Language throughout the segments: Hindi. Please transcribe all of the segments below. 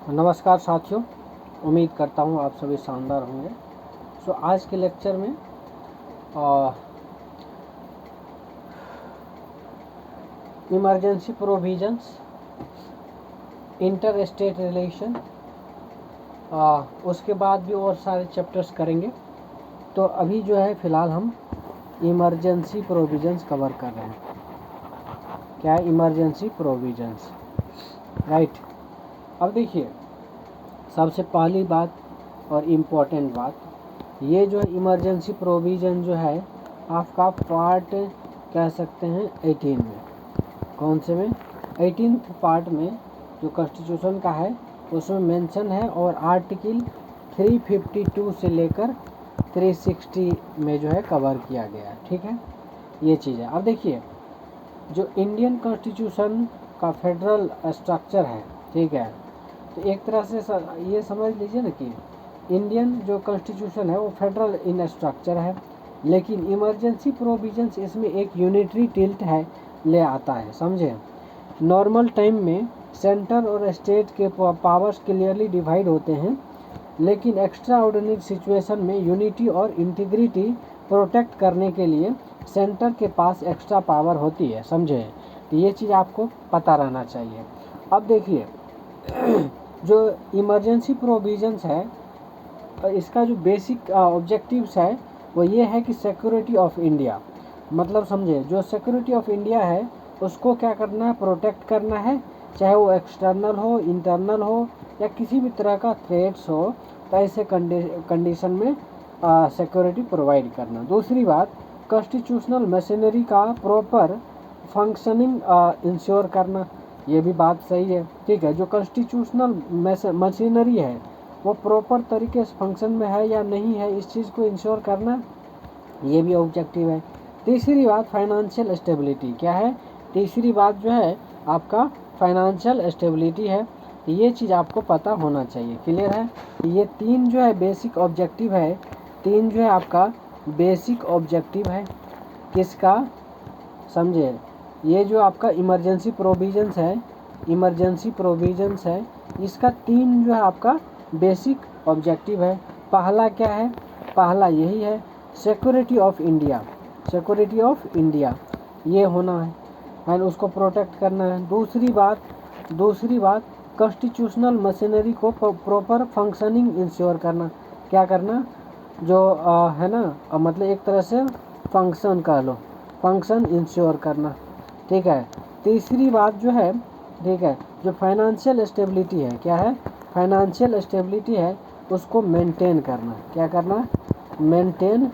नमस्कार साथियों, उम्मीद करता हूँ आप सभी शानदार होंगे। आज के लेक्चर में emergency provisions, inter state relation, उसके बाद भी और सारे चैप्टर्स करेंगे। तो अभी जो है फ़िलहाल हम इमरजेंसी प्रोविजंस कवर कर रहे हैं। क्या है इमरजेंसी प्रोविजंस, राइट। अब देखिए, सबसे पहली बात और इम्पोर्टेंट बात, ये जो इमरजेंसी प्रोविज़न जो है आपका पार्ट कह सकते हैं 18 में। कौन से में? 18th पार्ट में जो कॉन्स्टिट्यूशन का है उसमें मेंशन है, और आर्टिकल 352 से लेकर 360 में जो है कवर किया गया है। ठीक है, ये चीज़ है। अब देखिए, जो इंडियन कॉन्स्टिट्यूशन का फेडरल स्ट्रक्चर है, ठीक है, तो एक तरह से ये समझ लीजिए ना कि इंडियन जो कॉन्स्टिट्यूशन है वो फेडरल इन स्ट्रक्चर है, लेकिन इमरजेंसी प्रोविजंस इसमें एक यूनिटरी टिल्ट है ले आता है, समझे। नॉर्मल टाइम में सेंटर और स्टेट के पावर्स क्लियरली डिवाइड होते हैं, लेकिन एक्स्ट्रा ऑर्डिनरी सिचुएशन में यूनिटी और इंटीग्रिटी प्रोटेक्ट करने के लिए सेंटर के पास एक्स्ट्रा पावर होती है, समझे। तो ये चीज़ आपको पता रहना चाहिए। अब देखिए, जो इमरजेंसी प्रोविजंस है इसका जो बेसिक ऑब्जेक्टिव्स है वो ये है कि सिक्योरिटी ऑफ इंडिया, मतलब समझे, जो सिक्योरिटी ऑफ इंडिया है उसको क्या करना है, प्रोटेक्ट करना है, चाहे वो एक्सटर्नल हो, इंटरनल हो, या किसी भी तरह का थ्रेट्स हो, तो ऐसे कंडीशन में सिक्योरिटी प्रोवाइड करना। दूसरी बात, कॉन्स्टिट्यूशनल मशीनरी का प्रॉपर फंक्शनिंग इंश्योर करना, ये भी बात सही है। ठीक है, जो कॉन्स्टिट्यूशनल मशीनरी है वो प्रॉपर तरीके से फंक्शन में है या नहीं है, इस चीज़ को इंश्योर करना, ये भी ऑब्जेक्टिव है। तीसरी बात, फाइनेंशियल स्टेबिलिटी। क्या है? तीसरी बात जो है आपका फाइनेंशियल स्टेबिलिटी है। ये चीज़ आपको पता होना चाहिए, क्लियर है। ये तीन जो है बेसिक ऑब्जेक्टिव है, तीन जो है आपका बेसिक ऑब्जेक्टिव है किसका, समझे। ये जो आपका इमरजेंसी प्रोविजंस है, इमरजेंसी प्रोविजंस है, इसका तीन जो है आपका बेसिक ऑब्जेक्टिव है। पहला क्या है? पहला यही है, security of India, security of India ये होना है एंड उसको प्रोटेक्ट करना है। दूसरी बात कॉन्स्टिट्यूशनल मशीनरी को प्रॉपर फंक्शनिंग इंश्योर करना। क्या करना? जो है ना, मतलब एक तरह से फंक्शन कह लो, फंक्शन इंश्योर करना। ठीक है। तीसरी बात जो है, ठीक है, जो फाइनेंशियल स्टेबिलिटी है, क्या है? फाइनेंशियल स्टेबिलिटी है, उसको मेंटेन करना। क्या करना? मेंटेन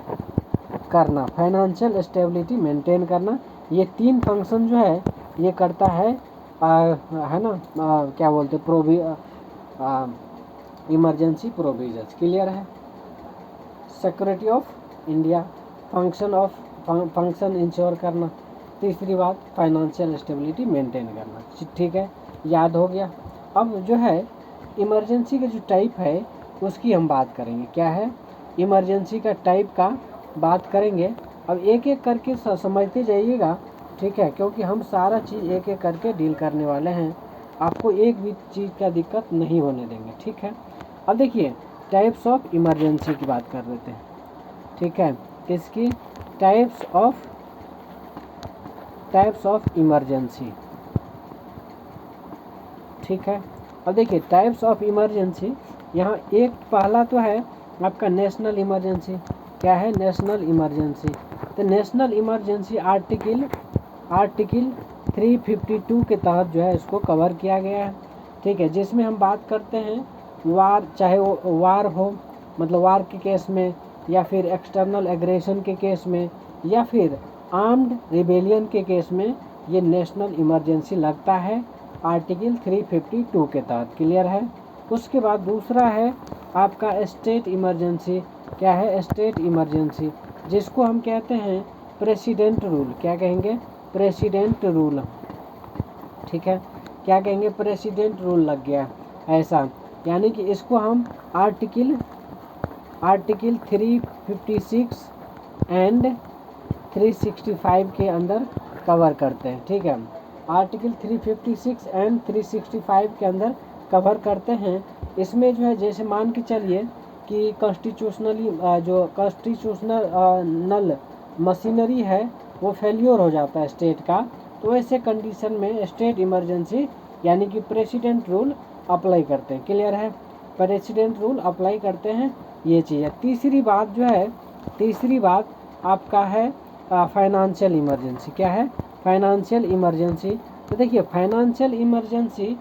करना, फाइनेंशियल स्टेबिलिटी मेंटेन करना। ये तीन फंक्शन जो है ये करता है ना, क्या बोलते इमरजेंसी प्रोविजंस, क्लियर है। Security of India, function ensure करना, तीसरी बात फाइनेंशियल स्टेबिलिटी मेंटेन करना। ठीक है, याद हो गया। अब जो है इमरजेंसी का जो टाइप है उसकी हम बात करेंगे। क्या है? इमरजेंसी का टाइप का बात करेंगे। अब एक एक करके समझते जाइएगा, ठीक है, क्योंकि हम सारा चीज़ एक एक करके डील करने वाले हैं, आपको एक भी चीज़ का दिक्कत नहीं होने देंगे। ठीक है। अब देखिए, टाइप्स ऑफ इमरजेंसी की बात कर लेते हैं। ठीक है, किसकी? Types of emergency. ठीक है। अब देखिए, टाइप्स ऑफ इमरजेंसी, यहाँ एक पहला तो है आपका नेशनल इमरजेंसी। क्या है? National emergency. तो नेशनल इमरजेंसी आर्टिकल 352 के तहत जो है इसको कवर किया गया है। ठीक है, जिसमें हम बात करते हैं वार, चाहे वो वार हो, मतलब वार के केस में, या फिर एक्सटर्नल एग्रेशन के केस में, या फिर आर्म्ड रिबेलियन के केस में, ये नेशनल इमरजेंसी लगता है आर्टिकल 352 के तहत, क्लियर है। उसके बाद दूसरा है आपका स्टेट इमरजेंसी। क्या है? स्टेट इमरजेंसी, जिसको हम कहते हैं प्रेसिडेंट रूल। क्या कहेंगे? President rule. ठीक है, क्या कहेंगे? प्रेसिडेंट रूल लग गया ऐसा, यानी कि इसको हम आर्टिकल 356 एंड 365 के अंदर कवर करते हैं। ठीक है, आर्टिकल 356 एंड 365 के अंदर कवर करते हैं। इसमें जो है जैसे मान के चलिए कि कॉन्स्टिट्यूशनल मशीनरी है वो फेल्योर हो जाता है स्टेट का, तो ऐसे कंडीशन में स्टेट इमरजेंसी यानी कि प्रेसिडेंट रूल अप्लाई करते हैं। क्लियर है, प्रेसिडेंट रूल अप्लाई करते हैं, ये चीज़ है। तीसरी बात आपका है फाइनेंशियल इमरजेंसी। क्या है? Financial emergency. तो देखिए फाइनेंशियल इमरजेंसी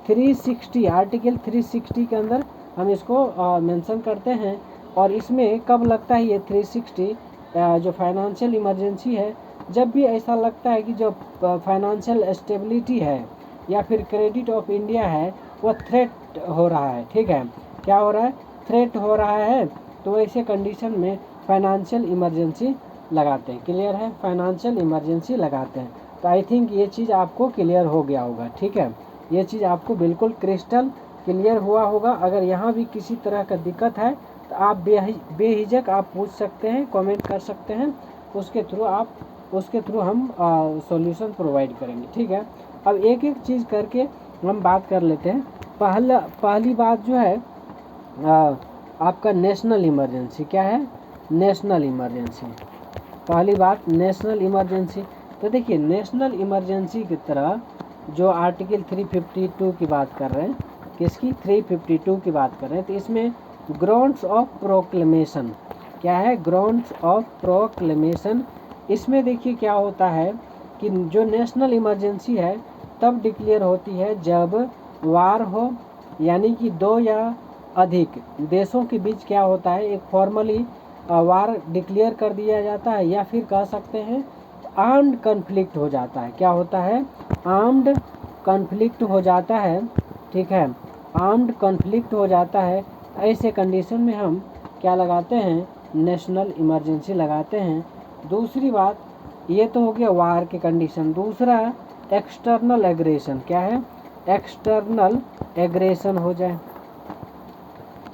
360 आर्टिकल 360 के अंदर हम इसको मेंशन करते हैं। और इसमें कब लगता है ये 360 जो फाइनेंशियल इमरजेंसी है, जब भी ऐसा लगता है कि जो फाइनेंशियल स्टेबिलिटी है या फिर क्रेडिट ऑफ इंडिया है वो थ्रेट हो रहा है। ठीक है, क्या हो रहा है? थ्रेट हो रहा है। तो ऐसे कंडीशन में फाइनेंशियल इमरजेंसी लगाते हैं। क्लियर है, फाइनेंशियल इमरजेंसी लगाते हैं। तो आई थिंक ये चीज़ आपको क्लियर हो गया होगा। ठीक है, ये चीज़ आपको बिल्कुल क्रिस्टल क्लियर हुआ होगा। अगर यहाँ भी किसी तरह का दिक्कत है तो आप बेहिचक आप पूछ सकते हैं, कमेंट कर सकते हैं, उसके थ्रू हम सॉल्यूशन प्रोवाइड करेंगे। ठीक है, अब एक एक चीज़ करके हम बात कर लेते हैं। पहली बात जो है आपका नेशनल इमरजेंसी। क्या है? National emergency. पहली बात नेशनल इमरजेंसी। तो देखिए नेशनल इमरजेंसी की तरह जो आर्टिकल 352 की बात कर रहे हैं, किसकी? 352 की बात कर रहे हैं। तो इसमें ग्राउंड्स ऑफ प्रोक्लेमेशन, क्या है? Grounds of proclamation. इसमें देखिए क्या होता है कि जो नेशनल इमरजेंसी है तब डिक्लेयर होती है जब वार हो, यानी कि दो या अधिक देशों के बीच क्या होता है, एक फॉर्मली वार डिक्लेयर कर दिया जाता है, या फिर कह सकते हैं आर्म्ड कन्फ्लिक्ट हो जाता है। क्या होता है? आर्म्ड कन्फ्लिक्ट हो जाता है। ठीक है, आर्म्ड कन्फ्लिक्ट हो जाता है। ऐसे कंडीशन में हम क्या लगाते हैं? नेशनल इमरजेंसी लगाते हैं। दूसरी बात, ये तो हो गया वार के कंडीशन। दूसरा एक्सटर्नल एग्रेशन। क्या है? एक्सटर्नल एग्रेशन हो जाए।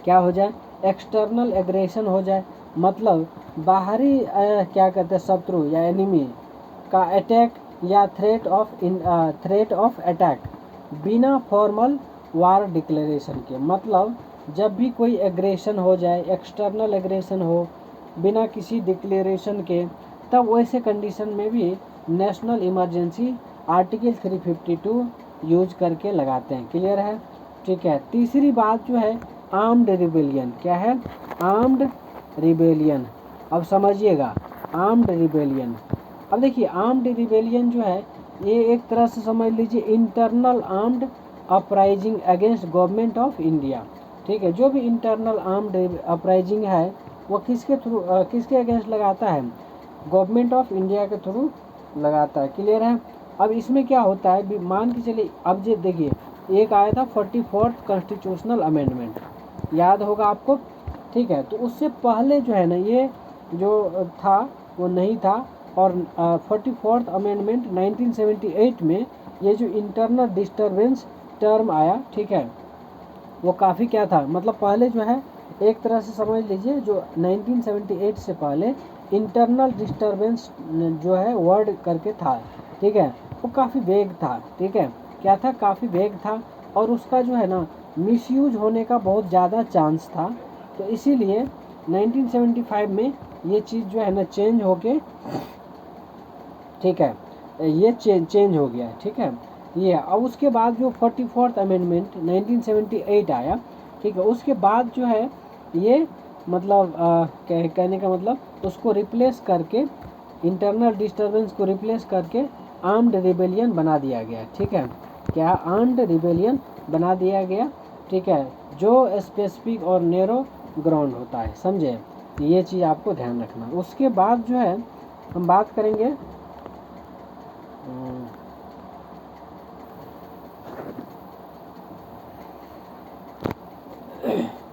क्या हो जाए? एक्सटर्नल एग्रेशन हो जाए, मतलब बाहरी क्या कहते हैं, शत्रु या एनिमी का अटैक या थ्रेट ऑफ अटैक बिना फॉर्मल वार डिक्लेरेशन के। मतलब जब भी कोई एग्रेशन हो जाए, एक्सटर्नल एग्रेशन हो बिना किसी डिक्लेरेशन के, तब वैसे कंडीशन में भी नेशनल इमरजेंसी आर्टिकल 352 यूज करके लगाते हैं। क्लियर है? ठीक है। तीसरी बात जो है आर्म्ड रिबेलियन। क्या है? Armed rebellion. अब समझिएगा आर्म्ड रिबेलियन। अब देखिए आर्म्ड रिबेलियन जो है ये एक तरह से समझ लीजिए internal armed uprising against government of India. ठीक है, जो भी इंटरनल आर्म्ड अपराइजिंग है वो किसके अगेंस्ट लगाता है? गवर्नमेंट ऑफ इंडिया के थ्रू लगाता है। क्लियर है? अब इसमें क्या होता है, मान के चलिए, अब जो देखिए एक आया था 44th कॉन्स्टिट्यूशनल अमेंडमेंट, याद होगा आपको। ठीक है, तो उससे पहले जो है ना ये जो था वो नहीं था। और 44th अमेंडमेंट 1978 में ये जो इंटरनल डिस्टर्बेंस टर्म आया, ठीक है, वो काफ़ी क्या था, मतलब पहले जो है एक तरह से समझ लीजिए जो 1978 से पहले इंटरनल डिस्टर्बेंस जो है वर्ड करके था। ठीक है, वो काफ़ी वेग था। ठीक है, क्या था? काफ़ी वेग था, और उसका जो है ना मिसयूज होने का बहुत ज़्यादा चांस था। तो इसीलिए 1975 में ये चीज़ जो है ना चेंज होके, ठीक है, ये चेंज हो गया। ठीक है, ये अब उसके बाद जो 44th अमेंडमेंट 1978 आया, ठीक है, उसके बाद जो है ये मतलब कहने का मतलब उसको रिप्लेस करके, इंटरनल डिस्टर्बेंस को रिप्लेस करके आर्म्ड रिबेलियन बना दिया गया। ठीक है, क्या? आर्म्ड रिबेलियन बना दिया गया। ठीक है, जो स्पेसिफिक और नैरो ग्राउंड होता है, समझे? ये चीज़ आपको ध्यान रखना। उसके बाद जो है हम बात करेंगे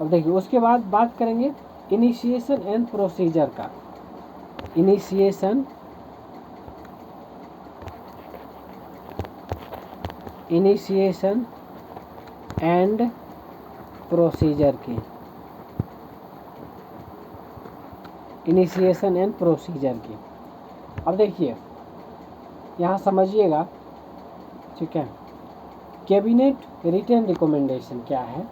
अब देखिए उसके बाद बात करेंगे इनिशिएशन एंड प्रोसीजर का। इनिशिएशन एंड प्रोसीजर की। इनिशिएशन एंड प्रोसीजर की। अब देखिए यहाँ समझिएगा। ठीक है, कैबिनेट रिटन रिकमेंडेशन क्या है?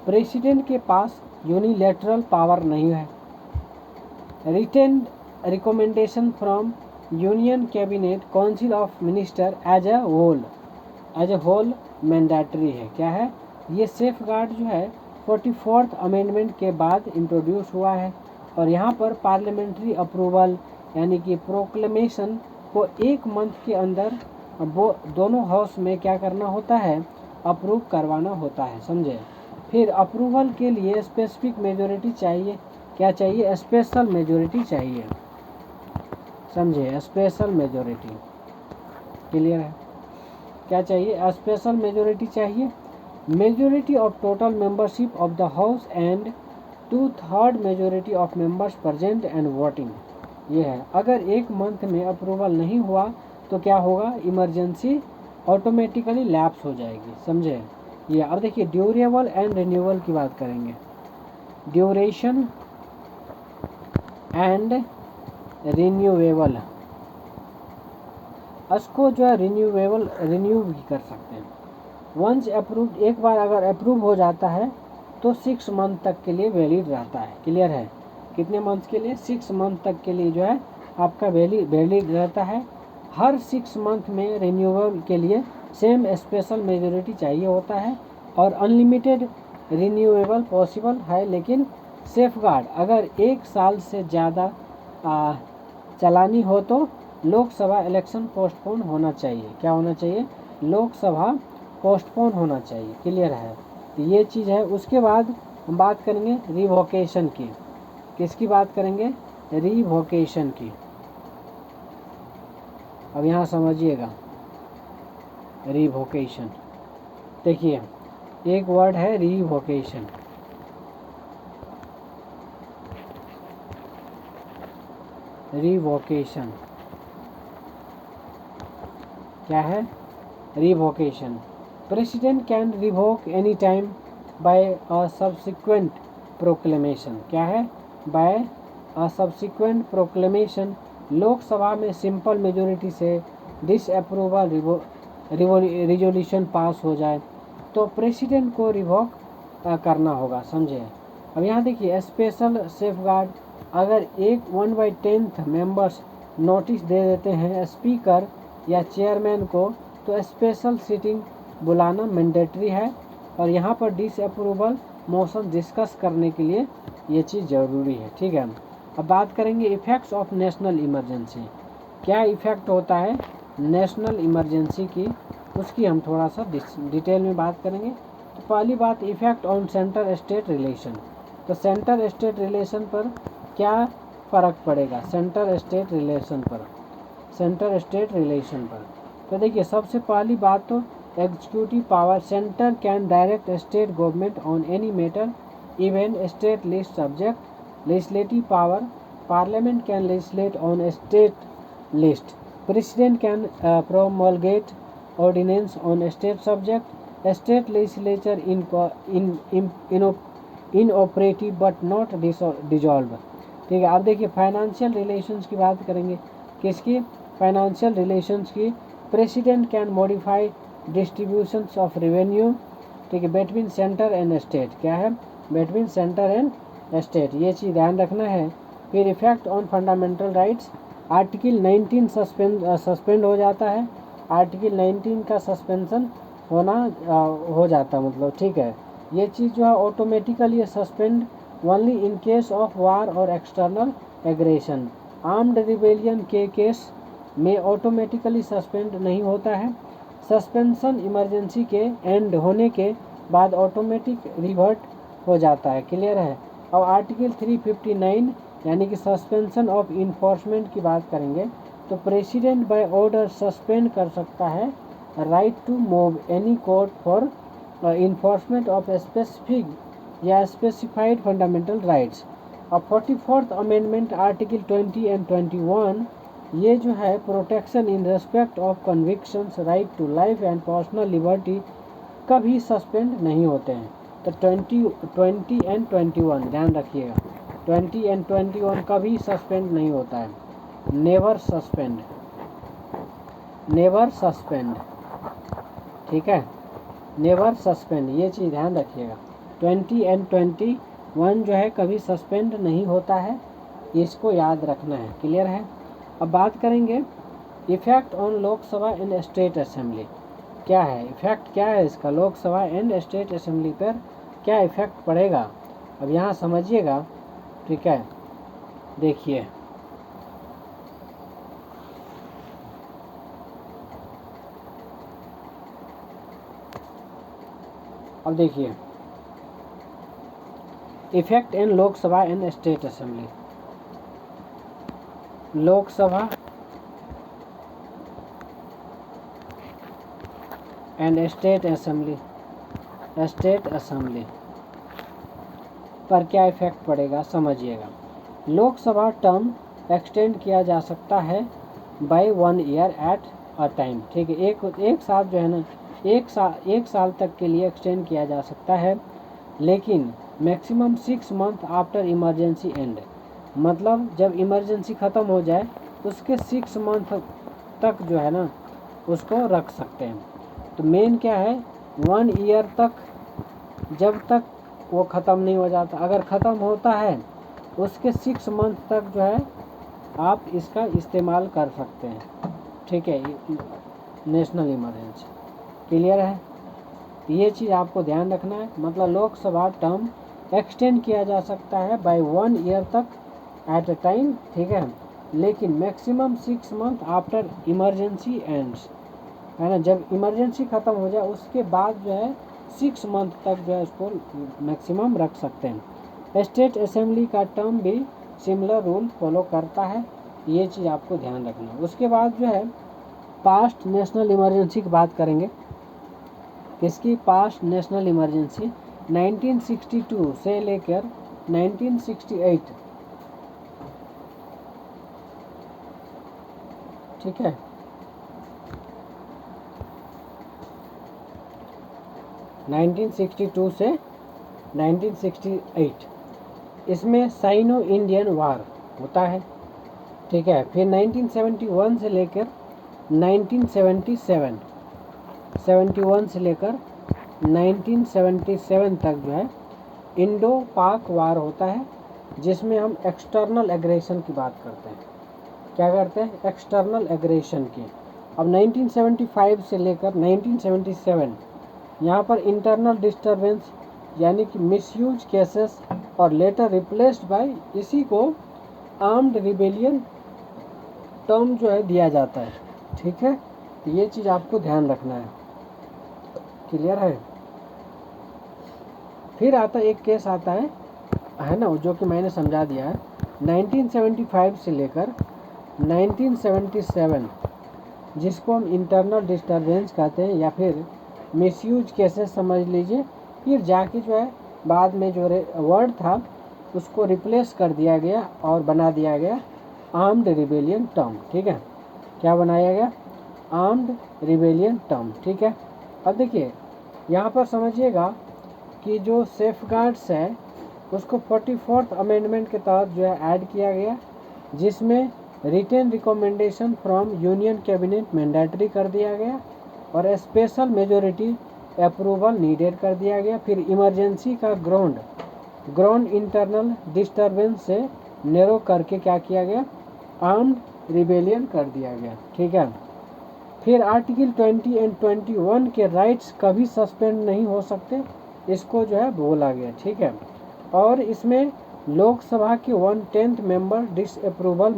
प्रेसिडेंट के पास यूनिलैटरल पावर नहीं है। Written recommendation from union cabinet council of minister as a whole mandatory है। क्या है ये? सेफ गार्ड जो है 44th अमेंडमेंट के बाद इंट्रोड्यूस हुआ है और यहाँ पर पार्लियामेंट्री अप्रूवल यानी कि प्रोक्लेमेशन को 1 मंथ के अंदर वो दोनों हाउस में क्या करना होता है? अप्रूव करवाना होता है, समझे। फिर अप्रूवल के लिए स्पेसिफिक मेजोरिटी चाहिए। क्या चाहिए? स्पेशल मेजोरिटी चाहिए, समझे। स्पेशल मेजोरिटी क्लियर है? क्या चाहिए? स्पेशल मेजोरिटी चाहिए। Majority of total membership of the house and 2/3 majority of members present and voting. ये है। अगर 1 मंथ में अप्रूवल नहीं हुआ तो क्या होगा? इमरजेंसी ऑटोमेटिकली लैप्स हो जाएगी, समझे। ये अब देखिए ड्यूरेबल एंड रिन्यूअल की बात करेंगे। ड्यूरेशन एंड रिन्यूएबल, इसको जो है रिन्यू भी कर सकते हैं। वंस अप्रूव्ड, एक बार अगर अप्रूव हो जाता है तो 6 मंथ तक के लिए वैलिड रहता है। क्लियर है? कितने मंथ के लिए? 6 मंथ तक के लिए जो है आपका वैलिड रहता है। हर 6 मंथ में रिन्यूअल के लिए सेम स्पेशल मेजोरिटी चाहिए होता है और अनलिमिटेड रिन्यूएबल पॉसिबल है। लेकिन सेफ गार्ड अगर 1 साल से ज़्यादा चलानी हो तो लोकसभा इलेक्शन पोस्टपोन होना चाहिए। क्या होना चाहिए? लोकसभा पोस्टपोन होना चाहिए। क्लियर है? तो ये चीज़ है। उसके बाद हम बात करेंगे रिवोकेशन की। किसकी बात करेंगे? रिवोकेशन की। अब यहाँ समझिएगा रिवोकेशन। देखिए एक वर्ड है रिवोकेशन। रिवोकेशन क्या है? Revocation, president can revoke any time by a subsequent proclamation. क्या है? By a subsequent proclamation. Lok Sabha में सिंपल मेजोरिटी से डिसअप्रूवल रिजोल्यूशन पास हो जाए तो प्रेसिडेंट को रिवोक करना होगा, समझे। अब यहाँ देखिए स्पेशल सेफ गार्ड, अगर 1/10 मेंबर्स नोटिस दे देते हैं स्पीकर या चेयरमैन को तो स्पेशल सीटिंग बुलाना मैंडेटरी है और यहाँ पर डिसअप्रूवल मोशन डिस्कस करने के लिए ये चीज़ ज़रूरी है। ठीक है। अब बात करेंगे इफ़ेक्ट्स ऑफ नेशनल इमरजेंसी। क्या इफ़ेक्ट होता है नेशनल इमरजेंसी की, उसकी हम थोड़ा सा डिटेल में बात करेंगे। तो पहली बात effect on centre state relation. तो सेंटर स्टेट रिलेशन पर क्या फ़र्क पड़ेगा? सेंटर स्टेट रिलेशन पर तो देखिए सबसे पहली बात तो executive power, centre can direct state government on any matter even state list subject. Legislative power, parliament can legislate on state list. President can promulgate ordinance on state subject. State legislature inoperative but not dissolve. ठीक है। अब देखिए फाइनेंशियल रिलेशंस की बात करेंगे। किसकी? फाइनेंशियल रिलेशंस की। President can modify distributions of revenue, ठीक है, बिटवीन सेंटर एंड स्टेट। क्या है? बिटवीन सेंटर एंड स्टेट, ये चीज़ ध्यान रखना है। फिर effect on fundamental rights, article 19 suspend हो जाता है। आर्टिकल 19 का सस्पेंशन होना हो जाता मतलब, ठीक है। ये चीज़ जो है automatically suspend only in case of war और एक्सटर्नल एग्रेशन। आर्म्ड रिबेलियन के केस में ऑटोमेटिकली सस्पेंड नहीं होता है। सस्पेंशन इमरजेंसी के एंड होने के बाद ऑटोमेटिक रिवर्ट हो जाता है। क्लियर है? अब आर्टिकल 359 यानी कि सस्पेंशन ऑफ इन्फोर्समेंट की बात करेंगे तो प्रेसिडेंट बाय ऑर्डर सस्पेंड कर सकता है right to move any court for enforcement of specific या स्पेसिफाइड फंडामेंटल राइट्स। अब 44th अमेंडमेंट आर्टिकल 20 एंड 21 ये जो है protection in respect of convictions, right to life and personal liberty कभी सस्पेंड नहीं होते हैं। तो 20 एंड 21 ध्यान रखिएगा, 20 एंड 21 कभी सस्पेंड नहीं होता है। नेवर सस्पेंड, ठीक है। नेवर सस्पेंड, ये चीज़ ध्यान रखिएगा। 20 एंड 21 जो है कभी सस्पेंड नहीं होता है, इसको याद रखना है। क्लियर है। अब बात करेंगे effect on Lok Sabha and state assembly. क्या है इफ़ेक्ट, क्या है इसका लोकसभा एंड स्टेट असेंबली पर क्या इफ़ेक्ट पड़ेगा, अब यहाँ समझिएगा। ठीक है, देखिए अब देखिए effect in Lok Sabha and state assembly. Lok Sabha and state assembly पर क्या इफेक्ट पड़ेगा समझिएगा। लोकसभा टर्म एक्सटेंड किया जा सकता है by 1 year at a time. ठीक है, एक साथ जो है ना एक साल तक के लिए एक्सटेंड किया जा सकता है, लेकिन maximum 6 month after emergency and, मतलब जब इमरजेंसी ख़त्म हो जाए उसके 6 मंथ तक जो है ना उसको रख सकते हैं। तो मेन क्या है 1 ईयर तक, जब तक वो ख़त्म नहीं हो जाता, अगर ख़त्म होता है उसके 6 मंथ तक जो है आप इसका इस्तेमाल कर सकते हैं। ठीक है, नेशनल इमरजेंसी। क्लियर है, ये चीज़ आपको ध्यान रखना है। मतलब लोकसभा टर्म एक्सटेंड किया जा सकता है बाय 1 ईयर तक एट अ टाइम। ठीक है, लेकिन maximum 6 month after emergency ends, है ना, जब इमरजेंसी ख़त्म हो जाए उसके बाद जो है 6 मंथ तक जो है उसको मैक्सिमम रख सकते हैं। स्टेट असेंबली का टर्म भी सिमिलर रूल फॉलो करता है, ये चीज़ आपको ध्यान रखना है। उसके बाद जो है पास्ट नेशनल इमरजेंसी की बात करेंगे। किसकी, पास्ट नेशनल इमरजेंसी 1962 से लेकर 1968। ठीक है, नाइनटीन 1962 से 1968 इसमें साइनो इंडियन वार होता है। ठीक है, फिर 1971 से लेकर 1977 71 से लेकर 1977 तक जो है इंडो पाक वार होता है, जिसमें हम एक्सटर्नल एग्रेशन की बात करते हैं। क्या करते हैं, एक्सटर्नल एग्रेशन की। अब 1975 से लेकर 1977 यहाँ पर इंटरनल डिस्टर्बेंस यानी कि मिसयूज केसेस और लेटर रिप्लेस्ड बाय, इसी को आर्म्ड रिबेलियन टर्म जो है दिया जाता है। ठीक है, तो ये चीज़ आपको ध्यान रखना है। क्लियर है। फिर आता एक केस आता है ना, जो कि मैंने समझा दिया है। 1975 से लेकर 1977 जिसको हम इंटरनल डिस्टर्बेंस कहते हैं या फिर मिसयूज केसेस समझ लीजिए। फिर जाके जो है बाद में जो वर्ड था उसको रिप्लेस कर दिया गया और बना दिया गया आर्म्ड रिबेलियन टर्म। ठीक है, क्या बनाया गया, आर्म्ड रिबेलियन टर्म। ठीक है, अब देखिए यहाँ पर समझिएगा कि जो सेफगार्ड्स है उसको 44th अमेंडमेंट के तहत जो है ऐड किया गया, जिसमें written recommendation from union cabinet mandatory कर दिया गया और स्पेशल मेजॉरिटी अप्रूवल नीडेड कर दिया गया। फिर इमरजेंसी का ग्राउंड इंटरनल डिस्टर्बेंस से नैरो करके क्या किया गया, आर्म्ड रिबेलियन कर दिया गया। ठीक है, फिर आर्टिकल 20 एंड 21 के राइट्स कभी सस्पेंड नहीं हो सकते, इसको जो है बोला गया। ठीक है, और इसमें लोकसभा के 1/10 मेंबर डिसअप्रूवल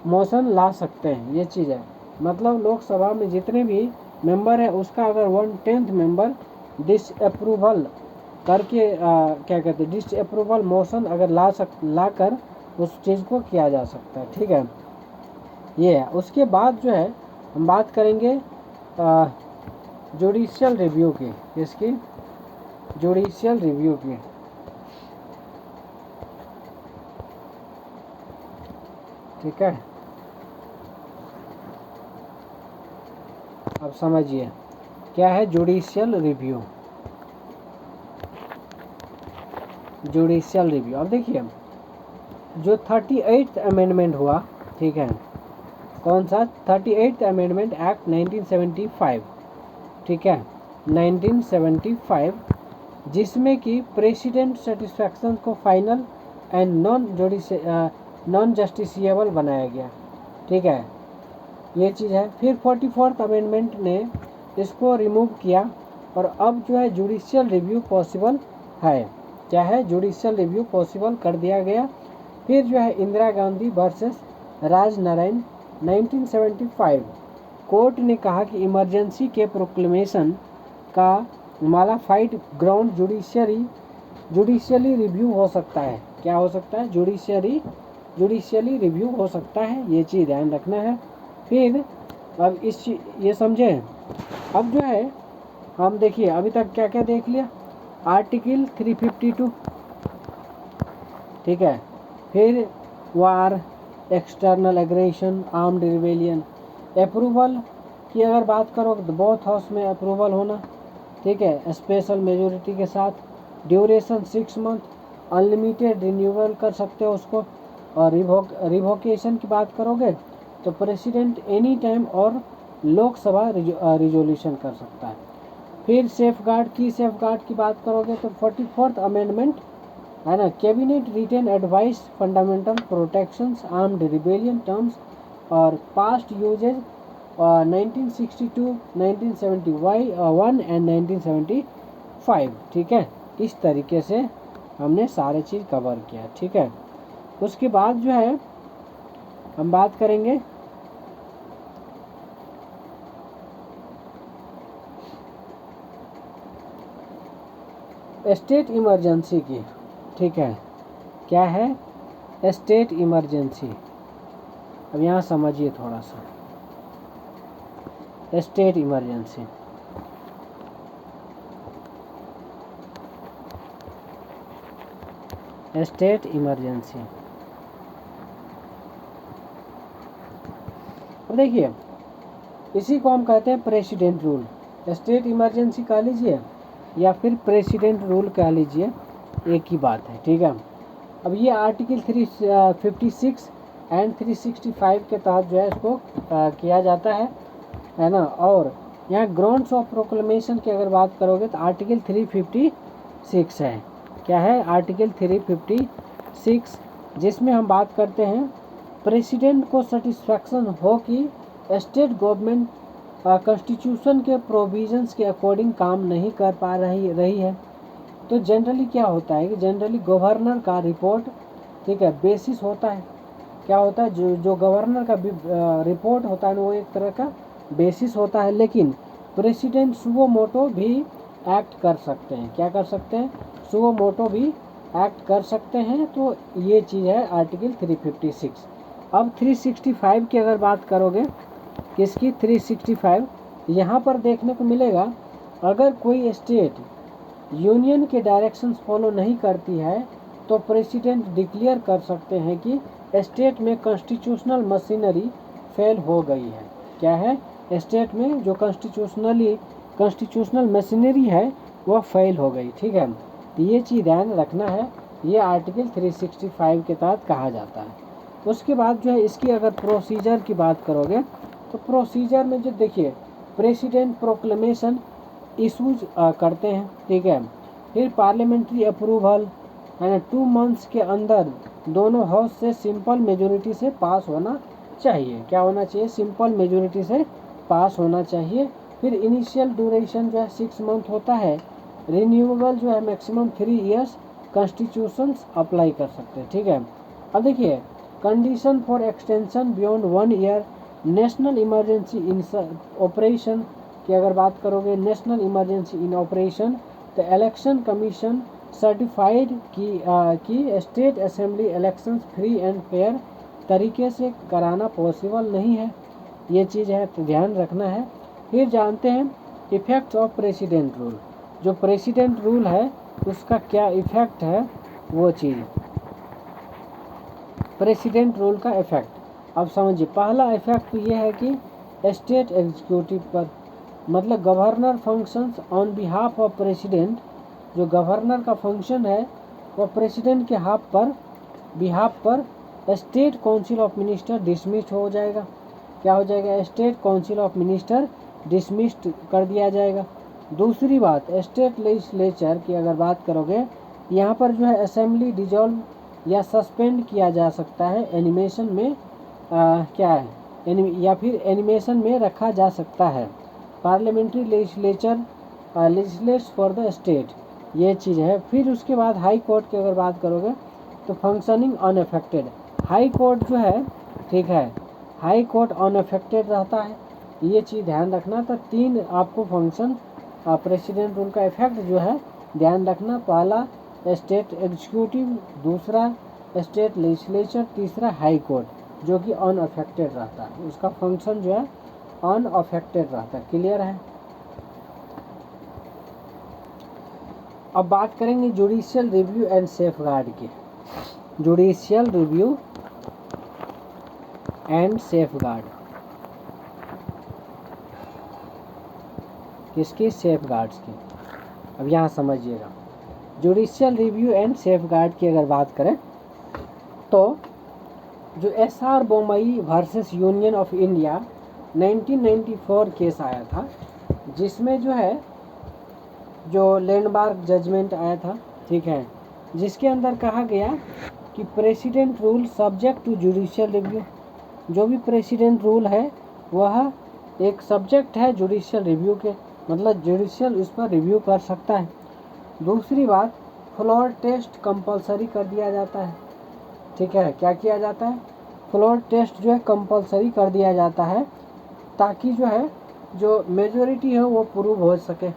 मोशन ला सकते हैं, ये चीज़ है। मतलब लोकसभा में जितने भी मेंबर है उसका अगर 1/10 मेंबर डिसअप्रूवल करके क्या कहते हैं, डिसअप्रूवल मोशन अगर ला कर उस चीज़ को किया जा सकता है। ठीक है, ये है। उसके बाद जो है हम बात करेंगे जुडिशियल रिव्यू की। इसकी जुडिशियल रिव्यू की। ठीक है, अब समझिए क्या है जुडिशियल रिव्यू। जुडिशियल रिव्यू, अब देखिए जो 38th अमेंडमेंट हुआ, ठीक है, कौन सा 38th अमेंडमेंट एक्ट 1975। ठीक है, 1975, जिसमें कि प्रेसिडेंट सेटिस्फैक्शन को फाइनल एंड नॉन जस्टिसिएबल बनाया गया। ठीक है, ये चीज़ है। फिर 44th अमेंडमेंट ने इसको रिमूव किया और अब जो है जुडिशियल रिव्यू पॉसिबल है। क्या है? जुडिशियल रिव्यू पॉसिबल कर दिया गया। फिर जो है इंदिरा गांधी वर्सेस राजनारायण 1975, कोर्ट ने कहा कि इमरजेंसी के प्रोक्लेमेशन का मॉडिफाइड ग्राउंड जुडिशियली रिव्यू हो सकता है। क्या हो सकता है? जुडिशियली रिव्यू हो सकता है। ये चीज़ ध्यान रखना है। फिर अब ये समझे। अब जो है हम देखिए अभी तक क्या क्या देख लिया। आर्टिकल 352, ठीक है। फिर war, external aggression, armed rebellion, approval की अगर बात करो तो बोथ हाउस में अप्रूवल होना, ठीक है, स्पेशल मेजोरिटी के साथ। ड्यूरेशन 6 मंथ, अनलिमिटेड रिन्यूअल कर सकते हो उसको। और रिवोकेशन की बात करोगे तो प्रेसिडेंट एनी टाइम और लोकसभा रिजोल्यूशन कर सकता है। फिर सेफ गार्ड की बात करोगे तो 44th अमेंडमेंट है ना, cabinet written advice, fundamental protections, armed rebellion terms और पास्ट यूजेज 1962, 1971 एंड 1975। ठीक है, इस तरीके से हमने सारे चीज़ कवर किया। ठीक है, उसके बाद जो है हम बात करेंगे स्टेट इमरजेंसी की। ठीक है, क्या है? State emergency. अब यहाँ समझिए थोड़ा सा। State emergency, state emergency. अब देखिए इसी को हम कहते हैं प्रेसिडेंट रूल। स्टेट इमरजेंसी कह लीजिए या फिर प्रेसिडेंट रूल कह लीजिए, एक ही बात है। ठीक है, अब ये आर्टिकल 356 एंड 365 के तहत जो है इसको किया जाता है ना। और यहाँ ग्राउंड्स ऑफ प्रोक्लेमेशन की अगर बात करोगे तो आर्टिकल 356 है। क्या है? आर्टिकल 356, जिसमें हम बात करते हैं प्रेसिडेंट को सेटिस्फैक्शन हो कि स्टेट गवर्नमेंट कॉन्स्टिट्यूशन के प्रोविजंस के अकॉर्डिंग काम नहीं कर पा रही है। तो जनरली क्या होता है कि जनरली गवर्नर का रिपोर्ट, ठीक है, बेसिस होता है। क्या होता है? जो गवर्नर का रिपोर्ट होता है वो एक तरह का बेसिस होता है, लेकिन प्रेसिडेंट सुओ मोटो भी एक्ट कर सकते हैं। क्या कर सकते हैं? सुओ मोटो भी एक्ट कर सकते हैं। तो ये चीज़ है आर्टिकल 356। अब 365 की अगर बात करोगे, किसकी? 365। यहाँ पर देखने को मिलेगा अगर कोई स्टेट यूनियन के डायरेक्शंस फॉलो नहीं करती है तो प्रेसिडेंट डिक्लेयर कर सकते हैं कि स्टेट में कॉन्स्टिट्यूशनल मशीनरी फेल हो गई है। क्या है? स्टेट में जो कॉन्स्टिट्यूशनल मशीनरी है वह फेल हो गई। ठीक है, तो ये चीज़ ध्यान रखना है। ये आर्टिकल 365 के तहत कहा जाता है। उसके बाद जो है इसकी अगर प्रोसीजर की बात करोगे तो प्रोसीजर में जो देखिए प्रेसिडेंट प्रोक्लेमेशन इशूज करते हैं। ठीक है, फिर पार्लियामेंट्री अप्रूवल है ना, 2 मंथ्स के अंदर दोनों हाउस से सिंपल मेजोरिटी से पास होना चाहिए। क्या होना चाहिए? सिंपल मेजोरिटी से पास होना चाहिए। फिर इनिशियल ड्यूरेशन जो है 6 मंथ होता है। रिन्यूएबल जो है मैक्सिमम 3 इयर्स कॉन्स्टिट्यूशन अप्लाई कर सकते हैं। ठीक है, अब देखिए condition for extension beyond 1 year, national emergency in operation की अगर बात करोगे, नेशनल इमरजेंसी इन ऑपरेशन, तो इलेक्शन कमीशन सर्टिफाइड कि state assembly elections free and fair तरीके से कराना पॉसिबल नहीं है। ये चीज़ है, तो ध्यान रखना है। फिर जानते हैं इफ़ेक्ट्स ऑफ प्रेसिडेंट रूल। जो प्रेसिडेंट रूल है उसका क्या इफ़ेक्ट है, वो चीज़ प्रेसिडेंट रूल का इफ़ेक्ट। अब समझिए, पहला इफ़ेक्ट ये है कि स्टेट एग्जीक्यूटिव पर, मतलब governor functions on behalf of president. जो गवर्नर का फंक्शन है वो प्रेसिडेंट के बिहाफ पर state council of minister dismissed हो जाएगा। क्या हो जाएगा? State council of minister dismissed कर दिया जाएगा। दूसरी बात, स्टेट लेजिस्लेचर की अगर बात करोगे, यहाँ पर जो है असेंबली डिजॉल्व या सस्पेंड किया जा सकता है, एनिमेशन में क्या है या फिर एनिमेशन में रखा जा सकता है। Parliamentary legislature legislates for the state, ये चीज़ है। फिर उसके बाद हाई कोर्ट की अगर बात करोगे तो फंक्शनिंग अनअफेक्टेड, हाई कोर्ट जो है, ठीक है, हाई कोर्ट अनअफेक्टेड रहता है, ये चीज़ ध्यान रखना। तो 3 आपको फंक्शन प्रेसिडेंट रूल का इफेक्ट जो है ध्यान रखना। पहला स्टेट एग्जीक्यूटिव, दूसरा स्टेट लेजिस्लेचर, तीसरा हाई कोर्ट जो कि अनअफेक्टेड रहता है, उसका फंक्शन जो है अनअफेक्टेड रहता है। क्लियर है। अब बात करेंगे जुडिशियल रिव्यू एंड सेफगार्ड की। जुडिशियल रिव्यू एंड सेफगार्ड किसकी? सेफगार्ड्स की। अब यहाँ समझिएगा, जुडिशियल रिव्यू एंड सेफगार्ड की अगर बात करें तो जो SR Bommai versus union of India 1994 case आया था, जिसमें जो है जो लैंडमार्क जजमेंट आया था, ठीक है, जिसके अंदर कहा गया कि president rule subject to judicial review, जो भी प्रेसिडेंट रूल है वह एक सब्जेक्ट है जुडिशियल रिव्यू के, मतलब जुडिशियल उस पर रिव्यू कर सकता है। दूसरी बात, फ्लोर टेस्ट कंपलसरी कर दिया जाता है, ठीक है, क्या किया जाता है? फ्लोर टेस्ट जो है कंपलसरी कर दिया जाता है, ताकि जो है जो मेजॉरिटी है वो प्रूव हो सके।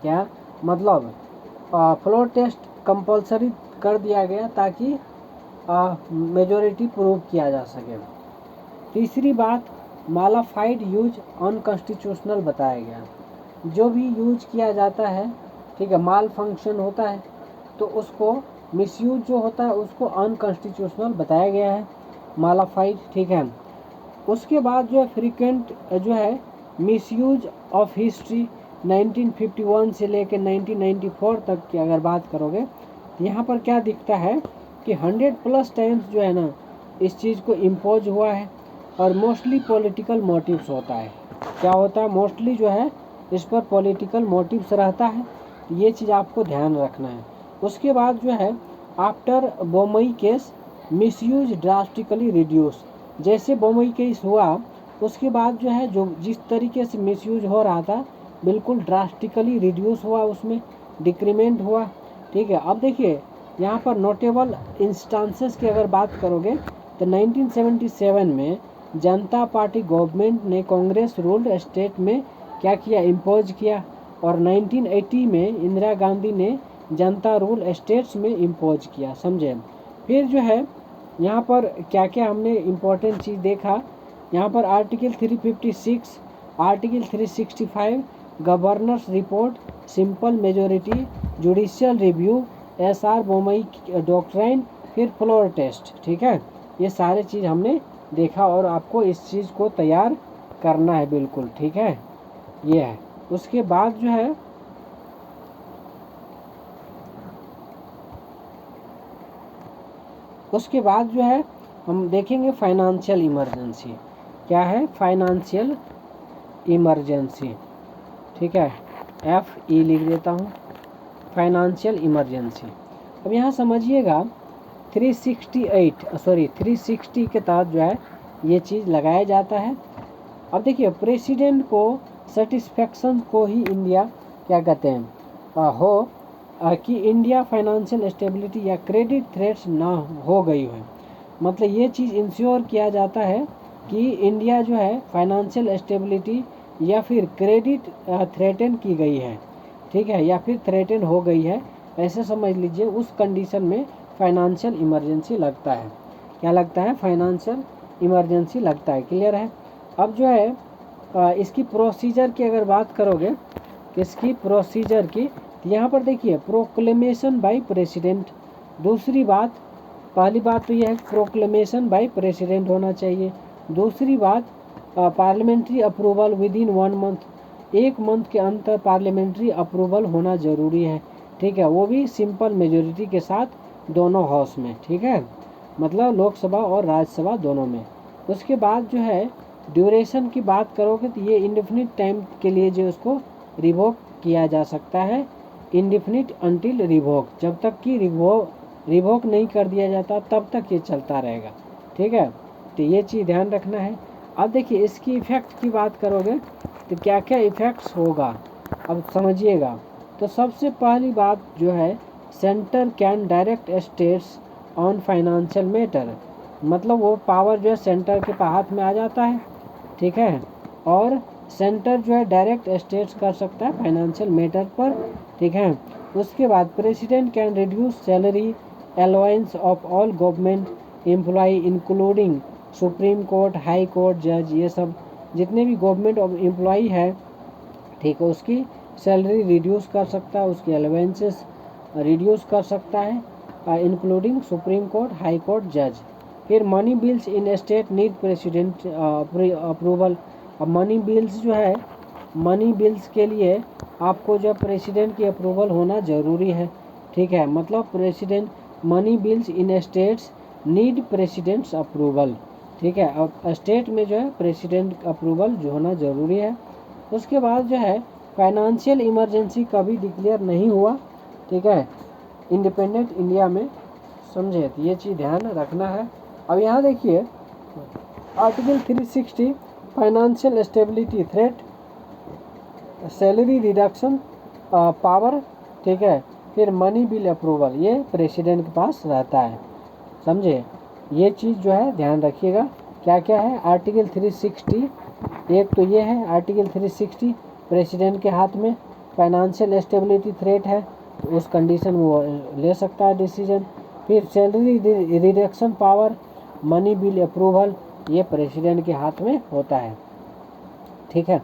क्या मतलब? फ्लोर टेस्ट कंपलसरी कर दिया गया ताकि मेजॉरिटी प्रूव किया जा सके। तीसरी बात, मॉडिफाइड यूज अनकॉन्स्टिट्यूशनल बताया गया, जो भी यूज किया जाता है, ठीक है, माल फंक्शन होता है तो उसको मिसयूज जो होता है उसको अनकॉन्स्टिट्यूशनल बताया गया है, मॉडिफाइड, ठीक है। उसके बाद जो है फ्रीक्वेंट जो है मिसयूज ऑफ हिस्ट्री 1951 से लेकर 1994 तक की अगर बात करोगे तो यहाँ पर क्या दिखता है कि 100+ टाइम्स जो है ना इस चीज़ को इम्पोज हुआ है, और मोस्टली पॉलिटिकल मोटिव्स होता है। क्या होता है? मोस्टली जो है इस पर पॉलिटिकल मोटिव्स रहता है, ये चीज़ आपको ध्यान रखना है। उसके बाद जो है after Bommai case misuse drastically reduce, जैसे बोमई केस हुआ उसके बाद जो है जो जिस तरीके से मिसयूज हो रहा था बिल्कुल ड्रास्टिकली रिड्यूस हुआ, उसमें डिक्रीमेंट हुआ, ठीक है। अब देखिए यहाँ पर नोटेबल इंस्टांसेस की अगर बात करोगे तो 1977 में जनता पार्टी गवर्नमेंट ने कांग्रेस रूल्ड स्टेट में क्या किया? इम्पोज किया, और 1980 में इंदिरा गांधी ने जनता रूल स्टेट्स में इम्पोज किया, समझे। फिर जो है यहाँ पर क्या क्या हमने इम्पोर्टेंट चीज़ देखा, यहाँ पर article 356, article 365, governors report, simple majority, judicial review, SR Bommai doctrine, फिर फ्लोर टेस्ट, ठीक है, ये सारे चीज़ हमने देखा और आपको इस चीज़ को तैयार करना है बिल्कुल, ठीक है, ये है। उसके बाद जो है हम देखेंगे फाइनेंशियल इमरजेंसी। क्या है? फाइनेंशियल इमरजेंसी, ठीक है, FE लिख देता हूँ, फाइनेंशियल इमरजेंसी। अब यहाँ समझिएगा 360 के तहत जो है ये चीज़ लगाया जाता है। अब देखिए प्रेसिडेंट को सेटिस्फेक्शन को ही इंडिया क्या कहते हैं कि इंडिया फाइनेंशियल स्टेबिलिटी या क्रेडिट थ्रेट्स ना हो गई है, मतलब ये चीज़ इंश्योर किया जाता है कि इंडिया जो है फाइनेंशियल स्टेबिलिटी या फिर क्रेडिट थ्रेटन की गई है, ठीक है, या फिर थ्रेटन हो गई है, ऐसे समझ लीजिए, उस कंडीशन में फाइनेंशियल इमरजेंसी लगता है। क्या लगता है? फाइनेंशियल इमरजेंसी लगता है। क्लियर है। अब जो है इसकी प्रोसीजर की अगर बात करोगे, किसकी प्रोसीजर की, तो यहाँ पर देखिए प्रोक्लेमेशन बाय प्रेसिडेंट। दूसरी बात, पहली बात तो यह है प्रोक्लेमेशन बाय प्रेसिडेंट होना चाहिए। दूसरी बात parliamentary approval with in 1 month, 1 month के अंदर पार्लियामेंट्री अप्रूवल होना ज़रूरी है, ठीक है, वो भी सिंपल मेजोरिटी के साथ दोनों हाउस में, ठीक है, मतलब लोकसभा और राज्यसभा दोनों में। उसके बाद जो है ड्यूरेशन की बात करोगे तो ये इंडेफिनिट टाइम के लिए जो उसको रिवोक किया जा सकता है, इंडिफिनिट अंटिल रिवोक, जब तक कि रिवोक नहीं कर दिया जाता तब तक ये चलता रहेगा। ठीक है, तो ये चीज़ ध्यान रखना है। अब देखिए इसकी इफ़ेक्ट की बात करोगे तो क्या क्या इफ़ेक्ट्स होगा, अब समझिएगा। तो सबसे पहली बात जो है, centre can direct states on financial matter, मतलब वो पावर जो है सेंटर के हाथ में आ जाता है। ठीक है, और सेंटर जो है डायरेक्ट स्टेट्स कर सकता है फाइनेंशियल मैटर पर। ठीक है, उसके बाद president can reduce salary allowance of all government employ including supreme court, high court जज, ये सब जितने भी गवर्नमेंट एम्प्लॉय है, ठीक है, उसकी सैलरी रिड्यूस कर सकता है, उसकी अलाउंसेस रिड्यूस कर सकता है, including supreme court, high court जज। फिर मनी बिल्स इन स्टेट नीड प्रेसिडेंट अप्रूवल। अब मनी बिल्स जो है, मनी बिल्स के लिए आपको जो प्रेसिडेंट की अप्रूवल होना ज़रूरी है। ठीक है, मतलब president, money bills in states need president's approval. ठीक है, अब स्टेट में जो है प्रेसिडेंट अप्रूवल जो होना ज़रूरी है। उसके बाद जो है फाइनेंशियल इमरजेंसी कभी डिक्लेयर नहीं हुआ। ठीक है, इंडिपेंडेंट इंडिया में, समझे, तो ये चीज़ ध्यान रखना है। अब यहाँ देखिए article 360 financial stability threat, salary reduction power. ठीक है, फिर मनी बिल अप्रूवल, ये प्रेसिडेंट के पास रहता है, समझे। ये चीज़ जो है ध्यान रखिएगा क्या क्या है। आर्टिकल 360 एक तो ये है, आर्टिकल 360 प्रेसिडेंट के हाथ में फाइनेंशियल स्टेबिलिटी थ्रेट है, तो उस कंडीशन में वो ले सकता है डिसीजन। फिर salary reduction power, money bill approval, ये प्रेसिडेंट के हाथ में होता है। ठीक है,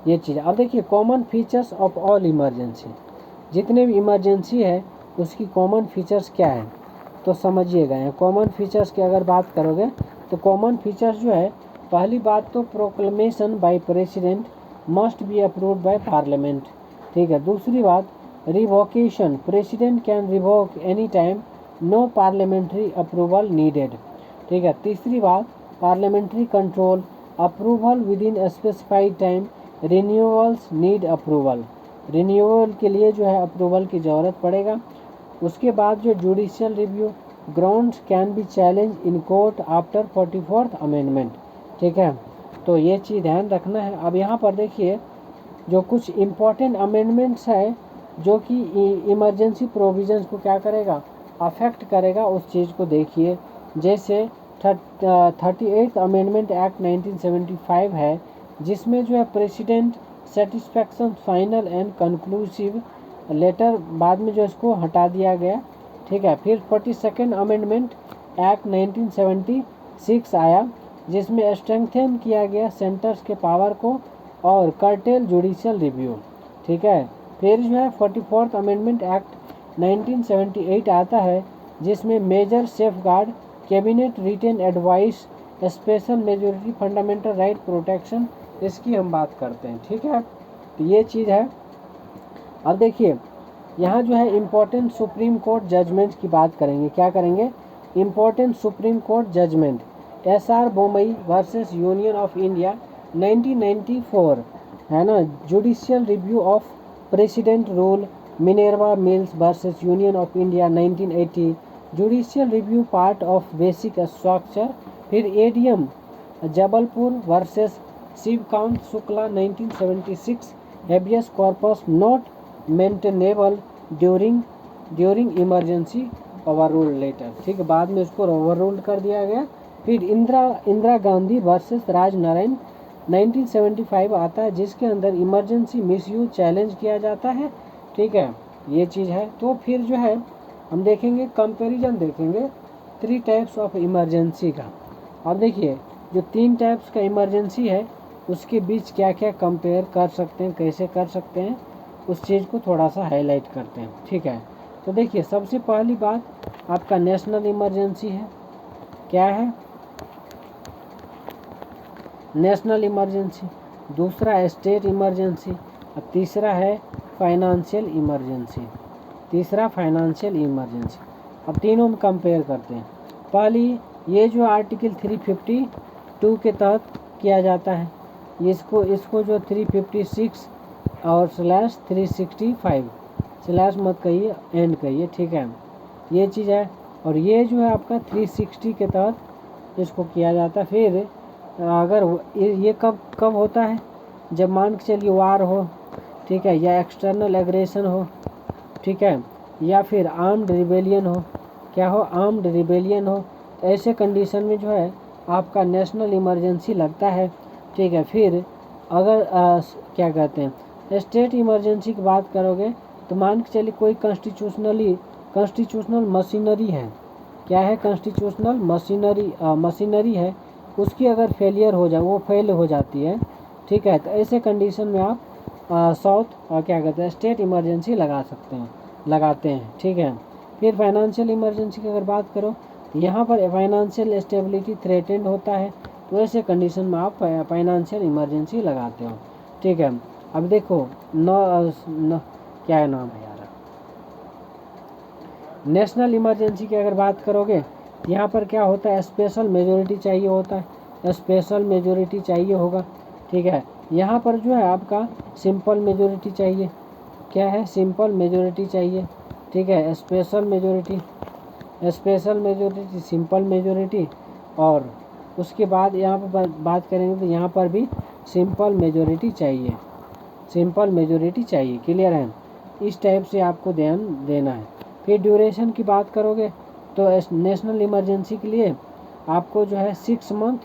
ये चीज़। अब देखिए common features of all emergency, जितने भी इमरजेंसी है उसकी कॉमन फीचर्स क्या है, तो समझिएगा। कॉमन फीचर्स की अगर बात करोगे तो कॉमन फीचर्स जो है, पहली बात तो proclamation by president must be approved by parliament. ठीक है, दूसरी बात revocation, president can revoke any time, no parliamentary approval needed. ठीक है, तीसरी बात parliamentary control, approval within specified time, renewals need approval, renewal के लिए जो है अप्रूवल की ज़रूरत पड़ेगा। उसके बाद जो judicial review, grounds can be challenge in court after 44th amendment. ठीक है, तो ये चीज़ ध्यान रखना है। अब यहाँ पर देखिए जो कुछ इम्पोर्टेंट अमेंडमेंट्स है जो कि इमरजेंसी प्रोविजंस को क्या करेगा, अफेक्ट करेगा, उस चीज़ को देखिए। जैसे 38th अमेंडमेंट एक्ट 1975 है, जिसमें जो है president satisfaction final and conclusive letter, बाद में जो इसको हटा दिया गया। ठीक है, फिर 42nd अमेंडमेंट एक्ट 1976 आया, जिसमें स्ट्रेंथन किया गया सेंटर्स के पावर को और कर्टेल जुडिशियल रिव्यू। ठीक है, फिर जो है 44th अमेंडमेंट एक्ट 1978 आता है, जिसमें major safeguard, cabinet written advice, special majority, fundamental right protection, इसकी हम बात करते हैं। ठीक है, तो ये चीज़ है। अब देखिए यहाँ जो है इम्पोर्टेंट सुप्रीम कोर्ट जजमेंट की बात करेंगे। क्या करेंगे, important supreme court judgement, SR Bommai versus union of India 1994 है ना, judicial review of president rule, Minerva Mills versus union of India 1980, judicial review part of basic structure. फिर ADM Jabalpur versus Shivkant Shukla 1976, habeas corpus not maintainable during emergency, overrule later. ठीक है, बाद में उसको ओवर रूल कर दिया गया। फिर इंदिरा गांधी वर्सेस राजनारायण 1975 आता है, जिसके अंदर इमरजेंसी मिसयूज चैलेंज किया जाता है। ठीक है, ये चीज़ है। तो फिर जो है हम देखेंगे कंपैरिजन, देखेंगे 3 टाइप्स ऑफ इमरजेंसी का। अब देखिए जो 3 टाइप्स का इमरजेंसी है उसके बीच क्या क्या कंपेयर कर सकते हैं, कैसे कर सकते हैं, उस चीज़ को थोड़ा सा हाईलाइट करते हैं। ठीक है, तो देखिए सबसे पहली बात आपका नेशनल इमरजेंसी है। क्या है, नेशनल इमरजेंसी। दूसरा स्टेट इमरजेंसी। और तीसरा है फाइनेंशियल इमरजेंसी। तीसरा फाइनेंशियल इमरजेंसी। अब तीनों में कंपेयर करते हैं। पहली ये जो आर्टिकल 352 के तहत किया जाता है, इसको जो 356 और /365 स्लैश मत कहिए, एंड कहिए, ठीक है। ये चीज़ है। और ये जो है आपका 360 के तहत इसको किया जाता है। फिर अगर ये कब कब होता है, जब मान के चलिए वार हो, ठीक है, या एक्सटर्नल एग्रेशन हो, ठीक है, या फिर आर्म्ड रिबेलियन हो, क्या हो, आर्म्ड रिबेलियन हो। ऐसे कंडीशन में जो है आपका नेशनल इमरजेंसी लगता है, ठीक है। फिर अगर क्या कहते हैं, स्टेट इमरजेंसी की बात करोगे तो मान के चलिए कोई कॉन्स्टिट्यूशनल मशीनरी है, क्या है, कॉन्स्टिट्यूशनल मशीनरी है, उसकी अगर फेलियर हो जाए, वो फेल हो जाती है, ठीक है, तो ऐसे कंडीशन में आप क्या कहते हैं, स्टेट इमरजेंसी लगाते हैं, ठीक है। फिर फाइनेंशियल इमरजेंसी की अगर बात करो, यहाँ पर फाइनेंशियल स्टेबिलिटी थ्रेटेंड होता है, तो ऐसे कंडीशन में आप फाइनेंशियल इमरजेंसी लगाते हो, ठीक है। अब देखो क्या है नाम है यार, नेशनल इमरजेंसी की अगर बात करोगे, यहाँ पर क्या होता है, स्पेशल मेजोरिटी चाहिए होता है, स्पेशल मेजोरिटी चाहिए होगा, ठीक है। यहाँ पर जो है आपका सिंपल मेजोरिटी चाहिए, क्या है, सिंपल मेजोरिटी चाहिए, ठीक है। स्पेशल मेजोरिटी, सिंपल मेजोरिटी, और उसके बाद यहाँ पर बात करेंगे तो यहाँ पर भी सिंपल मेजोरिटी चाहिए, क्लियर है। इस टाइप से आपको ध्यान देना है। फिर ड्यूरेशन की बात करोगे तो नेशनल इमरजेंसी के लिए आपको जो है 6 मंथ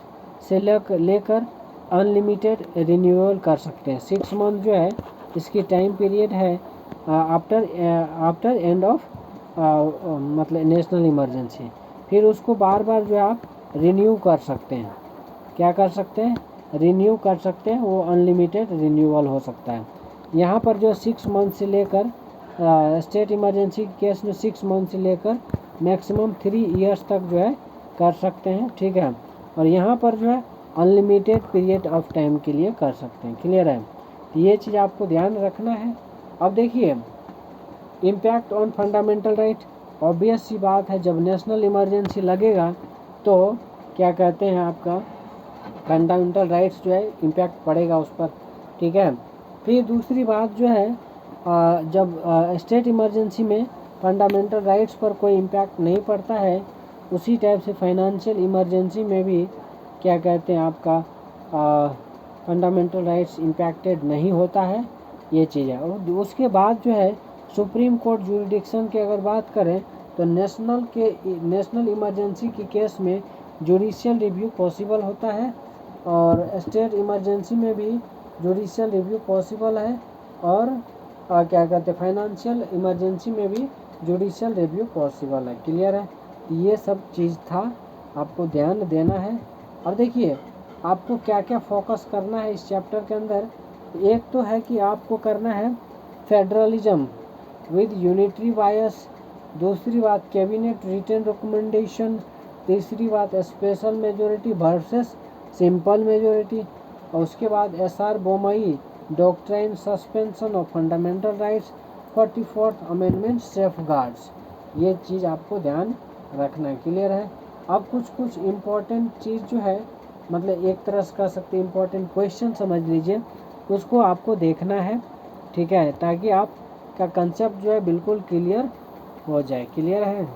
से लेकर अनलिमिटेड रिन्यूअल कर सकते हैं। 6 मंथ जो है इसकी टाइम पीरियड है आफ्टर एंड ऑफ मतलब नेशनल इमरजेंसी। फिर उसको बार बार जो है आप रिन्यू कर सकते हैं, क्या कर सकते हैं, रिन्यू कर सकते हैं, वो अनलिमिटेड रिन्यूअल हो सकता है। यहाँ पर जो 6 मंथ से लेकर स्टेट इमरजेंसी के केस में 6 मंथ से लेकर मैक्सिमम 3 इयर्स तक जो है कर सकते हैं, ठीक है। और यहाँ पर जो है अनलिमिटेड पीरियड ऑफ टाइम के लिए कर सकते हैं, क्लियर है। तो ये चीज़ आपको ध्यान रखना है। अब देखिए impact on fundamental right, obvious सी बात है, जब नेशनल इमरजेंसी लगेगा तो क्या कहते हैं, आपका फंडामेंटल राइट्स जो है इम्पैक्ट पड़ेगा उस पर, ठीक है। फिर दूसरी बात जो है जब स्टेट इमरजेंसी में फंडामेंटल राइट्स पर कोई इम्पैक्ट नहीं पड़ता है, उसी टाइप से फाइनेंशियल इमरजेंसी में भी क्या कहते हैं, आपका फंडामेंटल राइट्स इम्पैक्टेड नहीं होता है, ये चीज़ है। और उसके बाद जो है सुप्रीम कोर्ट जुरिडिक्शन की अगर बात करें तो नेशनल इमरजेंसी के केस में जुडिशियल रिव्यू पॉसिबल होता है, और स्टेट इमरजेंसी में भी जुडिशियल रिव्यू पॉसिबल है, और क्या कहते हैं, फाइनेंशियल इमरजेंसी में भी जुडिशियल रिव्यू पॉसिबल है, क्लियर है। ये सब चीज़ था, आपको ध्यान देना है। और देखिए आपको क्या क्या फोकस करना है इस चैप्टर के अंदर। एक तो है कि आपको करना है फेडरलिज्म विद यूनिटरी बायस, दूसरी बात कैबिनेट रिटन रिकमेंडेशन, तीसरी बात special majority versus simple majority, और उसके बाद SR Bommai doctrine suspension of fundamental rights, 44th amendment safeguards. ये चीज़ आपको ध्यान रखना है, क्लियर है। अब कुछ इम्पोर्टेंट चीज़ जो है, मतलब एक तरह से कह सकते हैं इम्पोर्टेंट क्वेश्चन समझ लीजिए, उसको आपको देखना है, ठीक है, ताकि आपका कंसेप्ट जो है बिल्कुल क्लियर हो जाए, क्लियर है,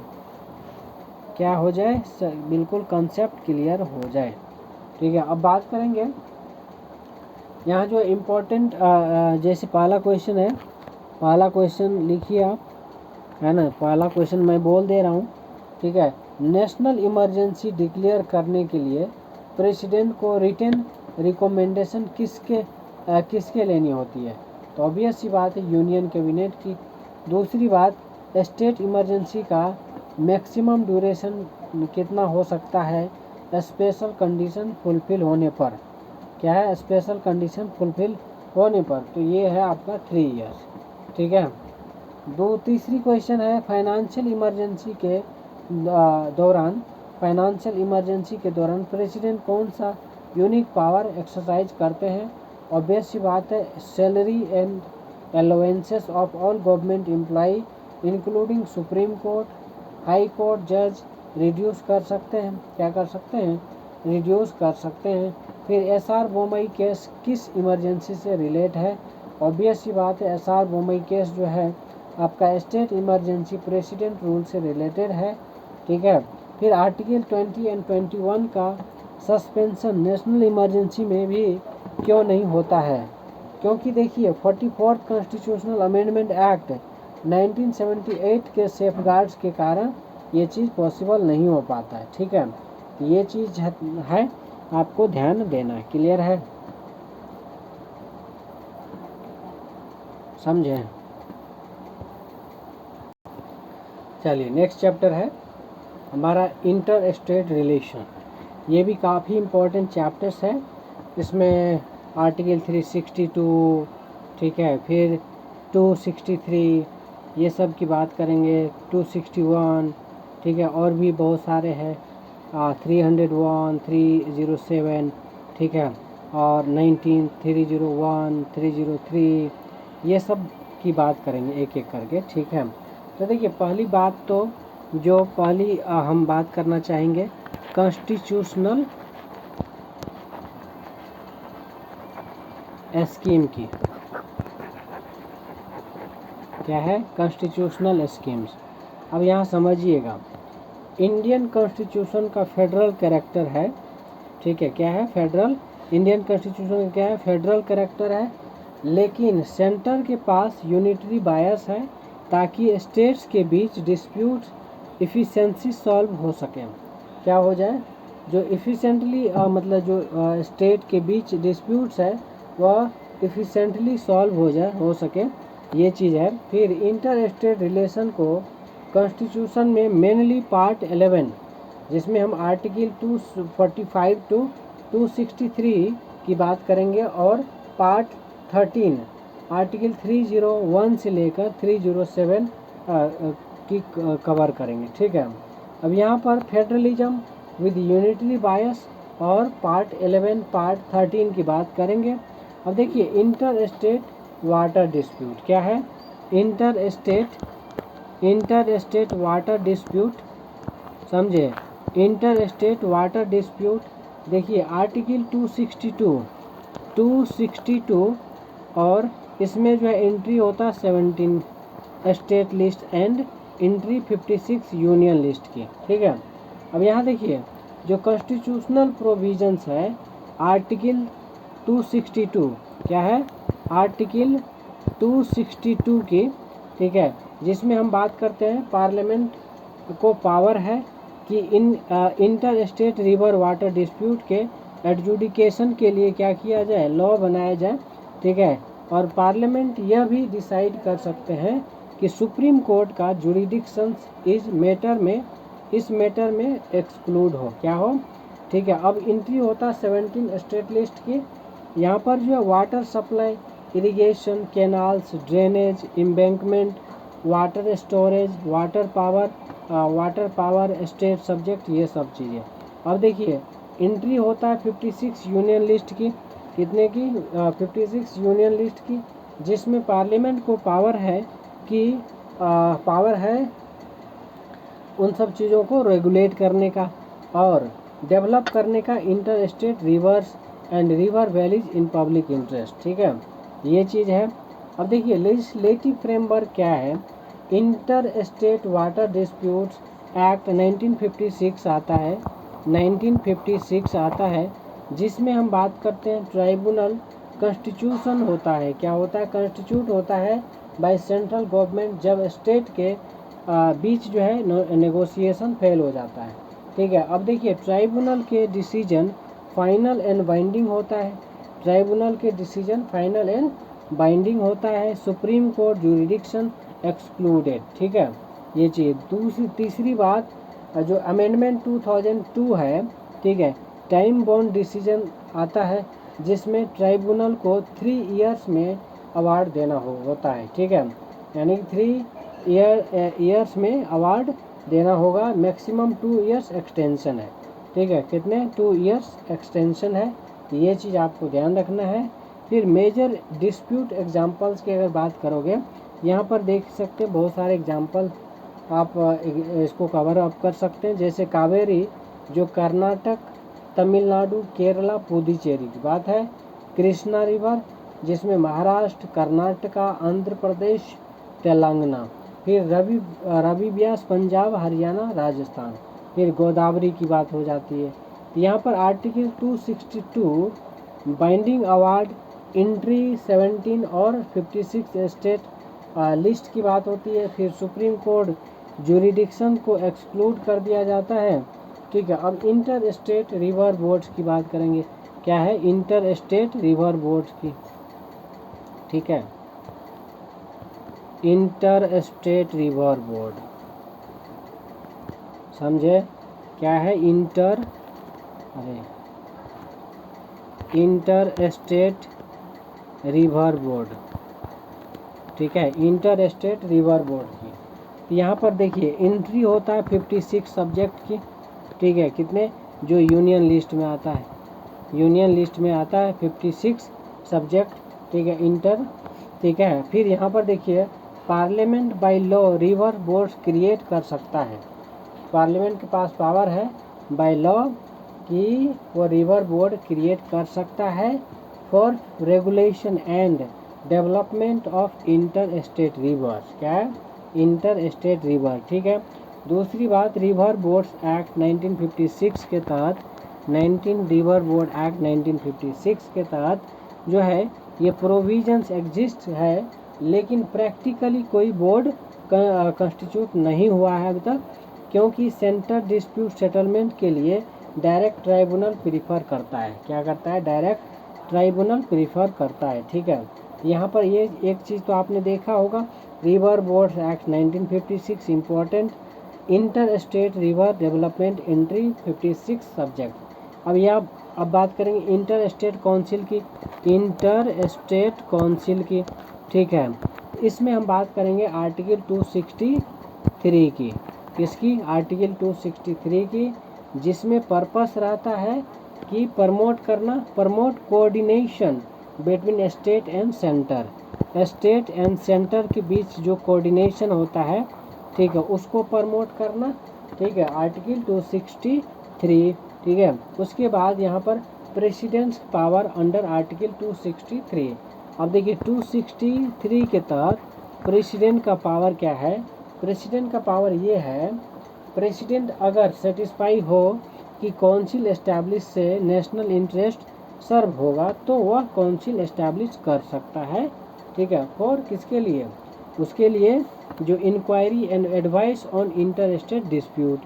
क्या हो जाए, बिल्कुल कंसेप्ट क्लियर हो जाए, ठीक है। अब बात करेंगे यहाँ जो इम्पोर्टेंट जैसे पहला क्वेश्चन है, पहला क्वेश्चन लिखिए आप, है ना, पहला क्वेश्चन मैं बोल दे रहा हूँ, ठीक है। नेशनल इमरजेंसी डिक्लेयर करने के लिए प्रेसिडेंट को रिटन रिकमेंडेशन किसके लेनी होती है, तो ऑब्वियस सी बात है यूनियन कैबिनेट की। दूसरी बात, स्टेट इमरजेंसी का मैक्सिमम ड्यूरेशन कितना हो सकता है स्पेशल कंडीशन फुलफिल होने पर, क्या है, स्पेशल कंडीशन फुलफिल होने पर, तो ये है आपका 3 इयर्स, ठीक है। तीसरी क्वेश्चन है फाइनेंशियल इमरजेंसी के दौरान प्रेसिडेंट कौन सा यूनिक पावर एक्सरसाइज करते हैं, ऑब्वियस सी बात है salary and allowances of all government employee including supreme court, high court जज रिड्यूस कर सकते हैं, क्या कर सकते हैं, रिड्यूस कर सकते हैं। फिर SR बोमई केस किस इमरजेंसी से रिलेट है, ऑब्वियस सी बात है SR बोमई केस जो है आपका स्टेट इमरजेंसी प्रेसिडेंट रूल से रिलेटेड है, ठीक है। फिर आर्टिकल 20 एंड 21 का सस्पेंशन नेशनल इमरजेंसी में भी क्यों नहीं होता है, क्योंकि देखिए 44th कॉन्स्टिट्यूशनल अमेंडमेंट एक्ट 1978 के सेफगार्ड्स के कारण ये चीज़ पॉसिबल नहीं हो पाता है, ठीक है। ये चीज़ है आपको ध्यान देना है। क्लियर है, समझे। चलिए नेक्स्ट चैप्टर है हमारा इंटर स्टेट रिलेशन। ये भी काफ़ी इम्पोर्टेंट चैप्टर्स है। इसमें आर्टिकल 362, ठीक है, फिर 263 ये सब की बात करेंगे, 261, ठीक है, और भी बहुत सारे हैं, 301, 307, ठीक है, और 19, 301, 303 ये सब की बात करेंगे एक एक करके, ठीक है। तो देखिए पहली बात तो जो पहली हम बात करना चाहेंगे कॉन्स्टिट्यूशनल स्कीम की। क्या है? Constitutional schemes. अब यहाँ समझिएगा, इंडियन कॉन्स्टिट्यूशन का फेडरल कैरेक्टर है, ठीक है। क्या है? फेडरल। इंडियन कॉन्स्टिट्यूशन का क्या है? फेडरल कैरेक्टर है, लेकिन सेंटर के पास यूनिटरी बायस है ताकि स्टेट्स के बीच डिस्प्यूट इफ़िशेंसी सॉल्व हो सके। क्या हो जाए? जो इफ़िशेंटली मतलब जो स्टेट के बीच डिस्प्यूट्स है वह इफ़िशेंटली सॉल्व हो सके, ये चीज़ है। फिर इंटर स्टेट रिलेशन को कॉन्स्टिट्यूशन में मेनली पार्ट 11 जिसमें हम आर्टिकल 245 टू 263 की बात करेंगे और पार्ट 13 आर्टिकल 301 से लेकर 307 की कवर करेंगे, ठीक है। अब यहाँ पर फेडरलिज्म विद यूनिटरी बायस और पार्ट 11 पार्ट 13 की बात करेंगे। अब देखिए इंटर स्टेट वाटर डिस्प्यूट। क्या है? इंटर स्टेट वाटर डिस्प्यूट, समझे। इंटर स्टेट वाटर डिस्प्यूट देखिए आर्टिकल 262 और इसमें जो है एंट्री होता है 17 state list and entry 56 union list की, ठीक है। अब यहाँ देखिए जो कॉन्स्टिट्यूशनल प्रोविजंस है आर्टिकल 262, क्या है? आर्टिकल 262 की, ठीक है, जिसमें हम बात करते हैं पार्लियामेंट को पावर है कि inter state river water dispute के एडजुडिकेशन के लिए क्या किया जाए? लॉ बनाया जाए, ठीक है। और पार्लियामेंट यह भी डिसाइड कर सकते हैं कि सुप्रीम कोर्ट का जुरिडिक्शन इस मैटर में एक्सक्लूड हो, क्या हो, ठीक है। अब एंट्री होता 17 स्टेट लिस्ट की। यहाँ पर जो है water supply, irrigation, canals, drainage, embankment, water storage, water power state subject, ये सब चीज़ें। अब देखिए एंट्री होता है 56 यूनियन लिस्ट की। कितने की? 56 यूनियन लिस्ट की, जिसमें पार्लियामेंट को पावर है उन सब चीज़ों को रेगुलेट करने का और डेवलप करने का inter state reverse and river valleys in public interest, ठीक है, ये चीज़ है। अब देखिए लेजिस्लेटिव फ्रेमवर्क क्या है? Inter state water disputes act 1956 आता है, 1956 आता है, जिसमें हम बात करते हैं ट्राइब्यूनल कॉन्स्टिट्यूशन होता है। क्या होता है? कॉन्स्टिट्यूट होता है बाय सेंट्रल गवर्नमेंट जब स्टेट के बीच जो है नेगोशिएशन फेल हो जाता है, ठीक है। अब देखिए ट्राइब्यूनल के डिसीजन फाइनल एंड बाइंडिंग होता है। ट्राइब्यूनल के डिसीजन फाइनल एंड बाइंडिंग होता है। सुप्रीम कोर्ट जुरिडिक्शन एक्सक्लूडेड, ठीक है, ये चीज़। तीसरी बात जो अमेंडमेंट 2002 है, ठीक है, टाइम बाउंड डिसीजन आता है जिसमें ट्राइब्यूनल को 3 इयर्स में अवार्ड देना होता है, ठीक है, यानी 3 ईयर्स में अवार्ड देना होगा। मैक्सिमम 2 इयर्स एक्सटेंशन है, ठीक है, कितने? 2 इयर्स एक्सटेंशन है, ये चीज़ आपको ध्यान रखना है। फिर मेजर डिस्प्यूट एग्जांपल्स की अगर बात करोगे, यहाँ पर देख सकते हैं बहुत सारे एग्जांपल आप इसको कवर अप कर सकते हैं। जैसे कावेरी जो कर्नाटक, तमिलनाडु, केरला, पुडुचेरी की बात है। कृष्णा रिवर जिसमें महाराष्ट्र, कर्नाटका, आंध्र प्रदेश, तेलंगाना। फिर रवि व्यास पंजाब, हरियाणा, राजस्थान। फिर गोदावरी की बात हो जाती है। यहाँ पर आर्टिकल 262 बाइंडिंग अवार्ड, इंट्री 17 और 56 स्टेट लिस्ट की बात होती है। फिर सुप्रीम कोर्ट जुरिडिक्शन को एक्सक्लूड कर दिया जाता है। ठीक है, अब इंटर स्टेट रिवर बोर्ड्स की बात करेंगे। क्या है? इंटर स्टेट रिवर बोर्ड्स की। ठीक है, इंटर स्टेट रिवर बोर्ड, समझे? क्या है? Inter state river board. ठीक है, इंटर स्टेट रिवर बोर्ड की। यहाँ पर देखिए एंट्री होता है 56 सब्जेक्ट की। ठीक है, कितने? जो यूनियन लिस्ट में आता है, यूनियन लिस्ट में आता है 56 सब्जेक्ट। ठीक है, इंटर। ठीक है, फिर यहाँ पर देखिए parliament by law river boards create कर सकता है। पार्लियामेंट के पास पावर है बाय लॉ कि वो रिवर बोर्ड क्रिएट कर सकता है for regulation and development of inter state reverse. क्या है? Inter state river. ठीक है, दूसरी बात, रिवर बोर्ड्स एक्ट 1956 के तहत, 19 रिवर बोर्ड एक्ट 1956 के तहत जो है ये प्रोविजंस एग्जिस्ट है, लेकिन प्रैक्टिकली कोई बोर्ड कंस्टिट्यूट नहीं हुआ है अभी तक, क्योंकि सेंटर डिस्प्यूट सेटलमेंट के लिए डायरेक्ट ट्राइब्यूनल प्रीफर करता है। क्या करता है? डायरेक्ट ट्राइब्यूनल प्रीफर करता है। ठीक है, यहाँ पर ये एक चीज़ तो आपने देखा होगा, river boards act 1956 important, inter state river development entry 56 subject. अब बात करेंगे इंटर स्टेट काउंसिल की। इंटर स्टेट काउंसिल की, ठीक है, इसमें हम बात करेंगे आर्टिकल 263 की। किसकी? आर्टिकल 263 की, जिसमें पर्पस रहता है कि promote coordination between state and centre. State and centre के बीच जो कोऑर्डिनेशन होता है, ठीक है, उसको प्रमोट करना। ठीक है, आर्टिकल 263। ठीक है, उसके बाद यहाँ पर प्रेसिडेंट्स पावर अंडर आर्टिकल 263। अब देखिए 263 के तहत प्रेसिडेंट का पावर क्या है? प्रेसिडेंट का पावर ये है, प्रेसिडेंट अगर सेटिस्फाई हो कि काउंसिल एस्टैब्लिश से नेशनल इंटरेस्ट सर्व होगा तो वह काउंसिल एस्टैब्लिश कर सकता है। ठीक है, और किसके लिए? उसके लिए जो inquiry and advice on inter state dispute,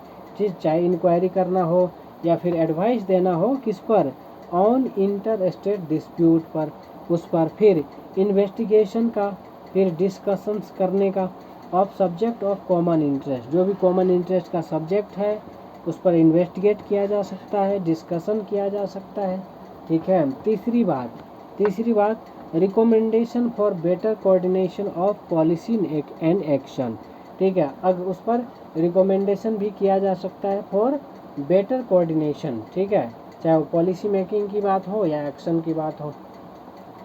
चाहे इंक्वायरी करना हो या फिर एडवाइस देना हो, किस पर? ऑन इंटर स्टेट डिस्प्यूट पर, उस पर। फिर इन्वेस्टिगेशन का, फिर डिस्कशंस करने का of subject of common interest, जो भी कॉमन इंटरेस्ट का सब्जेक्ट है उस पर इन्वेस्टिगेट किया जा सकता है, डिस्कशन किया जा सकता है। ठीक है, तीसरी बात recommendation for better coordination of policy and action. ठीक है, अब उस पर रिकमेंडेशन भी किया जा सकता है फॉर बेटर कोऑर्डिनेशन। ठीक है, चाहे वो पॉलिसी मेकिंग की बात हो या एक्शन की बात हो।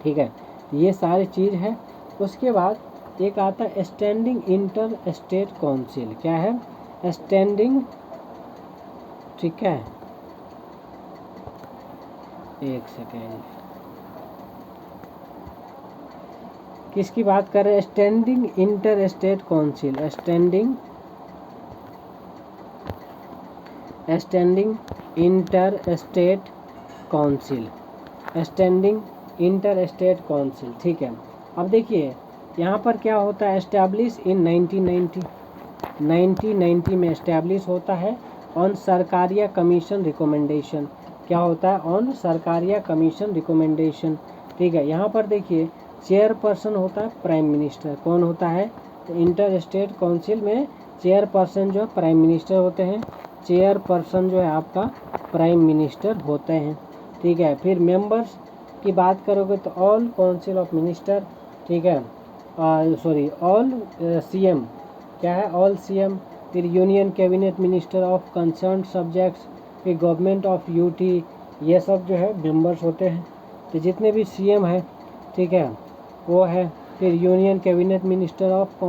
ठीक है, ये सारी चीज़ है। उसके बाद एक आता है स्टैंडिंग इंटर स्टेट काउंसिल। क्या है? स्टैंडिंग, ठीक है, एक सेकेंड, किसकी बात कर रहे हैं? Standing inter state council. Standing inter state council, standing inter state council. ठीक है, अब देखिए यहाँ पर क्या होता है, एस्टैब्लिश इन 1990 में एस्टैब्लिश होता है ऑन सरकारिया कमीशन रिकमेंडेशन। क्या होता है? On Sarkaria commission recommendation. ठीक है, यहाँ पर देखिए चेयरपर्सन होता है प्राइम मिनिस्टर। कौन होता है? तो इंटर स्टेट काउंसिल में चेयरपर्सन जो है प्राइम मिनिस्टर होते हैं। चेयरपर्सन जो है आपका प्राइम मिनिस्टर होते हैं। ठीक है, फिर मेंबर्स की बात करोगे तो ऑल काउंसिल ऑफ मिनिस्टर। ठीक है, ऑल सीएम। क्या है? All CM. फिर union cabinet minister of concern subjects, फिर गवर्नमेंट ऑफ यूटी, ये सब जो है मेंबर्स होते हैं। तो जितने भी सीएम है, ठीक है, वो है। फिर union cabinet minister of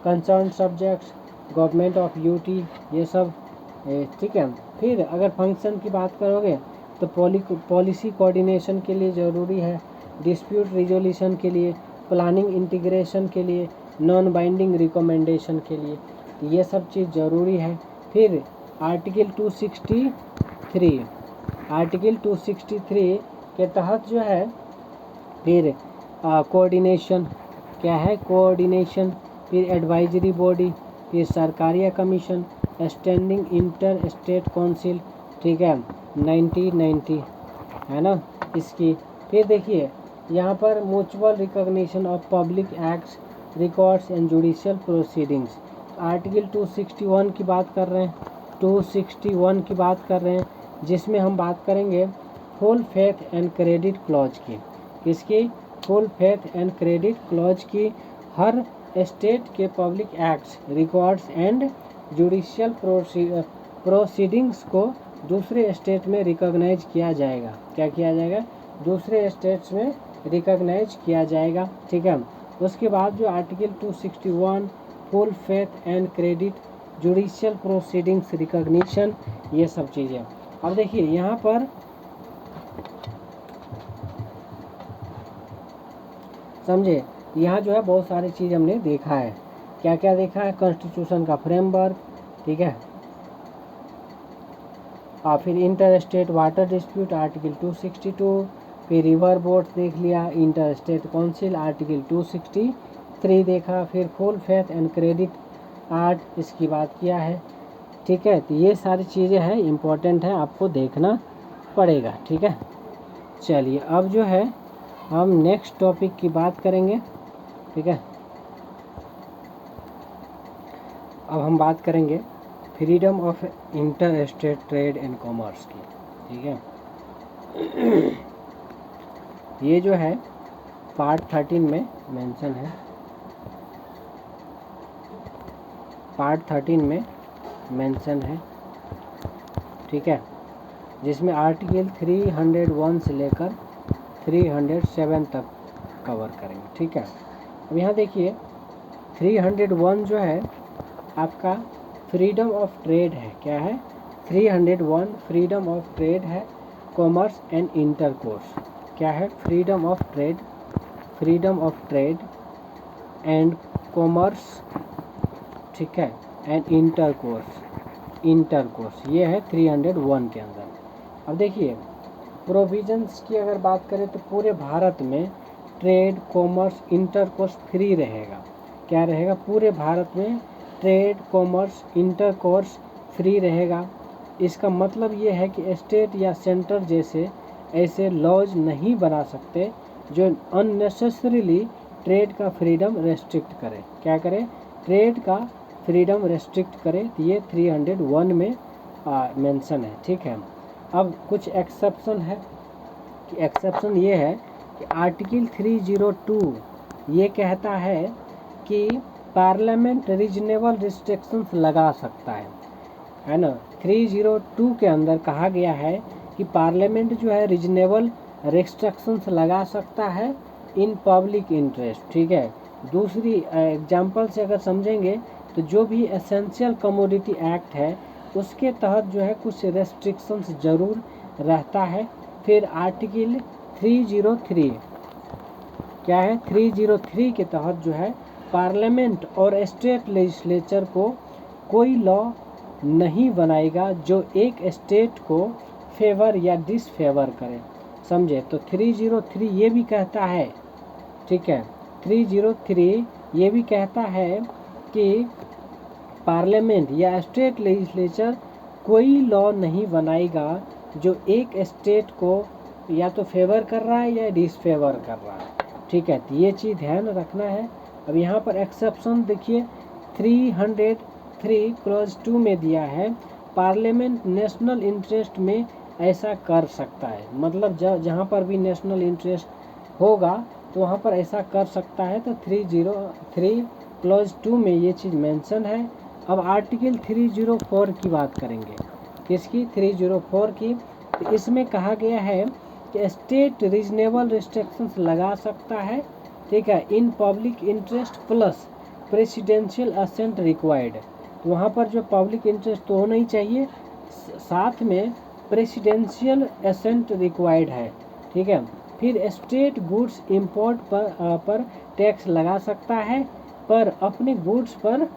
concern subjects, government of UT, ये सब। ठीक है, फिर अगर फंक्शन की बात करोगे तो पॉलिसी कोऑर्डिनेशन के लिए ज़रूरी है डिस्प्यूट रिजोल्यूशन के लिए, प्लानिंग इंटीग्रेशन के लिए, नॉन बाइंडिंग रिकमेंडेशन के लिए, ये सब चीज़ ज़रूरी है। फिर आर्टिकल 263 के तहत जो है फिर कोऑर्डिनेशन, क्या है कोऑर्डिनेशन, फिर एडवाइजरी बॉडी, फिर Sarkaria commission, standing inter state council, ठीक है 1990 है ना इसकी। फिर देखिए यहाँ पर mutual recognition of public acts, records and judicial proceedings, article 261 की बात कर रहे हैं, 261 की बात कर रहे हैं, जिसमें हम बात करेंगे full faith and credit clause की। किसकी? Full faith and credit clause की। हर स्टेट के public acts, records and judicial proceedings को दूसरे स्टेट में रिकॉग्नाइज किया जाएगा। क्या किया जाएगा? दूसरे स्टेट्स में रिकॉग्नाइज किया जाएगा, ठीक है। उसके बाद जो article 261 full faith and credit, judicial proceedings recognition, ये सब चीज़ें। अब देखिए यहाँ पर समझे, यहाँ जो है बहुत सारी चीज़ हमने देखा है। क्या क्या देखा है? कॉन्स्टिट्यूशन का फ्रेमवर्क, ठीक है। फिर inter state water dispute article 262, फिर रिवर बोर्ड देख लिया, इंटर स्टेट काउंसिल आर्टिकल 263 देखा, फिर full faith and credit act इसकी बात किया है, ठीक है। तो ये सारी चीज़ें हैं, इम्पोर्टेंट है, आपको देखना पड़ेगा, ठीक है। चलिए अब जो है हम नेक्स्ट टॉपिक की बात करेंगे, ठीक है। अब हम बात करेंगे freedom of inter state trade and commerce की, ठीक है। ये जो है पार्ट 13 में मेंशन है, पार्ट 13 में मेंशन है, ठीक है, जिसमें आर्टिकल 301 से लेकर 307 तक कवर करेंगे, ठीक है। अब यहाँ देखिए 301 जो है आपका फ्रीडम ऑफ ट्रेड है। क्या है? 301 फ्रीडम ऑफ ट्रेड है, कॉमर्स एंड इंटरकोर्स। क्या है? Freedom of trade and commerce, ठीक है, एंड इंटरकोर्स ये है 301 के अंदर। अब देखिए प्रोविजंस की अगर बात करें तो पूरे भारत में ट्रेड, कॉमर्स, इंटरकोर्स फ्री रहेगा। क्या रहेगा? पूरे भारत में ट्रेड, कॉमर्स, इंटरकोर्स फ्री रहेगा। इसका मतलब ये है कि स्टेट या सेंटर जैसे ऐसे लॉज नहीं बना सकते जो अननेसेसरीली ट्रेड का फ्रीडम रेस्ट्रिक्ट करे। क्या करे? ट्रेड का फ्रीडम रेस्ट्रिक्ट करे। तो ये 301 में मेंशन है, ठीक है। अब कुछ एक्सेप्शन है कि एक्सेप्शन ये है कि आर्टिकल 302 ये कहता है कि पार्लियामेंट रीजनेबल रिस्ट्रिक्शंस लगा सकता है ना। 302 के अंदर कहा गया है कि पार्लियामेंट जो है रीजनेबल रिस्ट्रिक्शंस लगा सकता है इन पब्लिक इंटरेस्ट, ठीक है। दूसरी एग्जांपल से अगर समझेंगे तो जो भी एसेंशियल कमोडिटी एक्ट है उसके तहत जो है कुछ रेस्ट्रिक्शंस ज़रूर रहता है। फिर आर्टिकल 303 क्या है? 303 के तहत जो है पार्लियामेंट और स्टेट लेजिस्लेचर को कोई लॉ नहीं बनाएगा जो एक स्टेट को फेवर या डिसफेवर करे। समझे? तो 303 ये भी कहता है, ठीक है, 303 ये भी कहता है कि पार्लियामेंट या स्टेट लेजिस्लेचर कोई लॉ नहीं बनाएगा जो एक स्टेट को या तो फेवर कर रहा है या डिसफेवर कर रहा है, ठीक है। तो ये चीज़ ध्यान रखना है। अब यहाँ पर एक्सेप्शन देखिए 303 क्लॉज 2 में दिया है, पार्लियामेंट नेशनल इंटरेस्ट में ऐसा कर सकता है। मतलब जहाँ पर भी नेशनल इंटरेस्ट होगा तो वहाँ पर ऐसा कर सकता है। तो 303 क्लॉज 2 में ये चीज़ मेंशन है। अब आर्टिकल 304 की बात करेंगे। किसकी? 304 की। तो इसमें कहा गया है कि स्टेट रीजनेबल रिस्ट्रिक्शंस लगा सकता है, ठीक है, in public interest plus presidential assent required. तो वहाँ पर जो पब्लिक इंटरेस्ट तो होना ही चाहिए, साथ में प्रेसिडेंशियल असेंट रिक्वायर्ड है, ठीक है। फिर स्टेट गुड्स इंपोर्ट पर टैक्स लगा सकता है, पर अपने गुड्स पर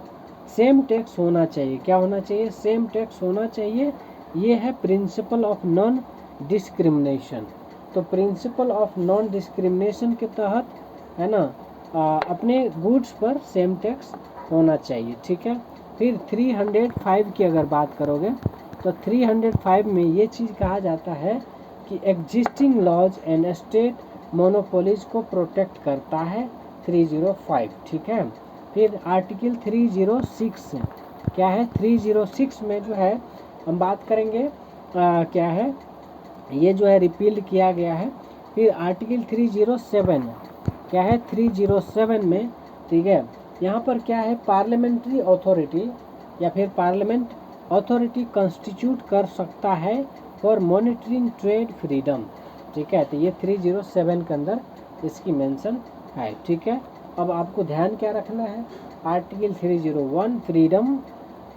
सेम टैक्स होना चाहिए। क्या होना चाहिए? सेम टैक्स होना चाहिए। ये है प्रिंसिपल ऑफ नॉन डिस्क्रिमिनेशन। तो प्रिंसिपल ऑफ नॉन डिस्क्रिमिनेशन के तहत है ना, अपने गुड्स पर सेम टैक्स होना चाहिए। ठीक है। फिर 305 की अगर बात करोगे तो 305 में ये चीज़ कहा जाता है कि existing laws and state monopolies को प्रोटेक्ट करता है 305। ठीक है। फिर आर्टिकल 306 क्या है? 306 में जो है हम बात करेंगे क्या है, ये जो है रिपील किया गया है। फिर आर्टिकल 307 क्या है? 307 में, ठीक है, यहाँ पर क्या है, पार्लियामेंट्री अथॉरिटी या फिर पार्लियामेंट अथॉरिटी कंस्टिट्यूट कर सकता है फॉर मॉनिटरिंग ट्रेड फ्रीडम। ठीक है। तो ये 307 के अंदर इसकी मेंशन है। ठीक है। अब आपको ध्यान क्या रखना है? Article 301 freedom,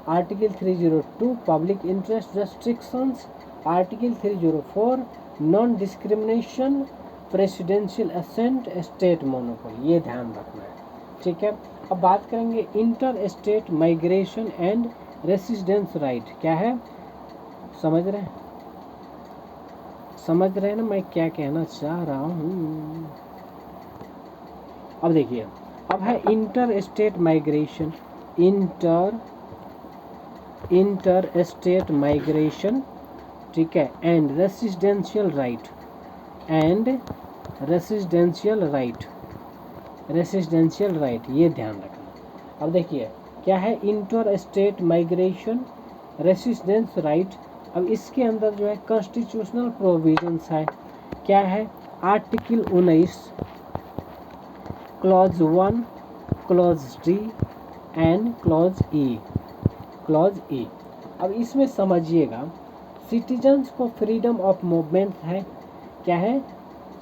article 302 public interest restrictions, article 304 non discrimination, presidential assent, state monopoly. ये ध्यान रखना है। ठीक है। अब बात करेंगे inter state migration and residence right. क्या है? समझ रहे हैं? समझ रहे हैं ना मैं क्या कहना चाह रहा हूँ? अब देखिए, अब है inter state migration, inter state migration. ठीक है। And residential right, residential right, ये ध्यान रखना। अब देखिए क्या है, inter state migration, residence right. अब इसके अंदर जो है कॉन्स्टिट्यूशनल प्रोविजंस है। क्या है? Article 19 clause 1, clause D and clause ई। अब इसमें समझिएगा, सिटीजन्स को फ्रीडम ऑफ मूवमेंट है। क्या है?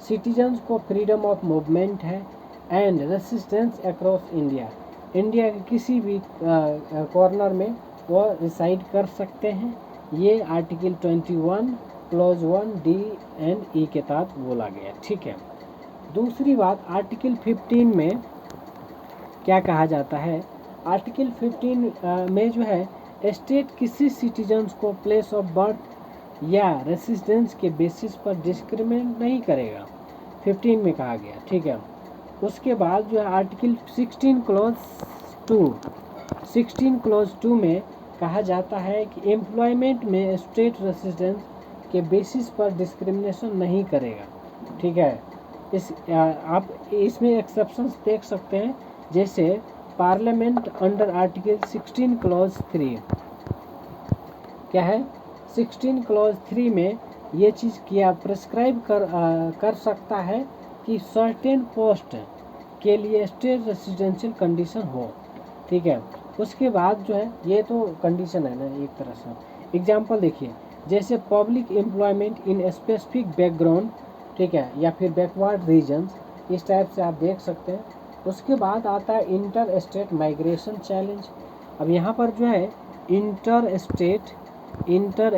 सिटीजन्स को फ्रीडम ऑफ मूवमेंट है and residence across India. India के किसी भी कॉर्नर में वो रिसाइड कर सकते हैं। ये आर्टिकल 21 क्लॉज 1 डी एंड ई के तहत बोला गया। ठीक है। दूसरी बात, आर्टिकल 15 में क्या कहा जाता है? आर्टिकल 15 में जो है स्टेट किसी सिटीजन्स को प्लेस ऑफ बर्थ या रेसिडेंस के बेसिस पर डिस्क्रिमिनेट नहीं करेगा, 15 में कहा गया। ठीक है। उसके बाद जो है आर्टिकल 16 क्लॉज 2 में कहा जाता है कि एम्प्लॉयमेंट में स्टेट रेसिडेंस के बेसिस पर डिस्क्रिमिनेशन नहीं करेगा। ठीक है। आप इसमें एक्सेप्शंस देख सकते हैं, जैसे पार्लियामेंट अंडर आर्टिकल 16 क्लॉज 3। क्या है? 16 क्लॉज 3 में ये चीज़ किया प्रिस्क्राइब कर सकता है कि सर्टेन पोस्ट के लिए स्टेट रेसिडेंशियल कंडीशन हो। ठीक है। उसके बाद जो है, ये तो कंडीशन है ना एक तरह से। एग्जांपल देखिए, जैसे public employment in specific background, ठीक है, या फिर बैकवर्ड रीजन्स, इस टाइप से आप देख सकते हैं। उसके बाद आता है इंटर स्टेट माइग्रेशन चैलेंज। अब यहाँ पर जो है इंटर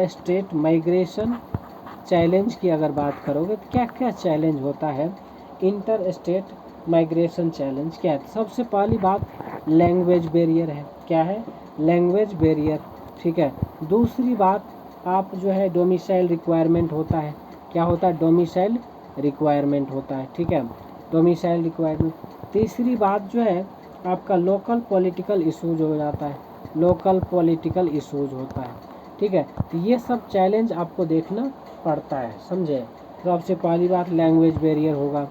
स्टेट माइग्रेशन चैलेंज की अगर बात करोगे तो क्या क्या चैलेंज होता है इंटर स्टेट माइग्रेशन चैलेंज? क्या है? सबसे पहली बात लैंग्वेज बैरियर है। क्या है? Language barrier. ठीक है। दूसरी बात, आप जो है डोमिसाइल रिक्वायरमेंट होता है। क्या होता है? डोमिसाइल रिक्वायरमेंट होता है। ठीक है। Domicile requirement. तीसरी बात जो है आपका लोकल पॉलिटिकल इशूज हो जाता है, लोकल पॉलिटिकल इशूज होता है। ठीक है। तो ये सब चैलेंज आपको देखना पड़ता है, समझे? तो सबसे पहली बात लैंग्वेज बैरियर होगा,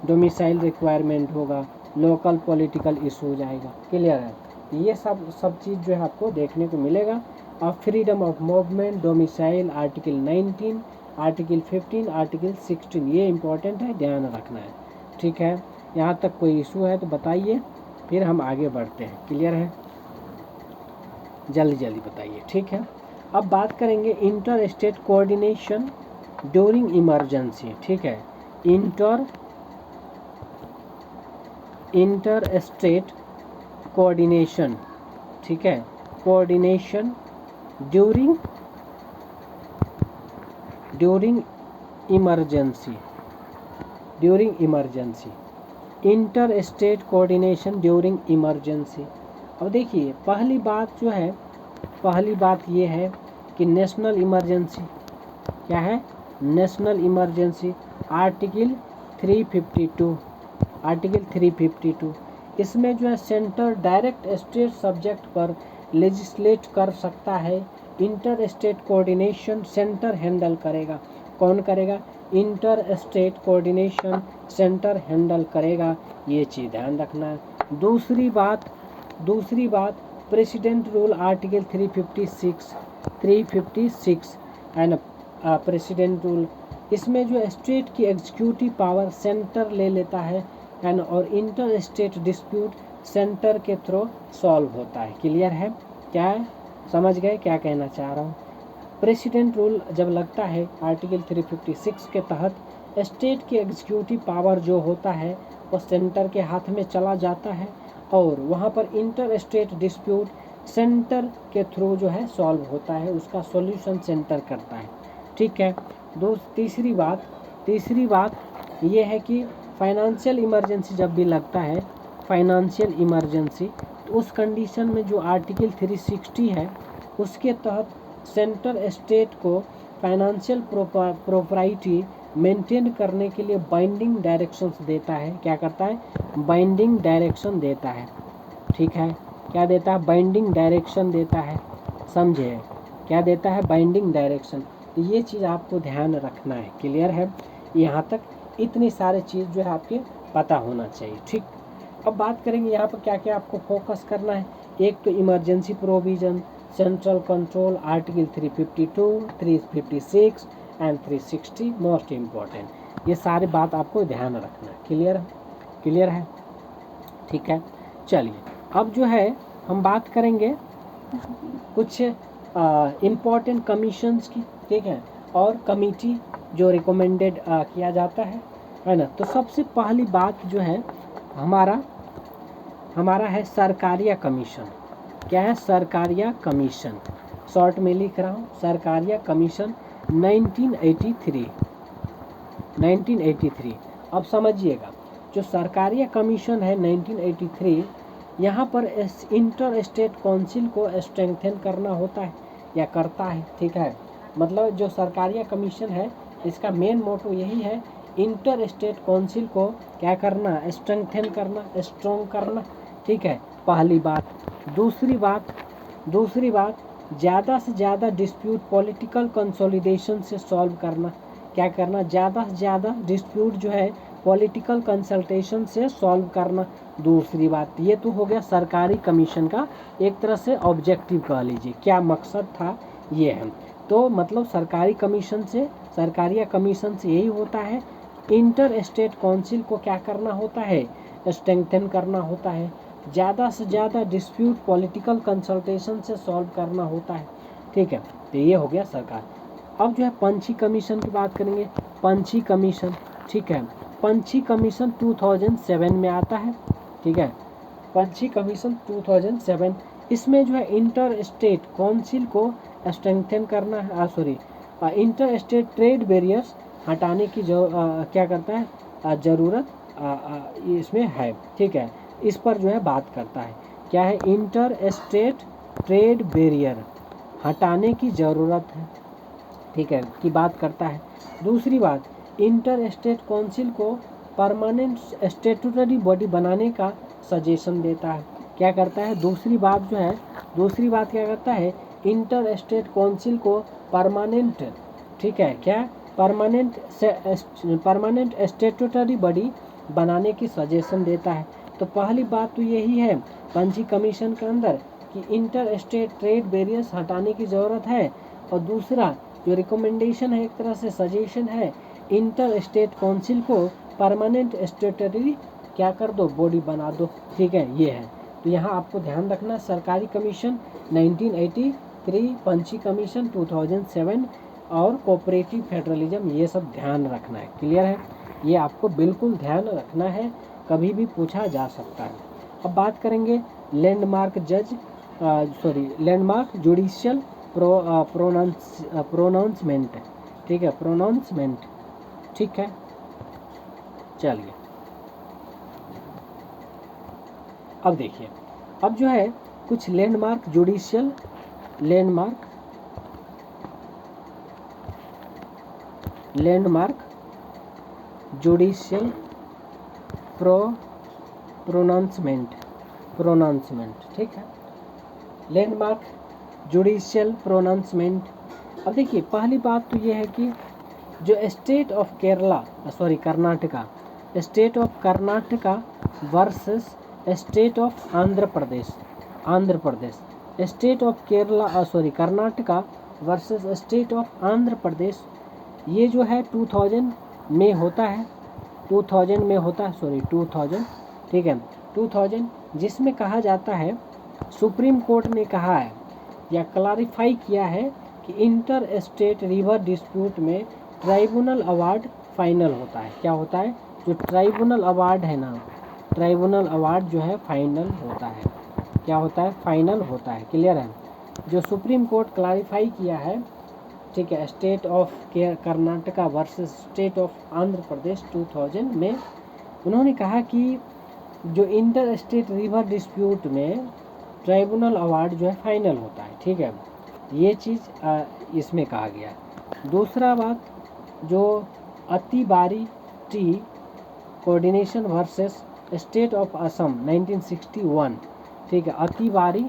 डोमिसाइल रिक्वायरमेंट होगा, लोकल पॉलिटिकल इशूज आएगा। क्लियर है? ये सब चीज़ जो है आपको देखने को मिलेगा। और freedom of movement, domicile, article 19, article 15, article 16, ये इंपॉर्टेंट है, ध्यान रखना है। ठीक है। यहाँ तक कोई इशू है तो बताइए, फिर हम आगे बढ़ते हैं। क्लियर है? जल्दी जल्दी बताइए। ठीक है। अब बात करेंगे inter state coordination during emergency. ठीक है। इंटर स्टेट कोऑर्डिनेशन, ठीक है, coordination during emergency, during emergency, inter state coordination during emergency. अब देखिए पहली बात ये है कि नेशनल इमरजेंसी क्या है, नेशनल इमरजेंसी आर्टिकल 352 इसमें जो है सेंटर डायरेक्ट स्टेट सब्जेक्ट पर लेजिस्लेट कर सकता है। Inter state coordination centre handle करेगा। कौन करेगा? Inter state coordination centre handle करेगा। ये चीज़ ध्यान रखना है। दूसरी बात president rule article 356 and president rule, इसमें जो स्टेट की एग्जीक्यूटिव पावर सेंटर ले लेता है एंड और इंटर स्टेट डिस्प्यूट सेंटर के थ्रू सॉल्व होता है। क्लियर है? क्या है, समझ गए क्या कहना चाह रहा हूँ? प्रेसिडेंट रूल जब लगता है आर्टिकल 356 के तहत, स्टेट की एग्जीक्यूटिव पावर जो होता है वो सेंटर के हाथ में चला जाता है और वहाँ पर इंटर स्टेट डिस्प्यूट सेंटर के थ्रू जो है सॉल्व होता है, उसका सॉल्यूशन सेंटर करता है। ठीक है। तीसरी बात ये है कि फाइनेंशियल इमरजेंसी जब भी लगता है, फाइनेंशियल इमरजेंसी, तो उस कंडीशन में जो आर्टिकल 360 है उसके तहत सेंटर स्टेट को फाइनेंशियल प्रॉपर्टी मेंटेन करने के लिए बाइंडिंग डायरेक्शंस देता है। क्या करता है? बाइंडिंग डायरेक्शन देता है। ठीक है, क्या देता है? बाइंडिंग डायरेक्शन देता है। समझे? क्या देता है? Binding direction. तो ये चीज़ आपको ध्यान रखना है। क्लियर है? यहाँ तक इतनी सारी चीज़ जो है आपके पता होना चाहिए। ठीक, अब बात करेंगे यहाँ पर क्या क्या आपको फोकस करना है। एक तो emergency provision, central control article 352, 356 and 360 most important, ये सारी बात आपको ध्यान रखना है। क्लियर है? ठीक है, चलिए अब जो है हम बात करेंगे कुछ इम्पॉर्टेंट कमीशंस की। ठीक है, और कमिटी जो रिकमेंडेड किया जाता है ना। तो सबसे पहली बात जो है हमारा है सरकारिया कमीशन। क्या है? सरकारिया कमीशन, शॉर्ट में लिख रहा हूँ, सरकारिया कमीशन 1983। अब समझिएगा, जो सरकारिया कमीशन है 1983, यहाँ पर इंटर स्टेट काउंसिल को स्ट्रेंथन करना होता है या करता है। ठीक है, मतलब जो सरकारिया कमीशन है इसका मेन मोटो यही है, इंटर स्टेट काउंसिल को क्या करना? स्ट्रेंथन करना, स्ट्रॉन्ग करना। ठीक है, पहली बात। दूसरी बात ज़्यादा से ज़्यादा डिस्प्यूट पॉलिटिकल कंसोलिडेशन से सॉल्व करना। क्या करना? ज़्यादा से ज़्यादा डिस्प्यूट जो है पॉलिटिकल कंसल्टेशन से सॉल्व करना। दूसरी बात, ये तो हो गया सरकारी कमीशन का एक तरह से ऑब्जेक्टिव कह लीजिए, क्या मकसद था ये है। तो मतलब सरकारिया कमीशन से यही होता है, इंटर स्टेट काउंसिल को क्या करना होता है? स्ट्रेंथन करना होता है। ज़्यादा से ज़्यादा डिस्प्यूट पॉलिटिकल कंसल्टेशन से सॉल्व करना होता है। ठीक है, तो ये हो गया सरकार। अब जो है पंछी कमीशन की बात करेंगे। पंछी कमीशन, ठीक है, पंछी कमीशन 2007 में आता है। ठीक है, पंछी कमीशन 2007, इसमें जो है इंटर स्टेट काउंसिल को स्ट्रेंथन करना है, इंटर स्टेट ट्रेड बैरियर्स हटाने की जो क्या करता है? ज़रूरत इसमें है। ठीक है, इस पर जो है बात करता है। क्या है? इंटर स्टेट ट्रेड बैरियर हटाने की ज़रूरत है। ठीक है, की बात करता है। दूसरी बात, इंटर स्टेट काउंसिल को परमानेंट स्टेटूटरी बॉडी बनाने का सजेशन देता है। क्या करता है? दूसरी बात क्या करता है? इंटर स्टेट काउंसिल को परमानेंट, ठीक है, क्या परमानेंट स्टेटूटरी बॉडी बनाने की सजेशन देता है। तो पहली बात तो यही है पंछी कमीशन के अंदर कि इंटर स्टेट ट्रेड बैरियर्स हटाने की ज़रूरत है, और दूसरा जो रिकमेंडेशन है, एक तरह से सजेशन है, इंटर स्टेट काउंसिल को परमानेंट स्टेटरी क्या कर दो? बॉडी बना दो। ठीक है, ये है। तो यहाँ आपको ध्यान रखना, सरकारी कमीशन 1983, पंछी कमीशन 2007 और कोऑपरेटिव फेडरलिज्म, ये सब ध्यान रखना है। क्लियर है? ये आपको बिल्कुल ध्यान रखना है, कभी भी पूछा जा सकता है। अब बात करेंगे लैंडमार्क जुडिशियल प्रोनाउंसमेंट। ठीक है, प्रोनाउंसमेंट। ठीक है, चलिए अब देखिए, अब जो है कुछ landmark judicial landmark judicial pronouncement, ठीक है, लैंडमार्क जुडिशियल प्रोनाउंसमेंट। अब देखिए पहली बात तो ये है कि जो state of Karnataka, state of Karnataka versus state of Andhra Pradesh, state of Karnataka versus state of Andhra Pradesh, ये जो है 2000 में होता है, 2000, ठीक है, 2000, जिसमें कहा जाता है, सुप्रीम कोर्ट ने कहा है या क्लैरिफाई किया है कि इंटर स्टेट रिवर डिस्प्यूट में ट्राइब्यूनल अवार्ड फाइनल होता है। क्या होता है? जो ट्राइब्यूनल अवार्ड है ना, ट्राइब्यूनल अवार्ड जो है फाइनल होता है। क्या होता है? फाइनल होता है। क्लियर है? जो सुप्रीम कोर्ट क्लैरिफाई किया है, ठीक है, state of Karnataka versus state of Andhra Pradesh 2000 में उन्होंने कहा कि जो इंटर स्टेट रिवर डिस्प्यूट में ट्राइब्यूनल अवार्ड जो है फाइनल होता है। ठीक है, ये चीज़ इसमें कहा गया है। दूसरा बात, जो Atibari tea coordination versus state of Assam 1961, ठीक है, Atibari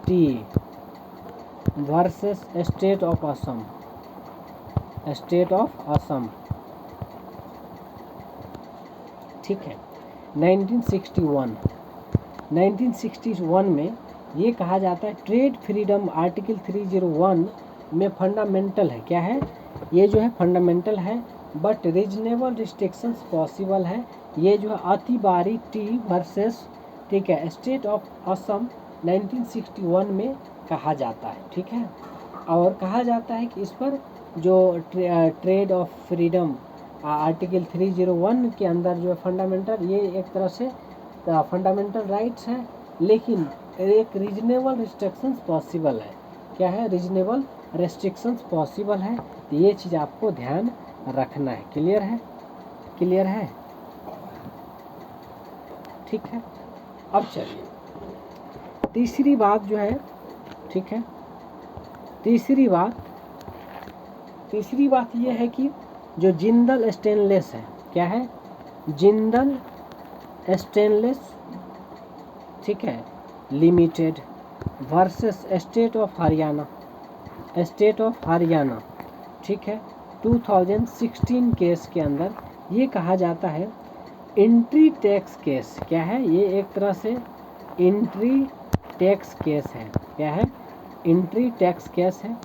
tea versus state of Assam, ठीक है, 1961 में ये कहा जाता है ट्रेड फ्रीडम आर्टिकल 301 में फंडामेंटल है। क्या है? ये जो है फंडामेंटल है, बट रीजनेबल रिस्ट्रिक्शंस पॉसिबल है। ये जो है अतिबारी टी वर्सेस, ठीक है, स्टेट ऑफ असम 1961 में कहा जाता है। ठीक है, और कहा जाता है कि इस पर जो ट्रेड ऑफ फ्रीडम आर्टिकल 301 के अंदर जो है फंडामेंटल, ये एक तरह से फंडामेंटल राइट्स हैं, लेकिन एक रीजनेबल रिस्ट्रिक्शंस पॉसिबल है। क्या है? रीजनेबल रेस्ट्रिक्शंस पॉसिबल है। तो ये चीज़ आपको ध्यान रखना है। क्लियर है? क्लियर है? ठीक है, अब चलिए तीसरी बात जो है, ठीक है, तीसरी बात ये है कि जो जिंदल स्टेनलेस है, क्या है? जिंदल स्टेनलेस, ठीक है, limited versus state of Haryana, ठीक है, 2016 केस के अंदर ये कहा जाता है एंट्री टैक्स केस। क्या है? ये एक तरह से एंट्री टैक्स केस है। क्या है? एंट्री टैक्स केस है।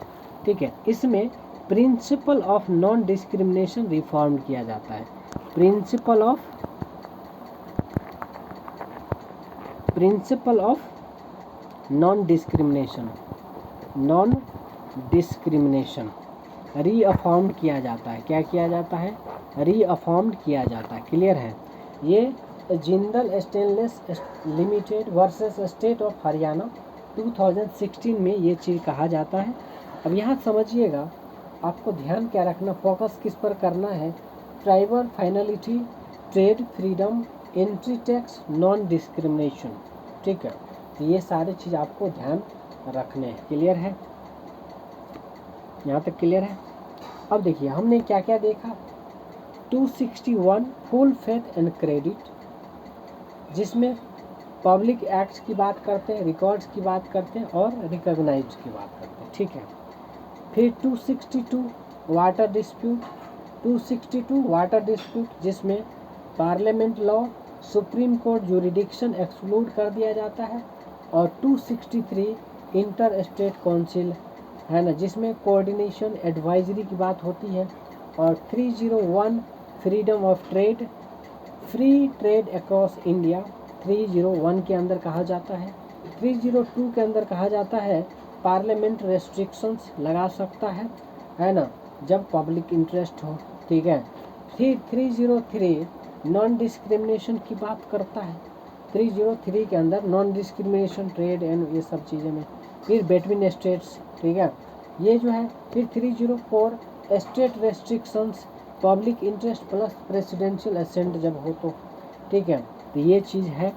ठीक है, इसमें principle of non discrimination reform किया जाता है। प्रिंसिपल ऑफ नॉन डिस्क्रिमिनेशन रीअफॉर्म किया जाता है। क्या किया जाता है? रीअफॉर्म किया जाता है। क्लियर है? ये Jindal stainless limited versus state of Haryana 2016 में ये चीज़ कहा जाता है। अब यहाँ समझिएगा, आपको ध्यान क्या रखना, फोकस किस पर करना है? Tribal finality, trade freedom, entry tax, non discrimination. ठीक है, तो ये सारी चीज़ आपको ध्यान रखने हैं। क्लियर है? यहाँ तक क्लियर है? अब देखिए हमने क्या क्या देखा। 261 फुल फेथ एंड क्रेडिट, जिसमें पब्लिक एक्ट्स की बात करते हैं, रिकॉर्ड्स की बात करते हैं और रिकॉग्नाइज की बात करते हैं। ठीक है, फिर 262 वाटर डिस्प्यूट, जिसमें parliament law, supreme court jurisdiction exclude कर दिया जाता है, और 263 इंटर स्टेट काउंसिल है ना, जिसमें कोऑर्डिनेशन एडवाइजरी की बात होती है, और 301 freedom of trade, free trade across India 301 के अंदर कहा जाता है। 302 के अंदर कहा जाता है पार्लियामेंट रेस्ट्रिक्शंस लगा सकता है ना, जब पब्लिक इंटरेस्ट हो। ठीक है, फिर 303 नॉन डिस्क्रिमिनेशन की बात करता है। 303 के अंदर नॉन डिस्क्रिमिनेशन, ट्रेड एंड ये सब चीज़ें में, फिर बिटवीन स्टेट्स। ठीक है, ये जो है, फिर 304 state restrictions, public interest plus presidential assent जब हो तो, ठीक है। तो ये चीज़ है।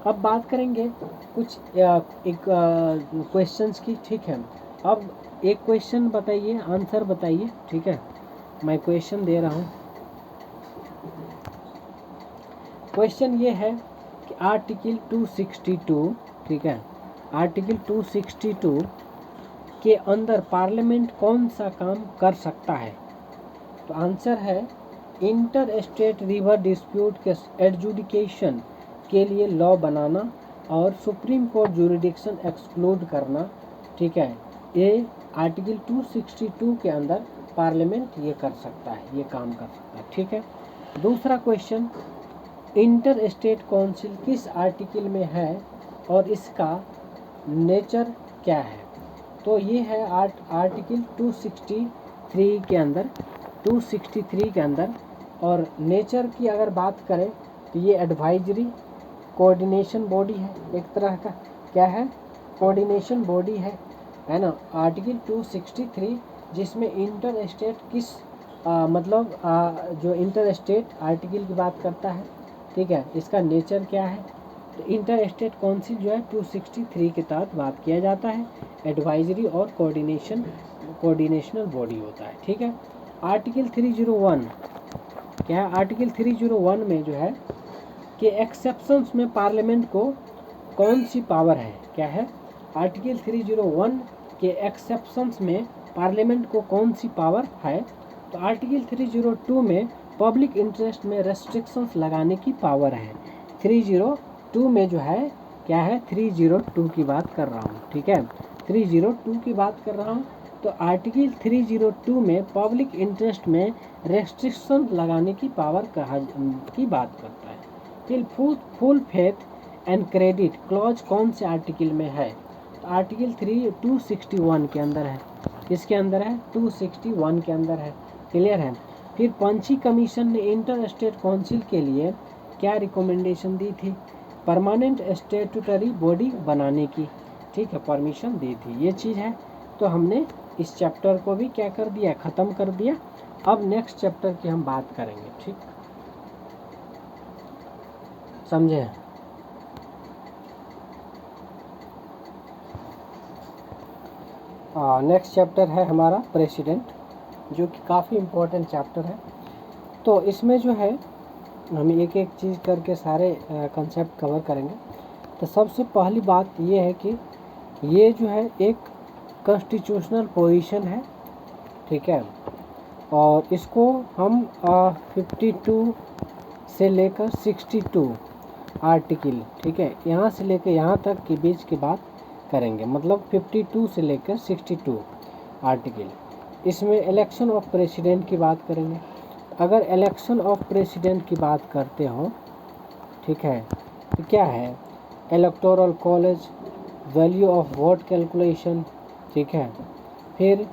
अब बात करेंगे कुछ एक क्वेश्चंस की, ठीक है। अब एक क्वेश्चन बताइए, आंसर बताइए, ठीक है। मैं क्वेश्चन दे रहा हूँ। क्वेश्चन ये है कि आर्टिकल 262, ठीक है, आर्टिकल 262 के अंदर पार्लियामेंट कौन सा काम कर सकता है? तो आंसर है इंटर स्टेट रिवर डिस्प्यूट के एडजुडिकेशन के लिए लॉ बनाना और सुप्रीम कोर्ट जुरिडिक्शन एक्सक्लूड करना, ठीक है। ये आर्टिकल 262 के अंदर पार्लियामेंट ये कर सकता है, ये काम कर सकता है, ठीक है। दूसरा क्वेश्चन, इंटर स्टेट काउंसिल किस आर्टिकल में है और इसका नेचर क्या है? तो ये है आर्टिकल 263 के अंदर, 263 के अंदर। और नेचर की अगर बात करें तो ये एडवाइजरी कोऑर्डिनेशन बॉडी है, एक तरह का क्या है, कोऑर्डिनेशन बॉडी है ना। आर्टिकल 263 जिसमें इंटर स्टेट किस जो इंटर स्टेट आर्टिकल की बात करता है, ठीक है, इसका नेचर क्या है। तो इंटर स्टेट काउंसिल जो है 263 के तहत बात किया जाता है, एडवाइजरी और कोऑर्डिनेशनल बॉडी होता है, ठीक है। आर्टिकल 301 क्या है? आर्टिकल 301 में जो है कि एक्सेप्शंस में पार्लियामेंट को कौन सी पावर है, क्या है? आर्टिकल 301 के एक्सेप्शंस में पार्लियामेंट को कौन सी पावर है? तो आर्टिकल 302 में पब्लिक इंटरेस्ट में रेस्ट्रिक्शंस लगाने की पावर है। 302 में जो है क्या है, 302 की बात कर रहा हूँ, ठीक है, 302 की बात कर रहा हूँ। तो आर्टिकल 302 में पब्लिक इंटरेस्ट में रेस्ट्रिक्शन लगाने की पावर की बात करता है। फिर full faith and credit clause कौन से आर्टिकल में है? तो आर्टिकल 261 के अंदर है। किसके अंदर है? 261 के अंदर है। क्लियर है। फिर पंची कमीशन ने इंटर स्टेट काउंसिल के लिए क्या रिकमेंडेशन दी थी? परमानेंट स्टेटूटरी बॉडी बनाने की, ठीक है, परमिशन दी थी। ये चीज़ है। तो हमने इस चैप्टर को भी क्या कर दिया, ख़त्म कर दिया। अब नेक्स्ट चैप्टर की हम बात करेंगे, ठीक, समझे? नेक्स्ट चैप्टर है हमारा प्रेसिडेंट, जो कि काफ़ी इम्पोर्टेंट चैप्टर है। तो इसमें जो है हम एक एक चीज़ करके सारे कंसेप्ट कवर करेंगे। तो सबसे पहली बात ये है कि ये जो है एक कॉन्स्टिट्यूशनल पोजीशन है, ठीक है, और इसको हम 52 से लेकर 62 आर्टिकल, ठीक है, यहाँ से लेकर यहाँ तक के बीच की बात करेंगे, मतलब 52 से लेकर 62 आर्टिकल। इसमें इलेक्शन ऑफ प्रेसिडेंट की बात करेंगे। अगर इलेक्शन ऑफ प्रेसिडेंट की बात करते हो, ठीक है, तो क्या है, electoral college, value of vote calculation, ठीक है। फिर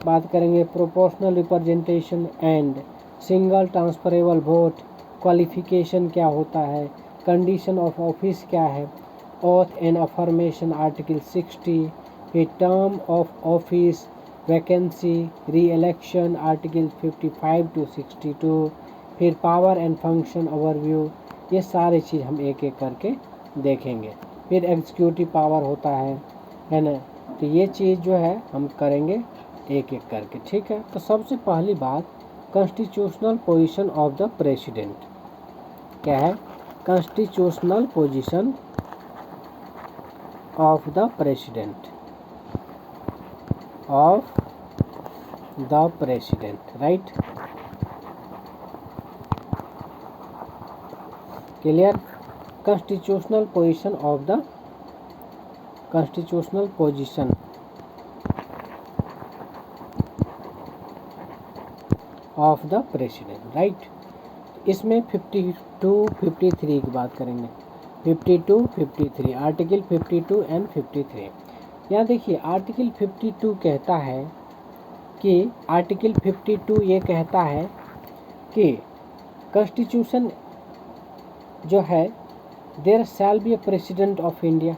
बात करेंगे proportional representation and single transferable vote, qualification क्या होता है, कंडीशन ऑफ ऑफिस क्या है, ओथ एंड अफर्मेशन आर्टिकल 60, फिर टर्म ऑफ ऑफिस, वैकेंसी, री इलेक्शन आर्टिकल 55 to 62, फिर पावर एंड फंक्शन ओवरव्यू। ये सारी चीज़ हम एक एक करके देखेंगे। फिर एग्जीक्यूटिव पावर होता है ना। तो ये चीज़ जो है हम करेंगे एक एक करके, ठीक है। तो सबसे पहली बात, constitutional position of the president क्या है? Constitutional position of the president, of the president, right, clear. Constitutional position of the, constitutional position of the president, right. इसमें 52, 53 की बात करेंगे। 52, 53, आर्टिकल 52 एंड 53। यहाँ देखिए आर्टिकल 52 कहता है कि आर्टिकल 52 ये कहता है कि कॉन्स्टिट्यूशन जो है, there shall be a president of India,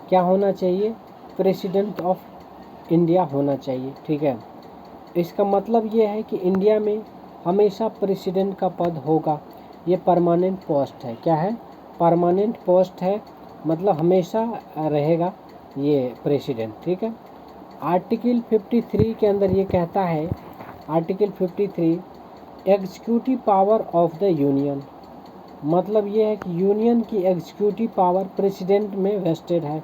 क्या होना चाहिए? प्रेसिडेंट ऑफ इंडिया होना चाहिए, ठीक है। इसका मतलब ये है कि इंडिया में हमेशा प्रेसिडेंट का पद होगा। ये परमानेंट पोस्ट है। क्या है? परमानेंट पोस्ट है, मतलब हमेशा रहेगा ये प्रेसिडेंट। ठीक है। आर्टिकल 53 के अंदर ये कहता है, article 53 executive power of the union, मतलब ये है कि यूनियन की एग्जीक्यूटिव पावर प्रेसिडेंट में वेस्टेड है,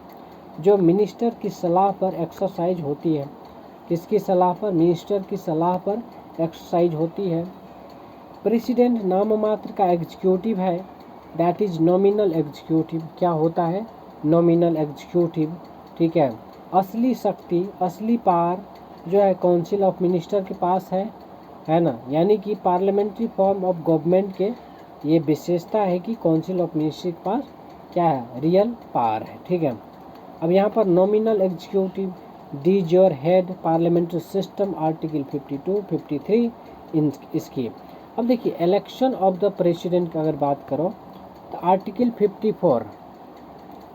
जो मिनिस्टर की सलाह पर एक्सरसाइज होती है। किसकी सलाह पर? मिनिस्टर की सलाह पर एक्सरसाइज होती है। प्रेसिडेंट नाम मात्र का एग्जीक्यूटिव है, दैट इज नॉमिनल एग्जीक्यूटिव। क्या होता है? Nominal executive. ठीक है। असली शक्ति, असली पावर जो है काउंसिल ऑफ मिनिस्टर के पास है ना। यानी कि पार्लियामेंट्री फॉर्म ऑफ गवर्नमेंट के ये विशेषता है कि काउंसिल ऑफ मिनिस्टर के पास क्या है? रियल पावर है। ठीक है। अब यहाँ पर nominal executive de jure head parliamentary system, article 52, 53 इन इसकी। अब देखिए इलेक्शन ऑफ द प्रेसिडेंट का अगर बात करो तो आर्टिकल 54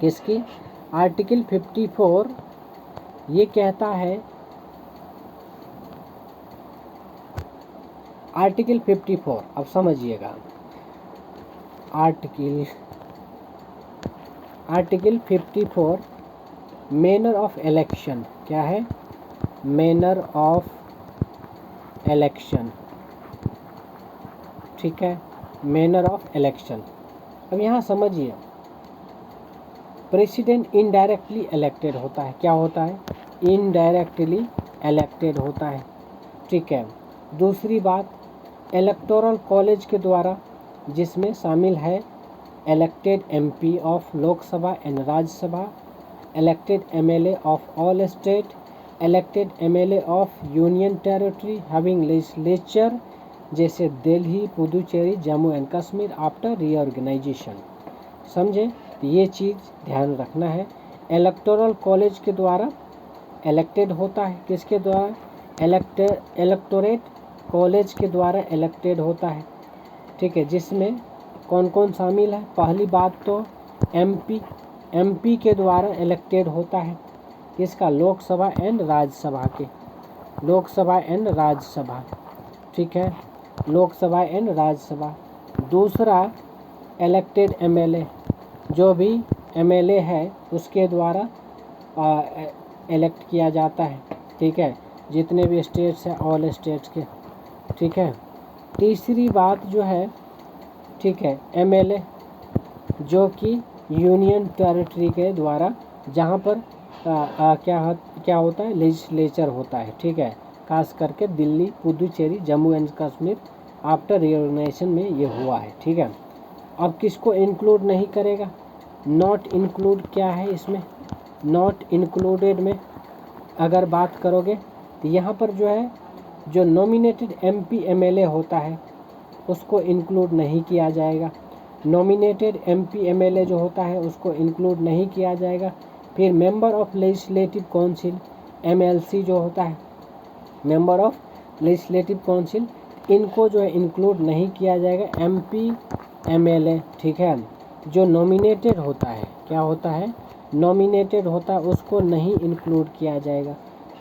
किसकी? आर्टिकल 54 ये कहता है, आर्टिकल 54 अब समझिएगा, आर्टिकल 54 मैनर ऑफ इलेक्शन। क्या है? Manner of election. ठीक है, मैनर ऑफ इलेक्शन। अब यहाँ समझिए, प्रेसिडेंट इनडायरेक्टली इलेक्टेड होता है। क्या होता है? इनडायरेक्टली इलेक्टेड होता है। ठीक है। दूसरी बात, इलेक्टोरल कॉलेज के द्वारा, जिसमें शामिल है elected MP of Lok Sabha and Rajya Sabha, elected MLA of all state, elected MLA of union territory having legislature, जैसे Delhi, Puducherry, Jammu and Kashmir after reorganisation. समझे? तो ये चीज़ ध्यान रखना है। इलेक्टोरल कॉलेज के द्वारा इलेक्टेड होता है। किसके द्वारा? इलेक्टोरेट कॉलेज के द्वारा इलेक्टेड होता है। ठीक है। जिसमें कौन कौन शामिल है? पहली बात तो एमपी के द्वारा इलेक्टेड होता है। किसका? लोकसभा एंड राज्यसभा के, लोकसभा एंड राज्यसभा। ठीक है, लोकसभा एंड राज्यसभा। दूसरा, इलेक्टेड एमएलए, जो भी एमएलए है उसके द्वारा इलेक्ट किया जाता है। ठीक है, जितने भी स्टेट्स हैं ऑल स्टेट्स के। ठीक है। तीसरी बात जो है, ठीक है, एमएलए जो कि यूनियन टेरिटरी के द्वारा, जहाँ पर क्या होता है? लेजिस्लेचर होता है। ठीक है, खास करके Delhi, Puducherry, Jammu and Kashmir after reorganisation में ये हुआ है। ठीक है। अब किसको इंक्लूड नहीं करेगा? नॉट इंक्लूड क्या है इसमें? नॉट इंक्लूडेड में अगर बात करोगे तो यहाँ पर जो है, जो नॉमिनेटेड एमपी एमएलए होता है उसको इंक्लूड नहीं किया जाएगा। नॉमिनेटेड एमपी एमएलए जो होता है उसको इंक्लूड नहीं किया जाएगा। फिर member of legislative council, MLC जो होता है, मेंबर ऑफ लेजिस्लेटिव काउंसिल, इनको जो है इंक्लूड नहीं किया जाएगा। एमपी एमएलए, ठीक है, जो नॉमिनेटेड होता है, क्या होता है? नॉमिनेटेड होता है, उसको नहीं इंक्लूड किया जाएगा।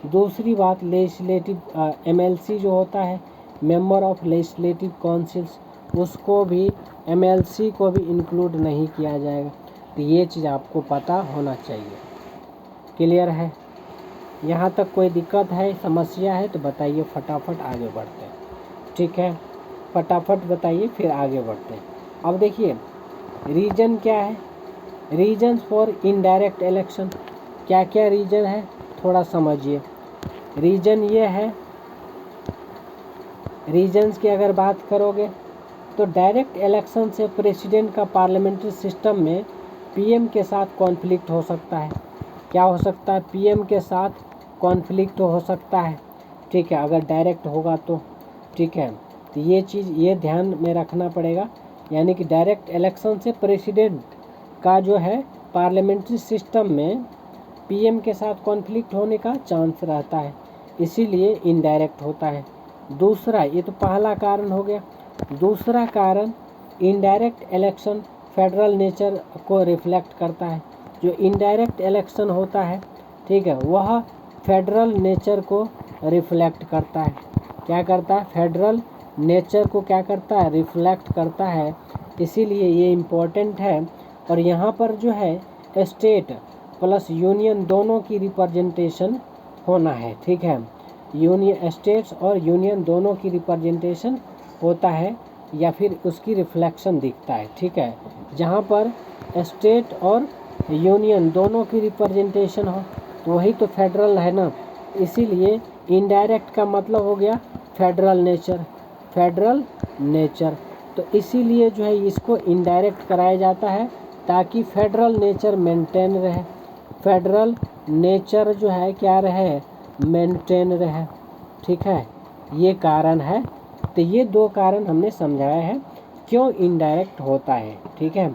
दूसरी बात, लेजिस्लेटिव एमएलसी जो होता है, मेंबर ऑफ लेजिस्लेटिव काउंसिल्स, उसको भी, एमएलसी को भी इंक्लूड नहीं किया जाएगा। तो ये चीज़ आपको पता होना चाहिए। क्लियर है? यहाँ तक कोई दिक्कत है, समस्या है तो बताइए, फटाफट आगे बढ़ते हैं। ठीक है, फटाफट बताइए, फिर आगे बढ़ते हैं। अब देखिए रीजन क्या है? रीजन फॉर इनडायरेक्ट इलेक्शन, क्या क्या रीजन है थोड़ा समझिए। रीजन ये है, रीजन्स की अगर बात करोगे तो डायरेक्ट इलेक्शन से प्रेसिडेंट का पार्लियामेंट्री सिस्टम में पीएम के साथ कॉन्फ्लिक्ट हो सकता है। क्या हो सकता है? पीएम के साथ कॉन्फ्लिक्ट हो सकता है। ठीक है, अगर डायरेक्ट होगा तो। ठीक है, तो ये चीज़ ये ध्यान में रखना पड़ेगा, यानी कि डायरेक्ट इलेक्शन से प्रेसिडेंट का जो है पार्लियामेंट्री सिस्टम में पीएम के साथ कॉन्फ्लिक्ट होने का चांस रहता है, इसीलिए इनडायरेक्ट होता है। दूसरा, ये तो पहला कारण हो गया। दूसरा कारण, इनडायरेक्ट इलेक्शन फेडरल नेचर को रिफ्लेक्ट करता है। जो इनडायरेक्ट इलेक्शन होता है, ठीक है, वह फेडरल नेचर को रिफ्लेक्ट करता है। क्या करता है? फेडरल नेचर को क्या करता है? रिफ्लेक्ट करता है। इसीलिए ये इम्पोर्टेंट है। और यहाँ पर जो है स्टेट प्लस यूनियन दोनों की रिप्रेजेंटेशन होना है। ठीक है, यूनियन स्टेट्स और यूनियन दोनों की रिप्रेजेंटेशन होता है या फिर उसकी रिफ्लेक्शन दिखता है। ठीक है, जहाँ पर स्टेट और यूनियन दोनों की रिप्रेजेंटेशन हो तो वही तो फेडरल है ना। इसीलिए इनडायरेक्ट का मतलब हो गया फेडरल नेचर, फेडरल नेचर। तो इसीलिए जो है इसको इनडायरेक्ट कराया जाता है ताकि फेडरल नेचर मेंटेन रहे, फेडरल नेचर जो है क्या रहे? मेंटेन रहे। ठीक है, ये कारण है। तो ये दो कारण हमने समझाया है क्यों इनडायरेक्ट होता है। ठीक है,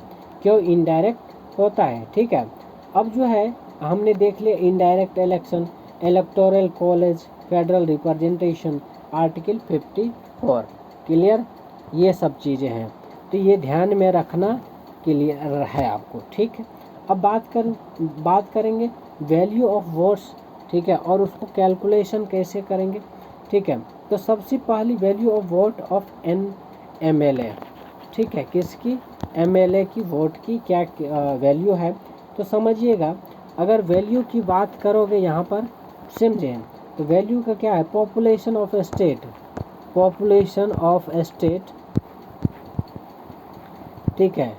क्यों इनडायरेक्ट होता है। ठीक है, अब जो है हमने देख लिया indirect election, electoral college, federal representation, article 54। Clear? ये सब चीज़ें हैं, तो ये ध्यान में रखना क्लियर है आपको। ठीक है, अब बात करेंगे वैल्यू ऑफ वोट्स। ठीक है, और उसको कैलकुलेशन कैसे करेंगे। ठीक है, तो सबसे पहली value of vote of N MLA. ठीक है, किसकी? एमएलए की वोट की क्या वैल्यू है। तो समझिएगा, अगर वैल्यू की बात करोगे यहाँ पर समझें तो वैल्यू का क्या है? Population of state, population of state. ठीक है,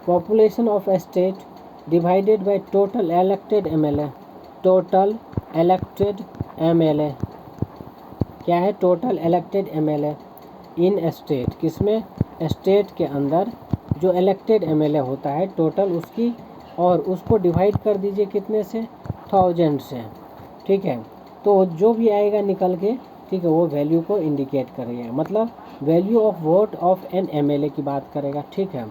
population of state divided by total elected MLA, total elected MLA क्या है? टोटल इलेक्टेड एमएलए इन स्टेट, किसमें? स्टेट के अंदर जो इलेक्टेड एमएलए होता है टोटल उसकी, और उसको डिवाइड कर दीजिए कितने से? 1000 से। ठीक है, तो जो भी आएगा निकल के, ठीक है, वो वैल्यू को इंडिकेट करेगा, मतलब value of vote of N MLA की बात करेगा। ठीक है,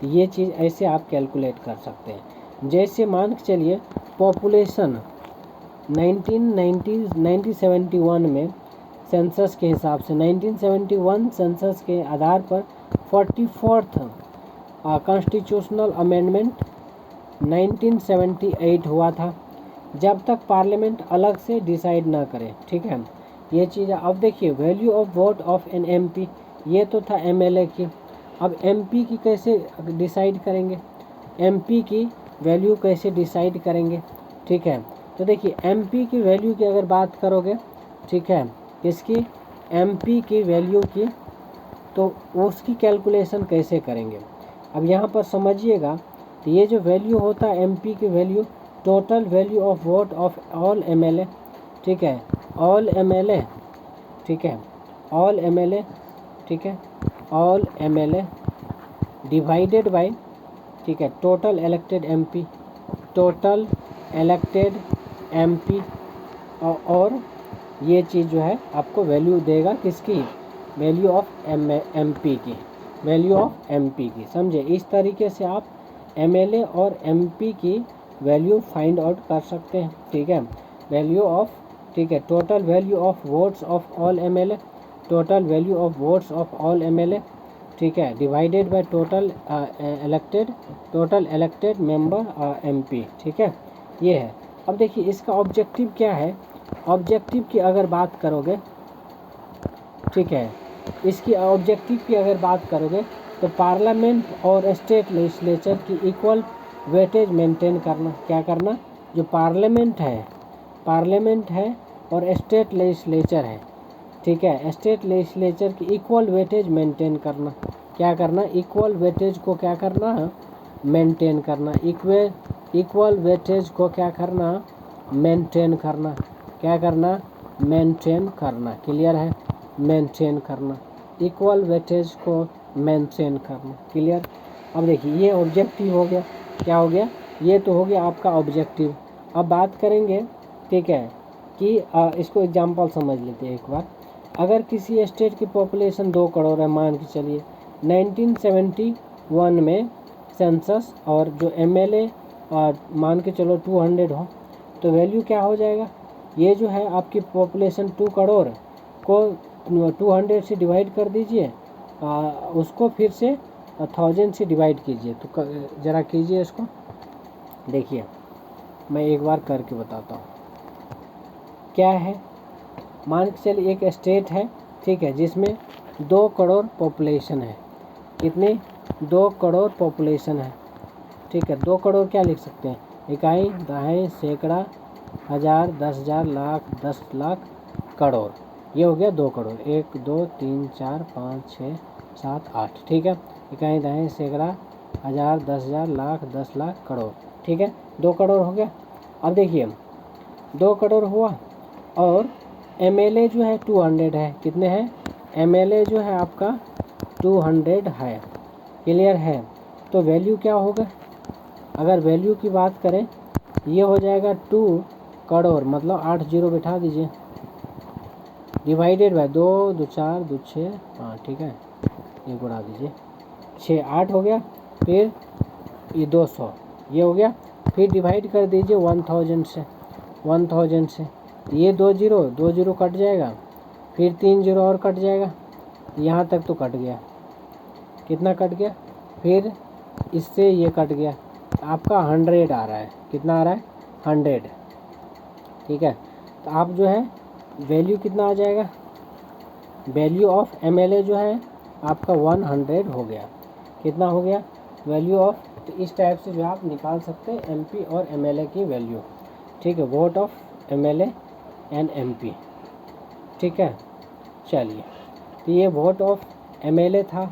ये चीज़ ऐसे आप कैलकुलेट कर सकते हैं। जैसे मान के चलिए पॉपुलेशन 1971 में सेंसस के हिसाब से 1971 सेंसस के आधार पर 44th कॉन्स्टिट्यूशनल अमेंडमेंट 1978 हुआ था, जब तक पार्लियामेंट अलग से डिसाइड ना करे। ठीक है, ये चीज़। अब देखिए value of vote of an MP, ये तो था एमएलए की। अब एमपी की कैसे डिसाइड करेंगे? एमपी की वैल्यू कैसे डिसाइड करेंगे? ठीक है, तो देखिए एमपी की वैल्यू की अगर बात करोगे, ठीक है, इसकी एमपी की वैल्यू की, तो उसकी कैलकुलेशन कैसे करेंगे? अब यहाँ पर समझिएगा, तो ये जो वैल्यू होता है एमपी की value, total value of vote of all MLA. ठीक है, ऑल एमएलए। ठीक है, ऑल एमएलए। ठीक है, ऑल एमएलए डिवाइडेड बाय, ठीक है, total elected MP, total elected MP. और ये चीज़ जो है आपको वैल्यू देगा किसकी? वैल्यू ऑफ एमपी की, वैल्यू ऑफ एमपी की। समझे? इस तरीके से आप एमएलए और एमपी की वैल्यू फाइंड आउट कर सकते हैं। ठीक है, वैल्यू ऑफ, ठीक है, total value of votes of all MLA, total value of votes of all MLA. ठीक है, divided by total elected member MP. ठीक है, ये है। अब देखिए इसका ऑब्जेक्टिव क्या है? ऑब्जेक्टिव की अगर बात करोगे, ठीक है, इसकी ऑब्जेक्टिव की अगर बात करोगे तो पार्लियामेंट और स्टेट लेजिस्लेचर की इक्वल वेटेज मेंटेन करना। क्या करना? जो पार्लियामेंट है और स्टेट लेजिस्लेचर है, ठीक है, स्टेट लेजिस्लेचर की इक्वल वेटेज मेंटेन करना। क्या करना? इक्वल वेटेज को क्या करना? मेंटेन करना। इक्वल वेटेज को क्या करना? मेंटेन करना। क्या करना? मेंटेन करना। क्लियर है? मेंटेन करना, इक्वल वेटेज को मेंटेन करना। क्लियर? अब देखिए ये ऑब्जेक्टिव हो गया। क्या हो गया? ये तो हो गया आपका ऑब्जेक्टिव। अब बात करेंगे, ठीक है, कि इसको एग्जांपल समझ लेते हैं एक बार। अगर किसी स्टेट की पॉपुलेशन 2 करोड़ है, मान के चलिए 1971 में सेंसस, और जो एमएलए मान के चलो 200 हो, तो वैल्यू क्या हो जाएगा? ये जो है आपकी पॉपुलेशन 2 करोड़ को 200 से डिवाइड कर दीजिए, उसको फिर से 1000 से डिवाइड कीजिए। तो ज़रा कीजिए इसको, देखिए मैं एक बार करके बताता हूँ क्या है। मान के चलिए एक स्टेट है, ठीक है, जिसमें 2 करोड़ पॉपुलेशन है। कितने? 2 करोड़ पॉपुलेशन है, ठीक है। 2 करोड़ क्या लिख सकते हैं? इकाई, दहाई, सैकड़ा, हज़ार, 10,000, लाख, 10 लाख, करोड़। ये हो गया 2 करोड़। 1 2 3 4 5 6 7 8, ठीक है। इकाई, दहाई, सैकड़ा, हज़ार, 10,000, लाख, 10 लाख, करोड़, ठीक है। 2 करोड़ हो गया। अब देखिए 2 करोड़ हुआ और MLA जो है 200 है। कितने हैं? MLA जो है आपका 200 है। क्लियर है? तो वैल्यू क्या होगा? अगर वैल्यू की बात करें, ये हो जाएगा 2 करोड़, मतलब 8 जीरो बिठा दीजिए, डिवाइडेड बाय 2 2 4 2 6, हाँ ठीक है, ये बढ़ा दीजिए, 6 8 हो गया। फिर ये 200, ये हो गया। फिर डिवाइड कर दीजिए 1000 से, 1000 से। ये 2 जीरो कट जाएगा, फिर 3 जीरो और कट जाएगा, यहाँ तक तो कट गया। कितना कट गया? फिर इससे ये कट गया, आपका 100 आ रहा है। कितना आ रहा है? 100, ठीक है। तो आप जो है वैल्यू कितना आ जाएगा? वैल्यू ऑफ MLA जो है आपका 100 हो गया। कितना हो गया? Value of. तो इस टाइप से जो आप निकाल सकते हैं MP और MLA की वैल्यू, ठीक है। Vote of MLA and MP, ठीक है। चलिए, तो ये वोट ऑफ MLA था,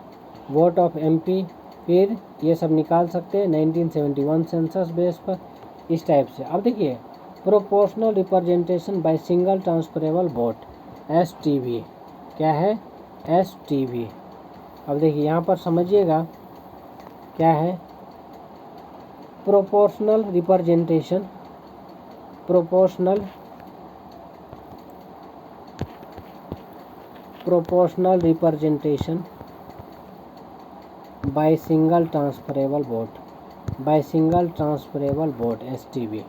वोट ऑफ MP, फिर ये सब निकाल सकते हैं 1971 सेंसस बेस पर, इस टाइप से। अब देखिए proportional representation by single transferable vote, STV। क्या है? STV। अब देखिए यहाँ पर समझिएगा क्या है proportional representation. Proportional representation by single transferable vote, by single transferable vote, STV।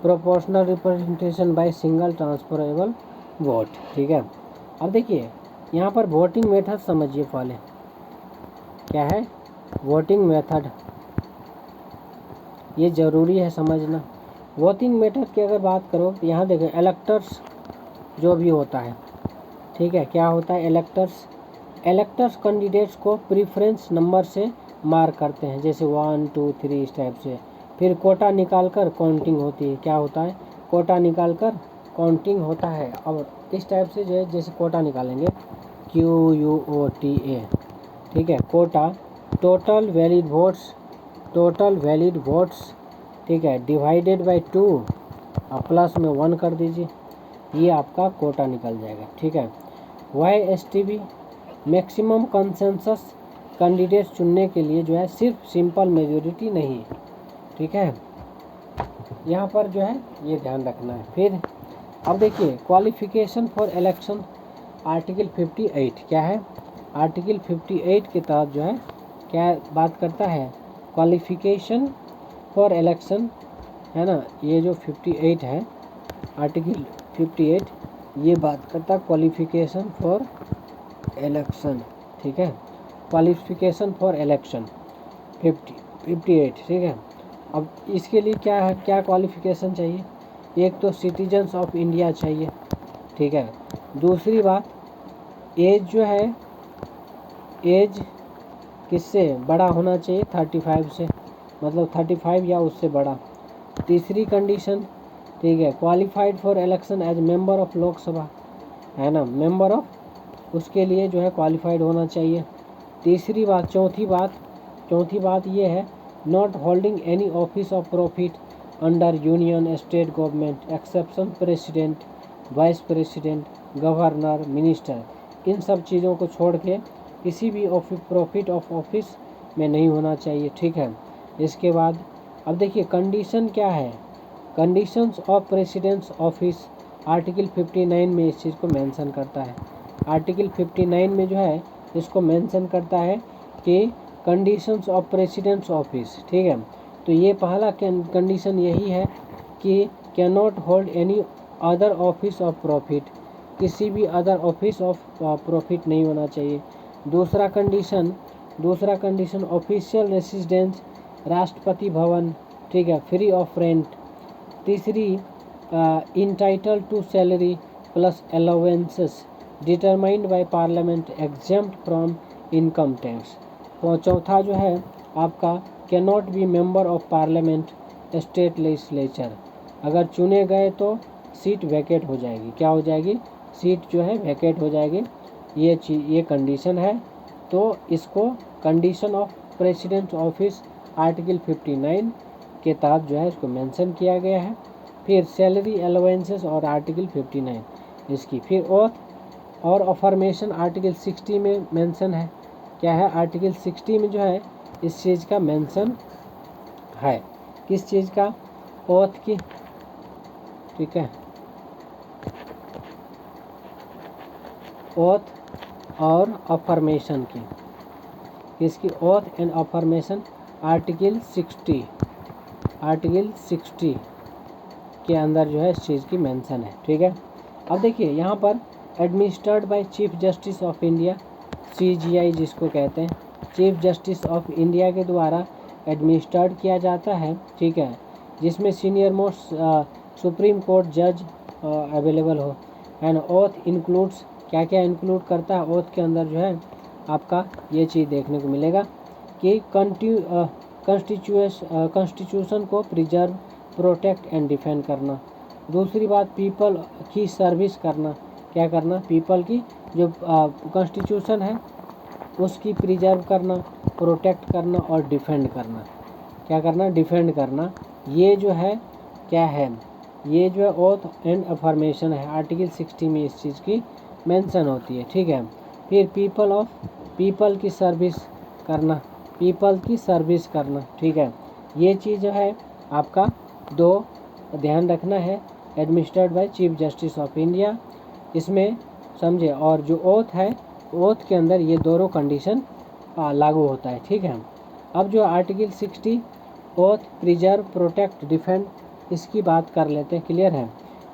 Proportional representation by single transferable vote, ठीक है। अब देखिए यहाँ पर वोटिंग मेथड समझिए पहले। क्या है? वोटिंग मेथड, ये ज़रूरी है समझना। वोटिंग मेथड की अगर बात करो तो यहाँ देखें इलेक्टर्स जो भी होता है, ठीक है। क्या होता है? इलेक्टर्स कैंडिडेट्स को प्रीफरेंस नंबर से मार्क करते हैं, जैसे 1 2 3 इस टाइप से। फिर कोटा निकाल कर काउंटिंग होती है। क्या होता है? कोटा निकाल कर काउंटिंग होता है। और इस टाइप से जो है, जैसे कोटा निकालेंगे QUOTA, ठीक है। कोटा टोटल वैलिड वोट्स, ठीक है, डिवाइडेड बाय 2 और प्लस में 1 कर दीजिए, ये आपका कोटा निकल जाएगा, ठीक है। Why STV maximum consensus candidate चुनने के लिए जो है सिर्फ सिंपल मेजोरिटी नहीं, ठीक है। यहाँ पर जो है ये ध्यान रखना है। फिर अब देखिए क्वालिफिकेशन फॉर इलेक्शन, आर्टिकल 58 क्या है? आर्टिकल 58 के तहत जो है क्या बात करता है? क्वालिफिकेशन फॉर इलेक्शन, है ना। ये जो 58 है, आर्टिकल 58, ये बात करता है क्वालिफिकेशन फॉर इलेक्शन, ठीक है। क्वालिफिकेशन फॉर इलेक्शन 58, ठीक है। अब इसके लिए क्या है, क्या क्वालिफिकेशन चाहिए? एक तो सिटीजन्स ऑफ इंडिया चाहिए, ठीक है। दूसरी बात, एज जो है, एज किससे बड़ा होना चाहिए? 35 से, मतलब 35 या उससे बड़ा। तीसरी कंडीशन, ठीक है, qualified for election as member of Lok Sabha, है ना, मेंबर ऑफ, उसके लिए जो है क्वालिफाइड होना चाहिए। तीसरी बात, चौथी बात ये है, not holding any office of profit under union state government exception president, vice president, governor, minister, इन सब चीज़ों को छोड़ के किसी भी प्रॉफिट ऑफ ऑफिस में नहीं होना चाहिए, ठीक है। इसके बाद अब देखिए कंडीशन क्या है, conditions of president's office, article 59 में इस चीज़ को मेंशन करता है। आर्टिकल 59 में जो है इसको मेंशन करता है कि कंडीशंस ऑफ प्रेसिडेंट्स ऑफिस, ठीक है। तो ये पहला कंडीशन यही है कि can not hold any other office of profit, किसी भी अदर ऑफिस ऑफ प्रॉफिट नहीं होना चाहिए। दूसरा कंडीशन ऑफिशियल रेसिडेंस, राष्ट्रपति भवन, ठीक है, फ्री ऑफ रेंट। तीसरी entitled to salary plus allowances determined by parliament exempt from income tax। तो चौथा जो है आपका cannot be member of parliament state legislature, अगर चुने गए तो सीट वैकेट हो जाएगी। क्या हो जाएगी? सीट जो है वैकेट हो जाएगी। ये कंडीशन है। तो इसको condition of president office article 59 के तहत जो है इसको मेंशन किया गया है। फिर सैलरी अलाउंसेस और आर्टिकल 59 इसकी। फिर ओथ और अफर्मेशन आर्टिकल 60 में मेंशन है। क्या है? आर्टिकल 60 में जो है इस चीज़ का मेंशन है। किस चीज़ का? ओथ की। ठीक है, ओथ और अफर्मेशन की। किसकी? ओथ एंड अफर्मेशन आर्टिकल 60 के अंदर जो है इस चीज़ की मेंशन है। ठीक है, अब देखिए यहाँ पर administered by chief justice of India, CJI जिसको कहते हैं, चीफ जस्टिस ऑफ इंडिया के द्वारा एडमिनिस्टर्ड किया जाता है। ठीक है, जिसमें सीनियर मोस्ट सुप्रीम कोर्ट जज अवेलेबल हो। एंड ओथ इंक्लूड्स, क्या क्या इंक्लूड करता है ओथ के अंदर जो है आपका ये चीज़ देखने को मिलेगा कि कॉन्स्टिट्यूशन को प्रिजर्व, प्रोटेक्ट एंड डिफेंड करना। दूसरी बात, पीपल की सर्विस करना। क्या करना? पीपल की जो कॉन्स्टिट्यूशन है उसकी प्रिजर्व करना, प्रोटेक्ट करना और डिफेंड करना। क्या करना? डिफेंड करना। ये जो है क्या है? ये जो है ओथ एंड अफर्मेशन है। आर्टिकल 60 में इस चीज़ की मेंशन होती है। ठीक है, फिर पीपल की सर्विस करना, पीपल की सर्विस करना। ठीक है, ये चीज़ जो है आपका दो ध्यान रखना है, administered by chief justice of India, इसमें समझे। और जो ओथ है, ओथ के अंदर ये दोनों कंडीशन लागू होता है। ठीक है, अब जो article 60 oath, preserve, protect, defend, इसकी बात कर लेते हैं। क्लियर है?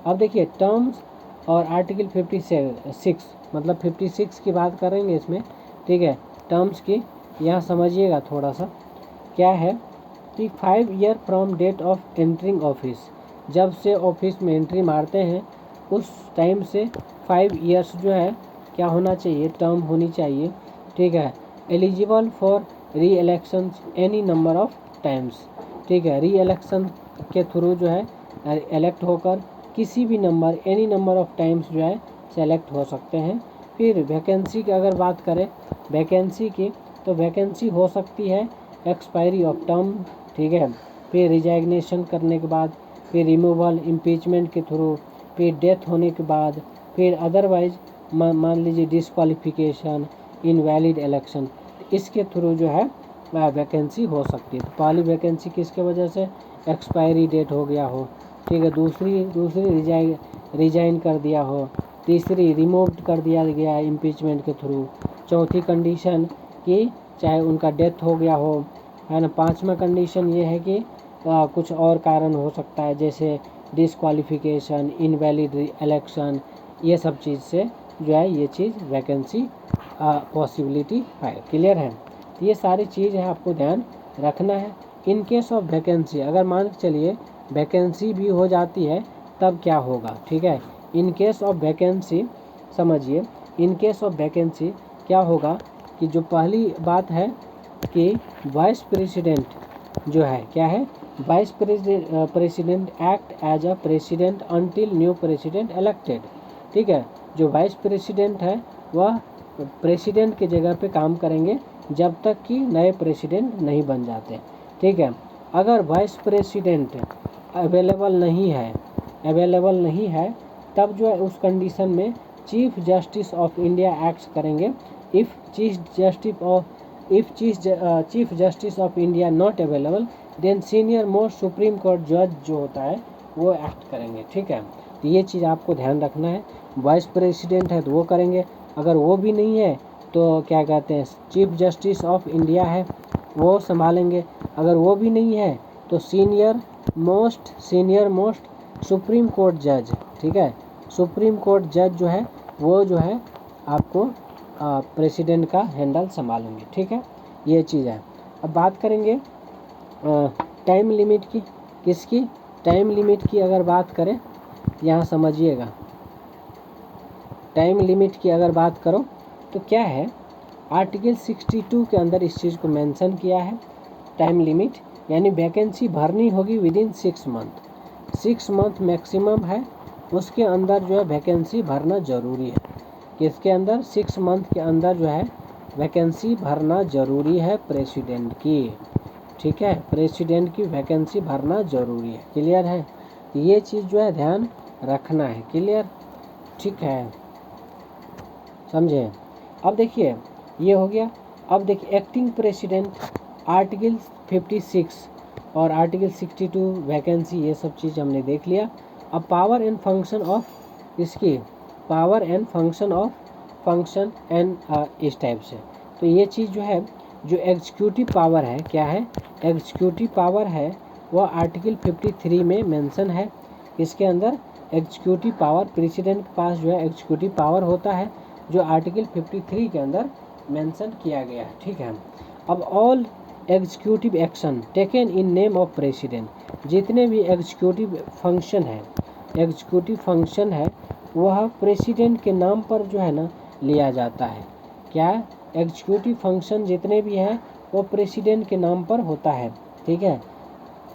अब देखिए टर्म्स और आर्टिकल 56 मतलब 56 की बात करेंगे इसमें। ठीक है, टर्म्स की यहाँ समझिएगा थोड़ा सा। क्या है कि 5 year from date of entering office, जब से ऑफिस में एंट्री मारते हैं उस टाइम से 5 ईयर्स जो है क्या होना चाहिए? टर्म होनी चाहिए। ठीक है, एलिजिबल फॉर री election any number of times. ठीक है, री इलेक्शन के थ्रू जो है इलेक्ट होकर किसी भी number, any number of times जो है सेलेक्ट हो सकते हैं। फिर वैकेंसी की अगर बात करें वैकेंसी की, तो वैकेंसी हो सकती है एक्सपायरी ऑफ टर्म। ठीक है, फिर रिजाइग्नेशन करने के बाद, फिर रिमूवल, इम्पीचमेंट के थ्रू, फिर डेथ होने के बाद, फिर अदरवाइज मान लीजिए डिस्क्वालिफिकेशन, इनवैलिड इलेक्शन, इसके थ्रू जो है वैकेंसी हो सकती है। तो पहली वैकेंसी किसके वजह से? एक्सपायरी डेट हो गया हो। ठीक है, दूसरी रिजाइन कर दिया हो, तीसरी रिमूव कर दिया गया इम्पीचमेंट के थ्रू, चौथी कंडीशन कि चाहे उनका डेथ हो गया हो, है ना। पांचवा कंडीशन ये है कि कुछ और कारण हो सकता है, जैसे डिस्क्वालिफिकेशन, इनवैलिड इलेक्शन, ये सब चीज़ से जो है ये चीज़ वैकेंसी पॉसिबिलिटी है। क्लियर है? तो ये सारी चीज़ है, आपको ध्यान रखना है। इन केस ऑफ वैकेंसी, अगर मान के चलिए वैकेंसी भी हो जाती है तब क्या होगा? ठीक है, इन केस ऑफ वैकेंसी समझिए, इन केस ऑफ वैकेंसी क्या होगा कि जो पहली बात है कि वाइस प्रेसिडेंट जो है, क्या है? Vice president act as a president until new president elected. ठीक है, जो वाइस प्रेसिडेंट है वह प्रेसिडेंट की जगह पे काम करेंगे जब तक कि नए प्रेसिडेंट नहीं बन जाते। ठीक है, अगर वाइस प्रेसिडेंट अवेलेबल नहीं है तब जो है उस कंडीशन में chief justice of India act करेंगे। If chief justice of India not available then senior most supreme court जज जो होता है वो एक्ट करेंगे। ठीक है, तो ये चीज़ आपको ध्यान रखना है। वाइस प्रेसिडेंट है तो वो करेंगे, अगर वो भी नहीं है तो क्या कहते हैं चीफ जस्टिस ऑफ इंडिया है वो संभालेंगे, अगर वो भी नहीं है तो सीनियर मोस्ट सुप्रीम कोर्ट जज। ठीक है, सुप्रीम कोर्ट जज जो है वो जो है आपको प्रेसिडेंट का हैंडल संभालेंगे। ठीक है, ये चीज़ है। अब बात करेंगे टाइम लिमिट की। किसकी? टाइम लिमिट की अगर बात करें, यहाँ समझिएगा टाइम लिमिट की अगर बात करो तो क्या है, आर्टिकल 62 के अंदर इस चीज़ को मेंशन किया है, टाइम लिमिट, यानी वैकेंसी भरनी होगी विदिन 6 मंथ, 6 मंथ मैक्सिमम है, उसके अंदर जो है वैकेंसी भरना ज़रूरी है। किसके अंदर? 6 मंथ के अंदर जो है वैकेंसी भरना ज़रूरी है प्रेसिडेंट की, ठीक है, प्रेसिडेंट की वैकेंसी भरना ज़रूरी है। क्लियर है? ये चीज़ जो है ध्यान रखना है। क्लियर? ठीक है, समझे? अब देखिए ये हो गया। अब देखिए एक्टिंग प्रेसिडेंट, आर्टिकल 56 और आर्टिकल 62 वैकेंसी, ये सब चीज़ हमने देख लिया। अब पावर एंड फंक्शन ऑफ इसकी, power and function of function and इस टाइप से। तो ये चीज़ जो है, जो एग्जीक्यूटिव पावर है, क्या है, एग्जीक्यूटिव पावर है, वह आर्टिकल 53 में मेंशन है। इसके अंदर एग्जीक्यूटिव पावर, प्रेसिडेंट के पास जो है एग्जीक्यूटिव पावर होता है, जो आर्टिकल 53 के अंदर मेंशन किया गया है। ठीक है। अब all executive action taken in name of president, जितने भी एग्जीक्यूटिव फंक्शन है, एग्जीक्यूटिव फंक्शन है, वह प्रेसिडेंट के नाम पर जो है ना लिया जाता है। क्या? एग्जीक्यूटिव फंक्शन जितने भी हैं वो प्रेसिडेंट के नाम पर होता है। ठीक है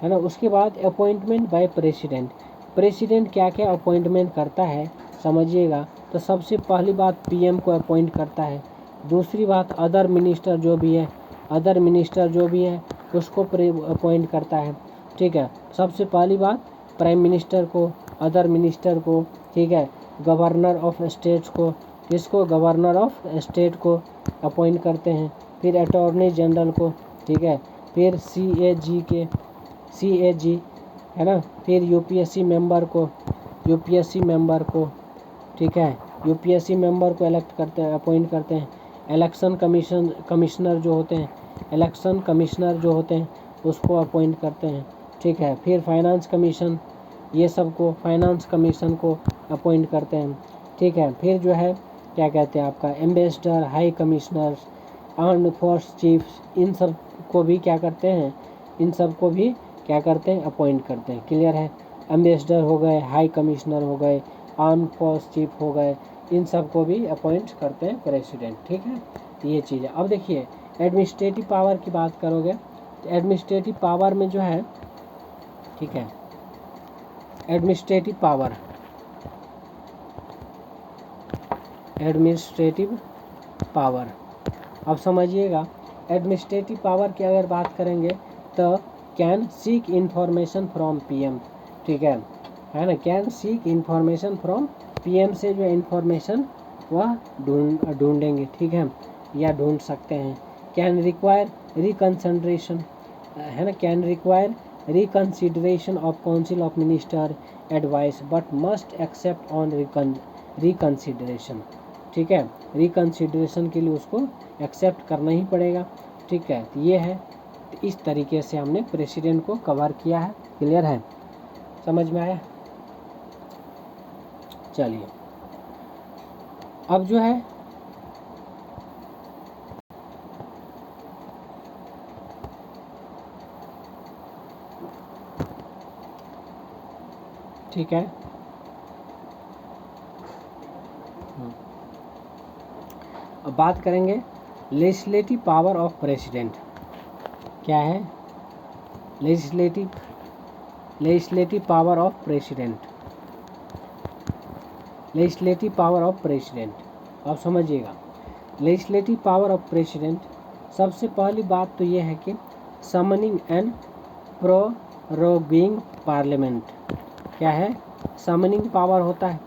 ना। उसके बाद अपॉइंटमेंट बाय प्रेसिडेंट, प्रेसिडेंट क्या क्या अपॉइंटमेंट करता है समझिएगा। तो सबसे पहली बात पीएम को अपॉइंट करता है। दूसरी बात अदर मिनिस्टर जो भी है, अदर मिनिस्टर जो भी है उसको अपॉइंट करता है। ठीक है। सबसे पहली बात प्राइम मिनिस्टर को, अदर मिनिस्टर को, ठीक है, गवर्नर ऑफ स्टेट्स को, किसको, गवर्नर ऑफ स्टेट को अपॉइंट करते हैं। फिर अटॉर्नी जनरल को, ठीक है, फिर सीएजी है ना, फिर यूपीएससी मेंबर को, यूपीएससी मेंबर को, ठीक है, यूपीएससी मेंबर को इलेक्ट करते हैं, अपॉइंट करते हैं। इलेक्शन कमिश्नर जो होते हैं, इलेक्शन कमिश्नर जो होते हैं उसको अपॉइंट करते हैं। ठीक है। फिर फाइनेंस कमीशन, ये सब को, फाइनेंस कमीशन को अपॉइंट करते हैं। ठीक है। फिर जो है क्या कहते हैं आपका ambassador, high commissioners, armed force chiefs, इन सब को भी क्या करते हैं, इन सब को भी क्या करते हैं, अपॉइंट करते हैं। क्लियर है? एम्बेसडर हो गए, हाई कमिश्नर हो गए, आर्म फोर्स चीफ हो गए, इन सब को भी अपॉइंट करते हैं प्रेसिडेंट। ठीक है, ये चीज़ है। अब देखिए एडमिनिस्ट्रेटिव पावर की बात करोगे तो एडमिनिस्ट्रेटिव पावर में जो है, ठीक है, एडमिनिस्ट्रेटिव पावर, एडमिनिस्ट्रेटिव पावर, अब समझिएगा एडमिनिस्ट्रेटिव पावर की अगर बात करेंगे तो can seek information from PM, ठीक है ना, can seek information from PM से जो इन्फॉर्मेशन वह ढूंढेंगे, ठीक है, या ढूंढ सकते हैं। कैन रिक्वायर रिकन्सिडरेशन, है ना, can require reconsideration of council of minister advice but must except on reconsideration, ठीक है, रिकन्सिडरेशन के लिए उसको एक्सेप्ट करना ही पड़ेगा। ठीक है, तो ये है, तो इस तरीके से हमने प्रेसिडेंट को कवर किया है। क्लियर है? समझ में आया? चलिए अब जो है ठीक है, अब बात करेंगे लेजिस्लेटिव पावर ऑफ प्रेसिडेंट। क्या है? Legislative power of president, legislative power of president. अब समझिएगा लेजिस्लेटिव पावर ऑफ प्रेसिडेंट, सबसे पहली बात तो ये है कि समनिंग एंड प्रोरोगिंग पार्लियामेंट। क्या है? समनिंग पावर होता है।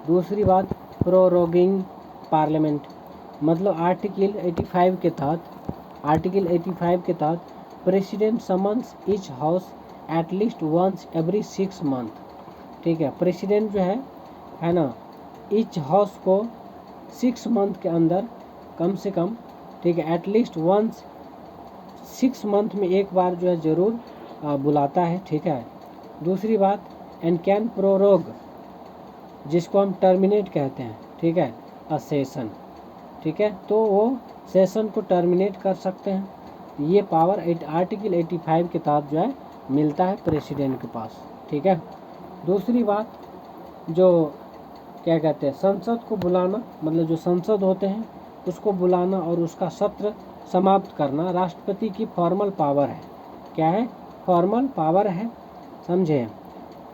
दूसरी बात प्रोरोगिंग पार्लियामेंट, मतलब आर्टिकल 85 के तहत, आर्टिकल 85 के तहत president summons each house at least once every 6 month. ठीक है, प्रेसिडेंट जो है ना, ईच हाउस को 6 मंथ के अंदर कम से कम, ठीक है, एटलीस्ट वंस 6 मंथ में एक बार जो है ज़रूर बुलाता है। ठीक है। दूसरी बात एंड कैन प्रोरोग, जिसको हम टर्मिनेट कहते हैं, ठीक है, अ सेशन, ठीक है, तो वो सेशन को टर्मिनेट कर सकते हैं। ये पावर आर्टिकल 85 के तहत जो है मिलता है प्रेसिडेंट के पास। ठीक है। दूसरी बात जो क्या कहते हैं, संसद को बुलाना, मतलब जो संसद होते हैं उसको बुलाना और उसका सत्र समाप्त करना राष्ट्रपति की फॉर्मल पावर है। क्या है, फॉर्मल पावर है, समझे।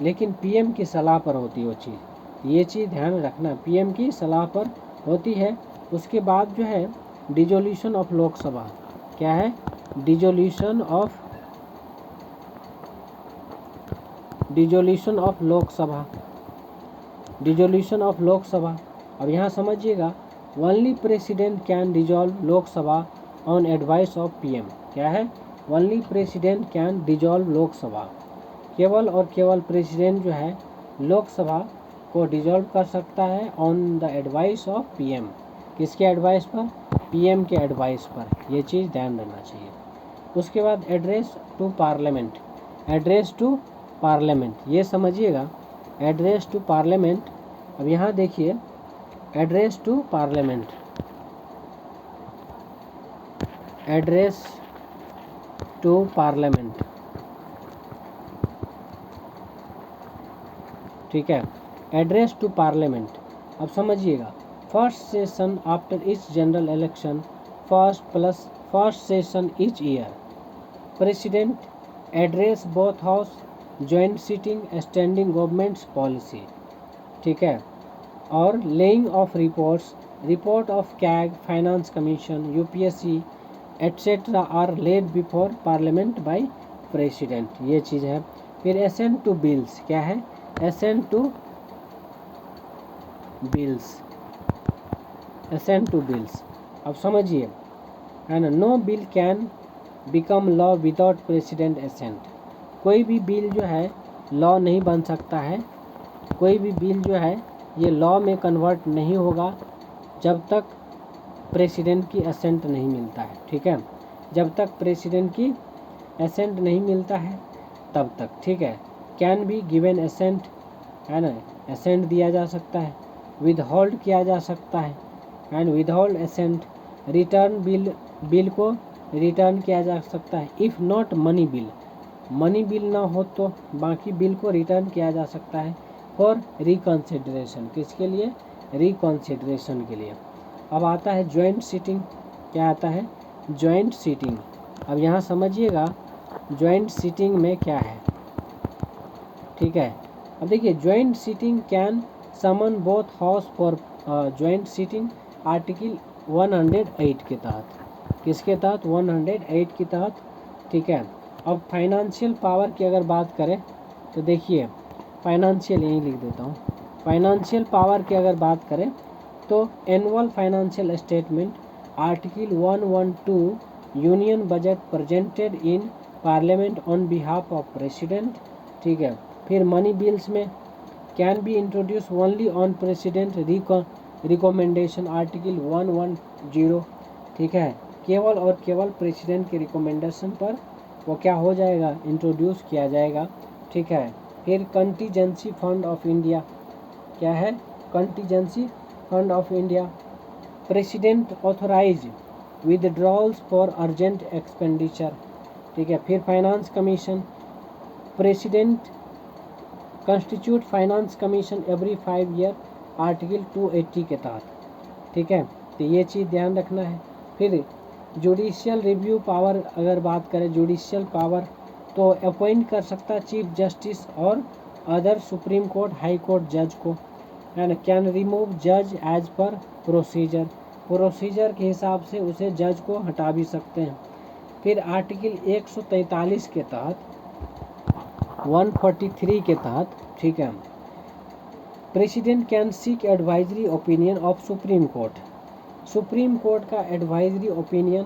लेकिन पीएम की सलाह पर होती है वो चीज़, ये चीज़ ध्यान रखना, पीएम की सलाह पर होती है। उसके बाद जो है डिसोल्यूशन ऑफ लोकसभा, क्या है, dissolution of Lok Sabha, dissolution of Lok Sabha. अब यहाँ समझिएगा, only president can dissolve Lok Sabha on advice of PM. क्या है, only president can dissolve Lok Sabha, केवल और केवल प्रेसिडेंट जो है लोकसभा को डिसॉल्व कर सकता है on the advice of PM. किसके एडवाइस पर, पीएम के एडवाइस पर, ये चीज़ ध्यान रखना चाहिए। उसके बाद address to parliament, address to parliament, ये समझिएगा, एड्रेस टू पार्लियामेंट। अब यहाँ देखिए, address to parliament, address to parliament, ठीक है, एड्रेस टू पार्लियामेंट। अब समझिएगा, first session after each general election, first session each year, president address both house, joint sitting, standing government's policy, ठीक है, और laying of reports, report of CAG, finance commission, UPSC etcetera are laid before parliament by president, ये चीज़ है। फिर असेंट टू बिल्स, क्या है, assent to bills, assent to bills. अब समझिए, है ना, no bill can become law without president assent, कोई भी बिल जो है लॉ नहीं बन सकता है, कोई भी बिल जो है ये लॉ में कन्वर्ट नहीं होगा जब तक प्रेसिडेंट की असेंट नहीं मिलता है, ठीक है, जब तक प्रेसिडेंट की असेंट नहीं मिलता है तब तक, ठीक है। कैन बी गिवन असेंट, है ना, असेंट दिया जा सकता है, विद होल्ड किया जा सकता है, and withhold assent, return bill को रिटर्न किया जा सकता है। इफ़ नॉट मनी बिल ना हो तो बाकी बिल को रिटर्न किया जा सकता है फॉर रिकन्सिडरेशन, किसके लिए, रिकन्सिडरेशन के लिए। अब आता है जॉइंट सीटिंग, क्या आता है, जॉइंट सीटिंग। अब यहाँ समझिएगा जॉइंट सीटिंग में क्या है, ठीक है। अब देखिए, joint sitting can summon both house for joint sitting, article 108 के तहत, किसके तहत, 108 के तहत, ठीक है। अब फाइनेंशियल पावर की अगर बात करें तो देखिए, फाइनेंशियल यहीं लिख देता हूँ, फाइनेंशियल पावर की अगर बात करें तो annual financial statement, article 112, union budget presented in parliament on behalf of president, ठीक है। फिर मनी बिल्स में can be introduce only on president recommendation, article 110, ठीक है, केवल और केवल प्रेसिडेंट के रिकमेंडेशन पर वो क्या हो जाएगा, इंट्रोड्यूस किया जाएगा, ठीक है। फिर कंटीजेंसी फंड ऑफ इंडिया, क्या है, contingency fund of India, president authorise withdrawals for urgent expenditure, ठीक है। फिर finance commission, president constitute finance commission every 5 year, article 280 के तहत, ठीक है, तो ये चीज़ ध्यान रखना है। फिर जुडिशियल रिव्यू पावर अगर बात करें, जुडिशियल पावर तो अपॉइंट कर सकता है चीफ जस्टिस और other supreme court high court जज को, है ना, कैन रिमूव जज एज पर प्रोसीजर के हिसाब से उसे जज को हटा भी सकते हैं। फिर आर्टिकल 143 के तहत, 143 के तहत, ठीक है, president can seek advisory opinion of supreme court, supreme court का एडवाइजरी ओपिनियन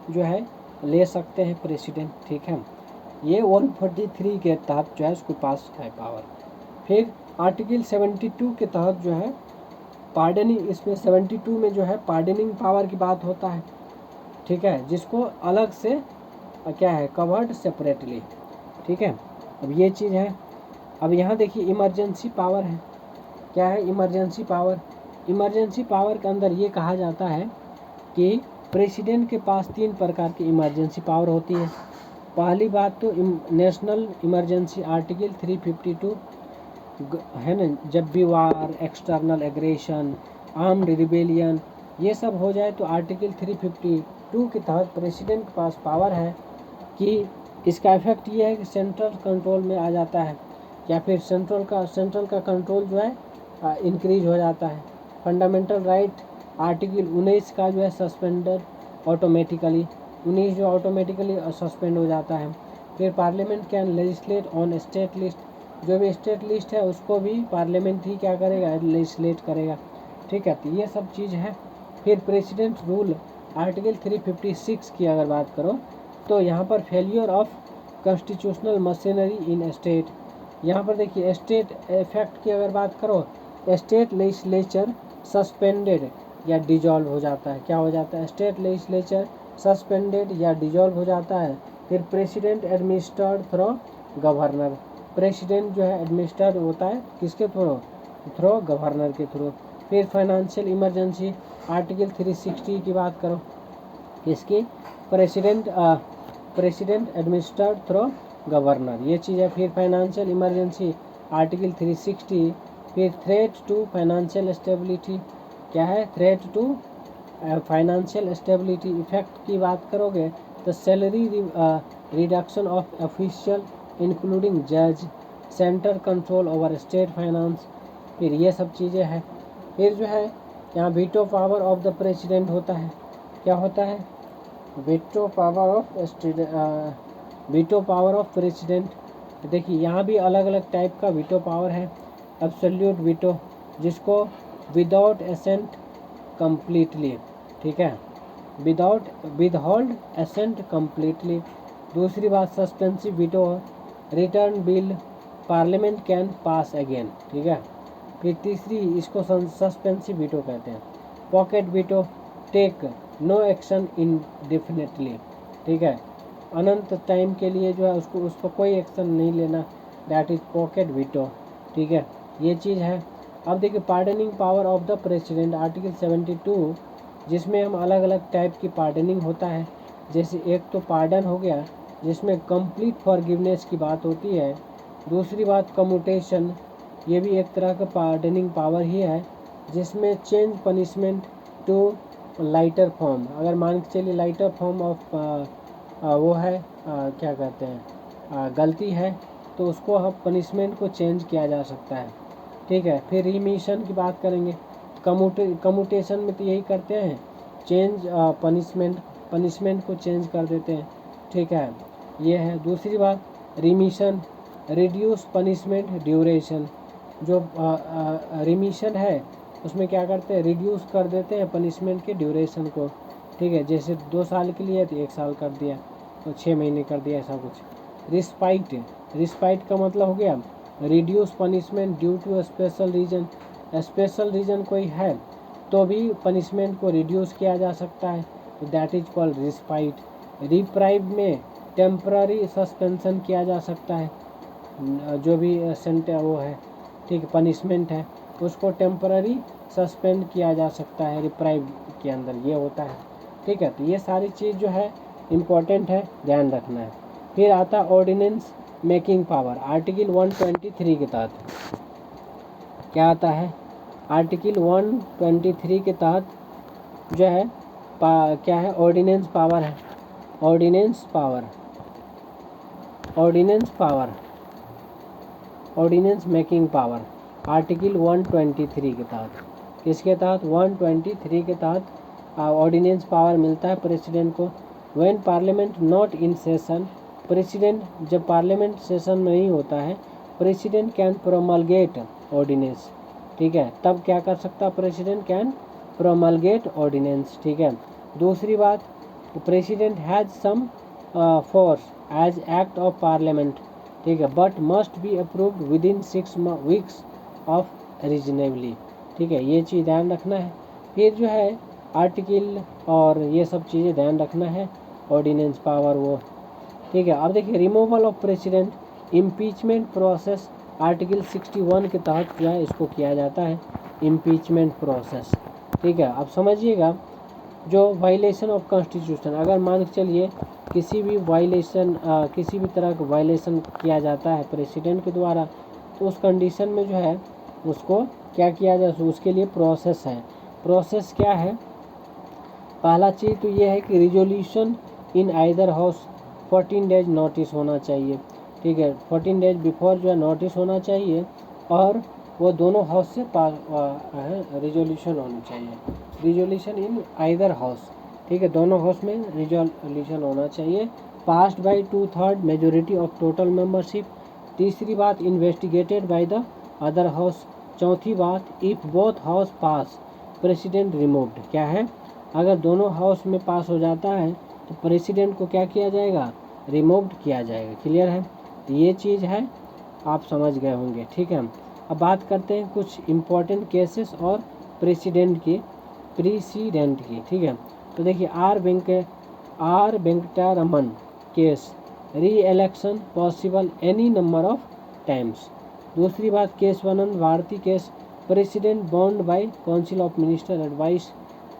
जो है ले सकते हैं प्रेसिडेंट, ठीक है। ये 143 के तहत जो है उसके पास है पावर। फिर आर्टिकल 72 के तहत जो है पार्डनिंग, इसमें 72 में जो है पार्डनिंग पावर की बात होता है, ठीक है, जिसको अलग से क्या है, कवर्ड सेपरेटली, ठीक है। अब ये चीज़ है। अब यहाँ देखिए इमरजेंसी पावर है, क्या है, इमरजेंसी पावर, इमरजेंसी पावर के अंदर ये कहा जाता है कि प्रेसिडेंट के पास 3 प्रकार की इमरजेंसी पावर होती है। पहली बात तो नेशनल इमरजेंसी, आर्टिकल 352, है ना, जब भी वार, एक्सटर्नल एग्रेशन, आर्म्ड रिबेलियन, ये सब हो जाए तो आर्टिकल 352 के तहत प्रेसिडेंट के पास पावर है कि इसका इफेक्ट ये है कि सेंट्रल कंट्रोल में आ जाता है, या फिर सेंट्रल का कंट्रोल जो है इंक्रीज हो जाता है। फंडामेंटल राइट आर्टिकल 19 का जो है सस्पेंडेड ऑटोमेटिकली, 19 जो ऑटोमेटिकली सस्पेंड हो जाता है। फिर parliament can legislate on state list, जो भी स्टेट लिस्ट है उसको भी पार्लियामेंट ही क्या करेगा, लेजिस्लेट करेगा, ठीक है। तो ये सब चीज़ है। फिर प्रेसिडेंट रूल आर्टिकल 356 की अगर बात करो तो यहाँ पर failure of constitutional machinery in state, यहाँ पर देखिए स्टेट इफेक्ट की अगर बात करो, स्टेट लेजिस्लेचर सस्पेंडेड या डिजॉल्व हो जाता है। क्या हो जाता है, स्टेट लेजिस्लेचर सस्पेंडेड या डिजॉल्व हो जाता है। फिर president administered through governor, president जो है एडमिनिस्टर्ड होता है किसके थ्रू, गवर्नर के थ्रू। फिर फाइनेंशियल इमरजेंसी आर्टिकल 360 की बात करो, किसकी, प्रेसिडेंट एडमिनिस्टर्ड थ्रू गवर्नर, ये चीज़ है। फिर फाइनेंशियल इमरजेंसी आर्टिकल 360। फिर थ्रेट टू फाइनेंशियल स्टेबिलिटी, क्या है, threat to financial stability effect की बात करोगे तो salary reduction of official including जज, centre control over state finance, फिर ये सब चीज़ें हैं। फिर जो है यहाँ veto power of the president होता है, क्या होता है, वीटो पावर ऑफ प्रेसिडेंट। देखिए यहाँ भी अलग अलग टाइप का वीटो पावर है। एब्सोल्यूट वीटो, जिसको विदाउट एसेंट कम्प्लीटली, ठीक है, विदहोल्ड एसेंट कम्प्लीटली। दूसरी बात suspensive veto, return bill parliament can pass again, ठीक है। फिर तीसरी इसको सस्पेंसिव वीटो कहते हैं। Pocket veto, take no action indefinitely, ठीक है, अनंत टाइम के लिए जो है उस पर कोई एक्शन नहीं लेना, दैट इज पॉकेट वीटो, ठीक है, ये चीज़ है। अब देखिए pardoning power of the president article 72, जिसमें हम अलग अलग टाइप की पार्डनिंग होता है। जैसे एक तो पार्डन हो गया जिसमें कंप्लीट फॉरगिवनेस की बात होती है। दूसरी बात कम्यूटेशन, ये भी एक तरह का पार्डनिंग पावर ही है, जिसमें change punishment to lighter form, अगर मान के चलिए लाइटर फॉर्म ऑफ वो है क्या कहते हैं गलती है तो उसको हम पनिशमेंट को चेंज किया जा सकता है, ठीक है। फिर रिमिशन की बात करेंगे, कम्यूटेशन में तो यही करते हैं, चेंज पनिशमेंट को चेंज कर देते हैं, ठीक है, ये है। दूसरी बात रिमिशन, रिड्यूस पनिशमेंट ड्यूरेशन, जो रिमिशन है उसमें क्या करते हैं, रिड्यूस कर देते हैं पनिशमेंट के ड्यूरेशन को, ठीक है, जैसे 2 साल के लिए तो 1 साल कर दिया, तो 6 महीने कर दिया, ऐसा कुछ। रिस्पाइट का मतलब हो गया reduce punishment due to special reason, special reason कोई है तो भी पनिशमेंट को रिड्यूस किया जा सकता है, तो that is called respite. Reprieve में टेम्पररी सस्पेंशन किया जा सकता है, जो भी वो है, ठीक, पनिशमेंट है उसको टेम्पररी सस्पेंड किया जा सकता है रिप्राइव के अंदर, ये होता है, ठीक है। तो ये सारी चीज़ जो है इम्पोर्टेंट है, ध्यान रखना है। फिर आता है ऑर्डिनेंस मेकिंग पावर आर्टिकल 123 के तहत, क्या आता है, आर्टिकल 123 के तहत जो है क्या है, ऑर्डिनेंस पावर है, ऑर्डिनेंस मेकिंग पावर आर्टिकल 123 के तहत, किसके तहत, 123 के तहत ऑर्डिनेंस पावर मिलता है प्रेसिडेंट को। When parliament not in session, president जब पार्लियामेंट सेशन में नहीं होता है, प्रेसिडेंट कैन प्रोमलगेट ऑर्डिनेंस, ठीक है, तब क्या कर सकता है, प्रेसिडेंट कैन प्रोमलगेट ऑर्डिनेंस, ठीक है। दूसरी बात, president has some force as act of parliament, ठीक है, but must be approved within 6 weeks of reasonably, ठीक है, ये चीज़ ध्यान रखना है। फिर जो है आर्टिकल और ये सब चीज़ें ध्यान रखना है, ऑर्डिनेंस पावर वो, ठीक है। अब देखिए removal of president, impeachment process article 61 के तहत जो है इसको किया जाता है, इम्पीचमेंट प्रोसेस, ठीक है। अब समझिएगा, जो वायलेशन ऑफ कॉन्स्टिट्यूशन, अगर मान के चलिए किसी भी तरह का वायलेशन किया जाता है प्रेसिडेंट के द्वारा, तो उस कंडीशन में जो है उसको क्या किया जाए, उसके लिए प्रोसेस है। प्रोसेस क्या है, पहला चीज़ तो ये है कि resolution in either house 14 days notice होना चाहिए, ठीक है, 14 डेज बिफोर जो है नोटिस होना चाहिए, और वो दोनों हाउस से रिजोल्यूशन होनी चाहिए, रिजोल्यूशन इन आइदर हाउस, ठीक है, दोनों हाउस में रिजोल्यूशन होना चाहिए, passed by 2/3 majority of total membership. तीसरी बात, investigated by the other house. चौथी बात, if both house pass president removed, क्या है, अगर दोनों हाउस में पास हो जाता है तो प्रेसिडेंट को क्या किया जाएगा, रिमूव्ड किया जाएगा। क्लियर है, तो ये चीज़ है, आप समझ गए होंगे, ठीक है। अब बात करते हैं कुछ इम्पोर्टेंट केसेस और प्रेसिडेंट की, ठीक है। तो देखिए R Venkataraman case, re election possible any number of times. दूसरी बात, Kesavananda Bharati case, president bound by council of minister advice.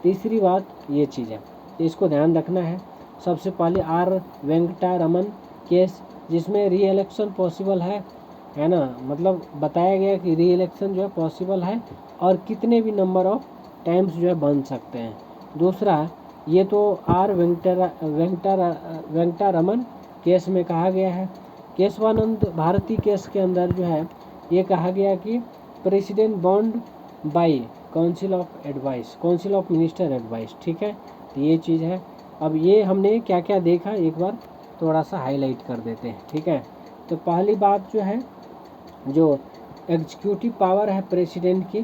तीसरी बात ये चीज़ है, तो इसको ध्यान रखना है। सबसे पहले आर वेंकटरमन केस, जिसमें री इलेक्शन पॉसिबल है ना, मतलब बताया गया कि री इलेक्शन जो है पॉसिबल है और कितने भी नंबर ऑफ टाइम्स जो है बन सकते हैं। दूसरा, ये तो आर वेंकटरमन केस में कहा गया है। केशवानंद भारती केस के अंदर जो है ये कहा गया कि president bound by council of advice, council of minister advice, ठीक है, तो ये चीज़ है। अब ये हमने क्या क्या देखा एक बार थोड़ा सा हाईलाइट कर देते हैं, ठीक है। तो पहली बात जो है, जो एग्जीक्यूटिव पावर है प्रेसिडेंट की,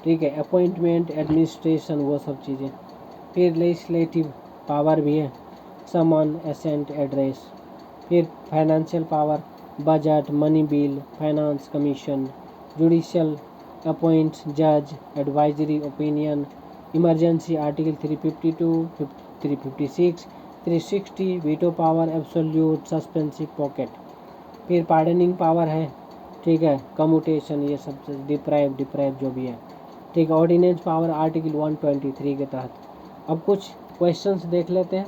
ठीक है, अपॉइंटमेंट, एडमिनिस्ट्रेशन, वो सब चीज़ें। फिर लेजिस्लेटिव पावर भी है, समन, असेंट, एड्रेस। फिर financial power, budget, money bill, finance commission, judicial appoints जज, advisory opinion, emergency article 352, 356, 360, veto power, absolute, suspensive pocket. फिर पार्डनिंग पावर है, ठीक है, कम्यूटेशन, ये सब डिप्राइव जो भी है, ठीक है। ऑर्डिनेंस पावर आर्टिकल 123 के तहत। अब कुछ क्वेश्चंस देख लेते हैं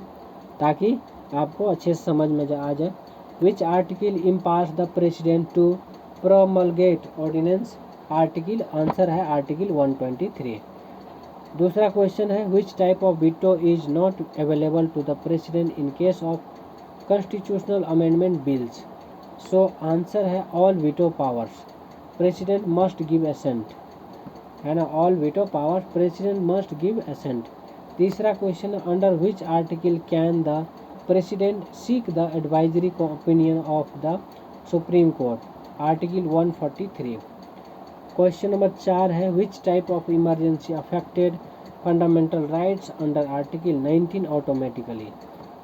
ताकि आपको अच्छे से समझ में आ जाए। Which article empowers the president to promulgate ordinance, article, answer है आर्टिकल 123। दूसरा क्वेश्चन है, which type of veto is not available to the president in case of constitutional amendment bills, so answer है all veto powers president must give assent, है ना, all veto powers president must give assent. तीसरा क्वेश्चन है, under which article can the president seek the advisory opinion of the supreme court, article 143। Question number 4 है, which type of emergency affected fundamental rights under article 19 automatically,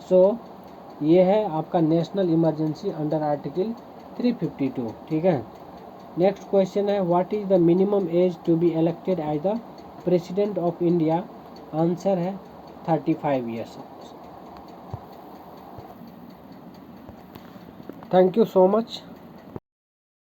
so ये है आपका नेशनल इमरजेंसी अंडर आर्टिकल 352, ठीक है। नेक्स्ट क्वेश्चन है, what is the minimum age to be elected as the president of India, answer है 35 years. Thank you so much.